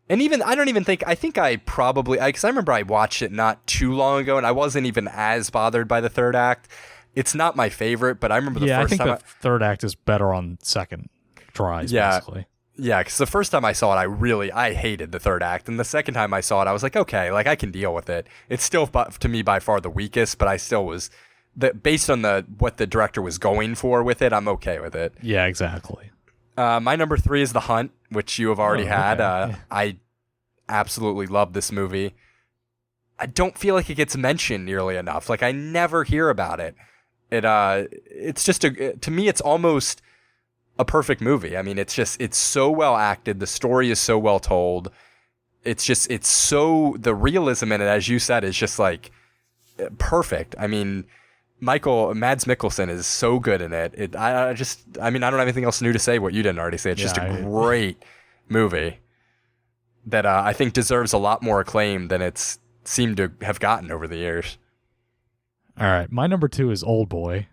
And even I think I probably, because I remember I watched it not too long ago, and I wasn't even as bothered by the third act. It's not my favorite, but I remember the first time. The third act is better on second tries, basically. Yeah, because the first time I saw it, I hated the third act, and the second time I saw it, I was like, okay, like I can deal with it. It's still to me by far the weakest, but I still was based on what the director was going for with it. I'm okay with it. Yeah, exactly. My number 3 is The Hunt, which you have already had. Okay. I absolutely love this movie. I don't feel like it gets mentioned nearly enough. Like I never hear about it. It's just to me, it's almost a perfect movie. I mean, it's so well acted. The story is so well told. It's so, the realism in it, as you said, is just like perfect. I mean, Mads Mikkelsen is so good in it. I don't have anything else new to say what you didn't already say. It's just a great movie that I think deserves a lot more acclaim than it's seemed to have gotten over the years. All right, my number 2 is Old Boy.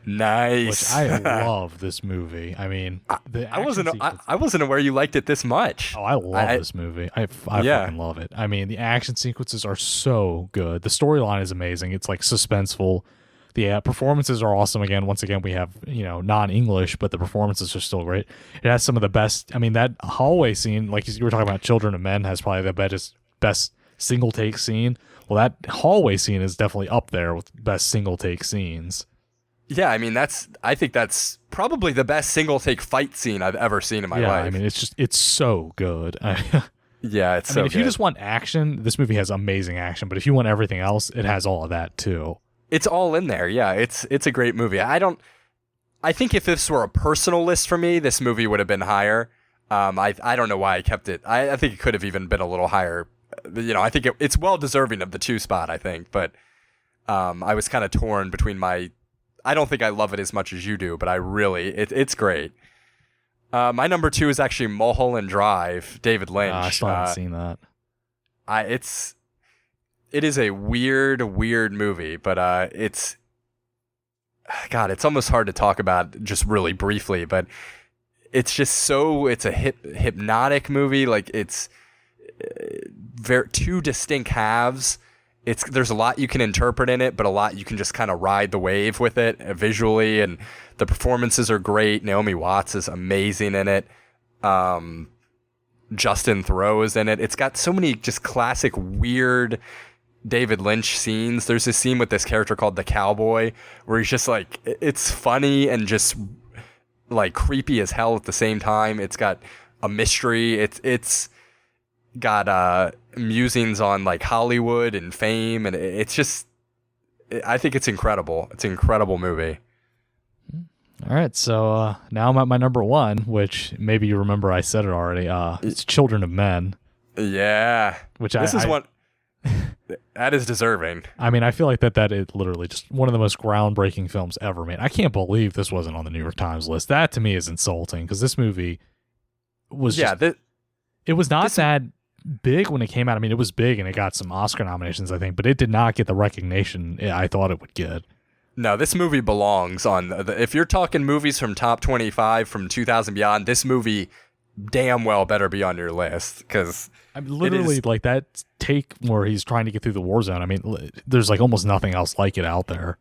Nice. Which I love this movie. I mean, I wasn't aware you liked it this much. Oh, I love this movie. I fucking love it. I mean, the action sequences are so good. The storyline is amazing. It's like suspenseful. The performances are awesome. Once again, we have, non-English, but the performances are still great. It has some of the best. I mean, that hallway scene, like you were talking about, Children of Men, has probably the best single take scene. Well, that hallway scene is definitely up there with best single take scenes. Yeah, I mean, I think that's probably the best single take fight scene I've ever seen in my life. Yeah, I mean, it's so good. Yeah, it's so if good. you just want action, this movie has amazing action, but if you want everything else, it has all of that too. It's all in there. Yeah, it's a great movie. I think if this were a personal list for me, this movie would have been higher. I don't know why I kept it. I think it could have even been a little higher. I think it's well deserving of the 2 spot, I think, but I was kind of torn between I don't think I love it as much as you do, but it's great. My number 2 is actually Mulholland Drive, David Lynch. I still haven't seen that. It is a weird movie, but it's almost hard to talk about just really briefly, but it's just it's a hypnotic movie. Like it's two distinct halves. There's a lot you can interpret in it, but a lot you can just kind of ride the wave with it visually, and the performances are great. Naomi Watts is amazing in it. Justin Theroux is in it. It's got so many just classic weird David Lynch scenes. There's this scene with this character called the Cowboy where he's just like, it's funny and just like creepy as hell at the same time. It's got a mystery. It's got musings on like Hollywood and fame, and I think it's incredible. It's an incredible movie. All right, so now I'm at my number 1, which maybe you remember I said it already. It's Children of Men. Yeah, one that is deserving. I mean, I feel like that is literally just one of the most groundbreaking films ever made. I can't believe this wasn't on the New York Times list. That to me is insulting, because this movie was it was not that big when it came out. I mean, it was big and it got some Oscar nominations, I think, but it did not get the recognition I thought it would get. No, this movie belongs on if you're talking movies from top 25 from 2000 beyond, this movie damn well better be on your list, because I mean, literally like that take where he's trying to get through the war zone. I mean, there's like almost nothing else like it out there.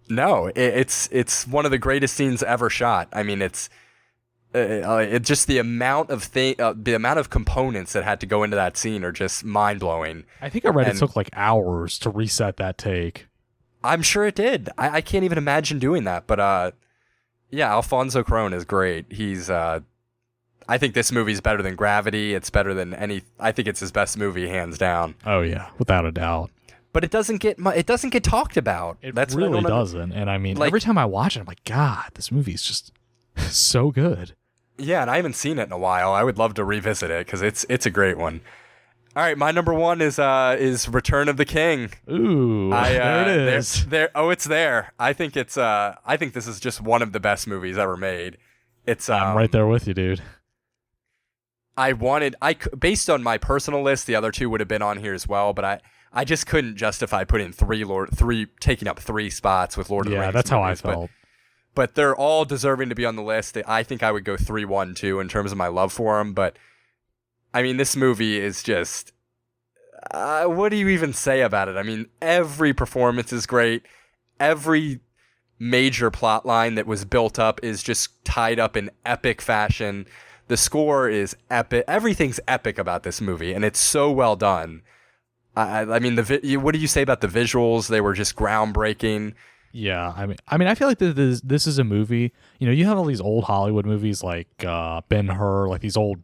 No, it's one of the greatest scenes ever shot. I mean, it's just the amount of components that had to go into that scene are just mind blowing. I think I read it took like hours to reset that take. I'm sure it did. I can't even imagine doing that. But yeah, Alfonso Cuarón is great. He's I think this movie's better than Gravity. It's better than I think it's his best movie, hands down. Oh yeah, without a doubt. But it doesn't get talked about. It really doesn't. And I mean, like, every time I watch it, I'm like, God, this movie's just so good. Yeah, and I haven't seen it in a while. I would love to revisit it because it's a great one. All right, my number 1 is Return of the King. Ooh, there it is. It's there. I think this is just one of the best movies ever made. I'm right there with you, dude. Based on my personal list, the other 2 would have been on here as well, but I just couldn't justify putting taking up 3 spots with Lord of the Rings. Yeah, that's how movies, I felt. But they're all deserving to be on the list. I think I would go 3, 1, 2 in terms of my love for them. But I mean, this movie is just, what do you even say about it? I mean, every performance is great. Every major plot line that was built up is just tied up in epic fashion. The score is epic. Everything's epic about this movie, and it's so well done. I mean, what do you say about the visuals? They were just groundbreaking. Yeah, I feel like this is a movie. You have all these old Hollywood movies like Ben-Hur, like these old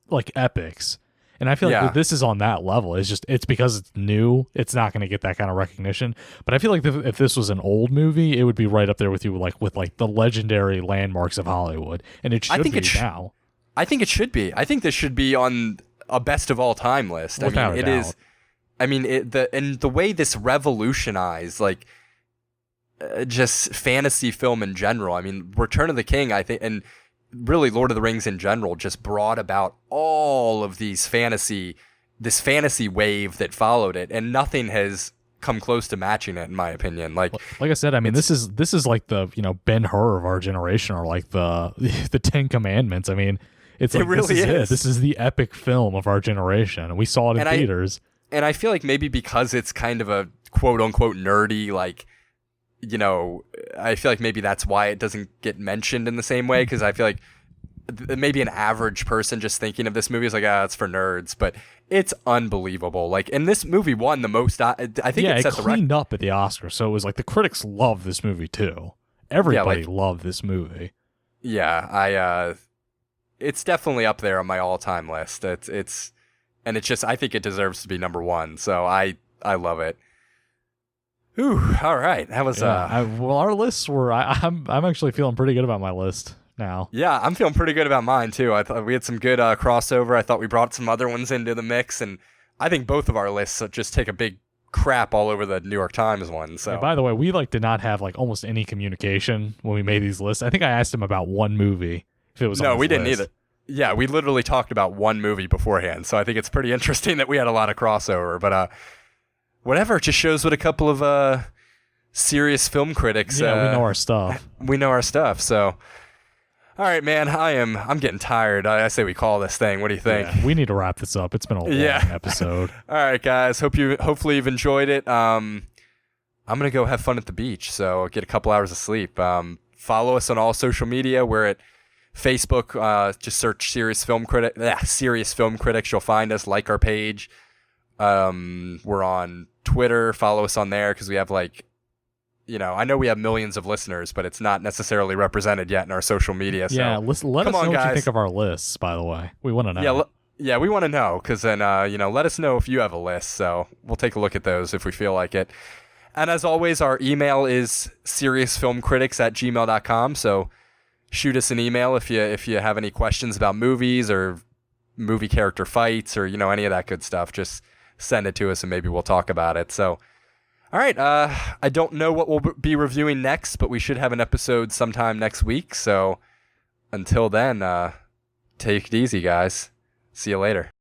like epics, and I feel like this is on that level. It's because it's new. It's not going to get that kind of recognition. But I feel like if this was an old movie, it would be right up there with you, like with like the legendary landmarks of Hollywood, and it should be now. I think it should be. I think this should be on a best of all time list. Without I mean, a doubt. is. I mean, the way this revolutionized, like, just fantasy film in general. I mean, Return of the King, I think, and really Lord of the Rings in general, just brought about all of this fantasy wave that followed it, and nothing has come close to matching it, in my opinion. Like I said, I mean, this is like the Ben-Hur of our generation, or like the the Ten Commandments. I mean, it really is. This is the epic film of our generation, and we saw it in theaters. And I feel like maybe because it's kind of a quote unquote nerdy, like, I feel like maybe that's why it doesn't get mentioned in the same way. Because I feel like maybe an average person just thinking of this movie is like, it's for nerds. But it's unbelievable. Like, and this movie won the most. I think it cleaned up at the Oscars. So it was like the critics loved this movie too. Everybody loved this movie. Yeah, it's definitely up there on my all-time list. And it's just, I think it deserves to be number one. So I love it. Ooh, all right. That was well, our lists were. I'm actually feeling pretty good about my list now. Yeah, I'm feeling pretty good about mine too. I thought we had some good crossover. I thought we brought some other ones into the mix, and I think both of our lists just take a big crap all over the New York Times one. So, by the way, we did not have almost any communication when we made these lists. I think I asked him about one movie if it was. No, on his we didn't list. either. Yeah, we literally talked about one movie beforehand, so I think it's pretty interesting that we had a lot of crossover. But whatever, it just shows what a couple of serious film critics. Yeah, we know our stuff. We know our stuff. So, all right, man, I'm getting tired. I say we call this thing. What do you think? Yeah, we need to wrap this up. It's been a long episode. All right, guys. Hopefully you've enjoyed it. I'm gonna go have fun at the beach, so get a couple hours of sleep. Follow us on all social media. We're at Facebook, just search Serious Film Critics. You'll find us. Like our page. We're on Twitter. Follow us on there because we have I know we have millions of listeners, but it's not necessarily represented yet in our social media. So let us know what you think of our lists. By the way, we want to know. Yeah, we want to know because then let us know if you have a list. So we'll take a look at those if we feel like it. And as always, our email is seriousfilmcritics@gmail.com. So shoot us an email if you have any questions about movies or movie character fights or any of that good stuff. Just send it to us and maybe we'll talk about it. So, all right. I don't know what we'll be reviewing next, but we should have an episode sometime next week. So until then, take it easy, guys. See you later.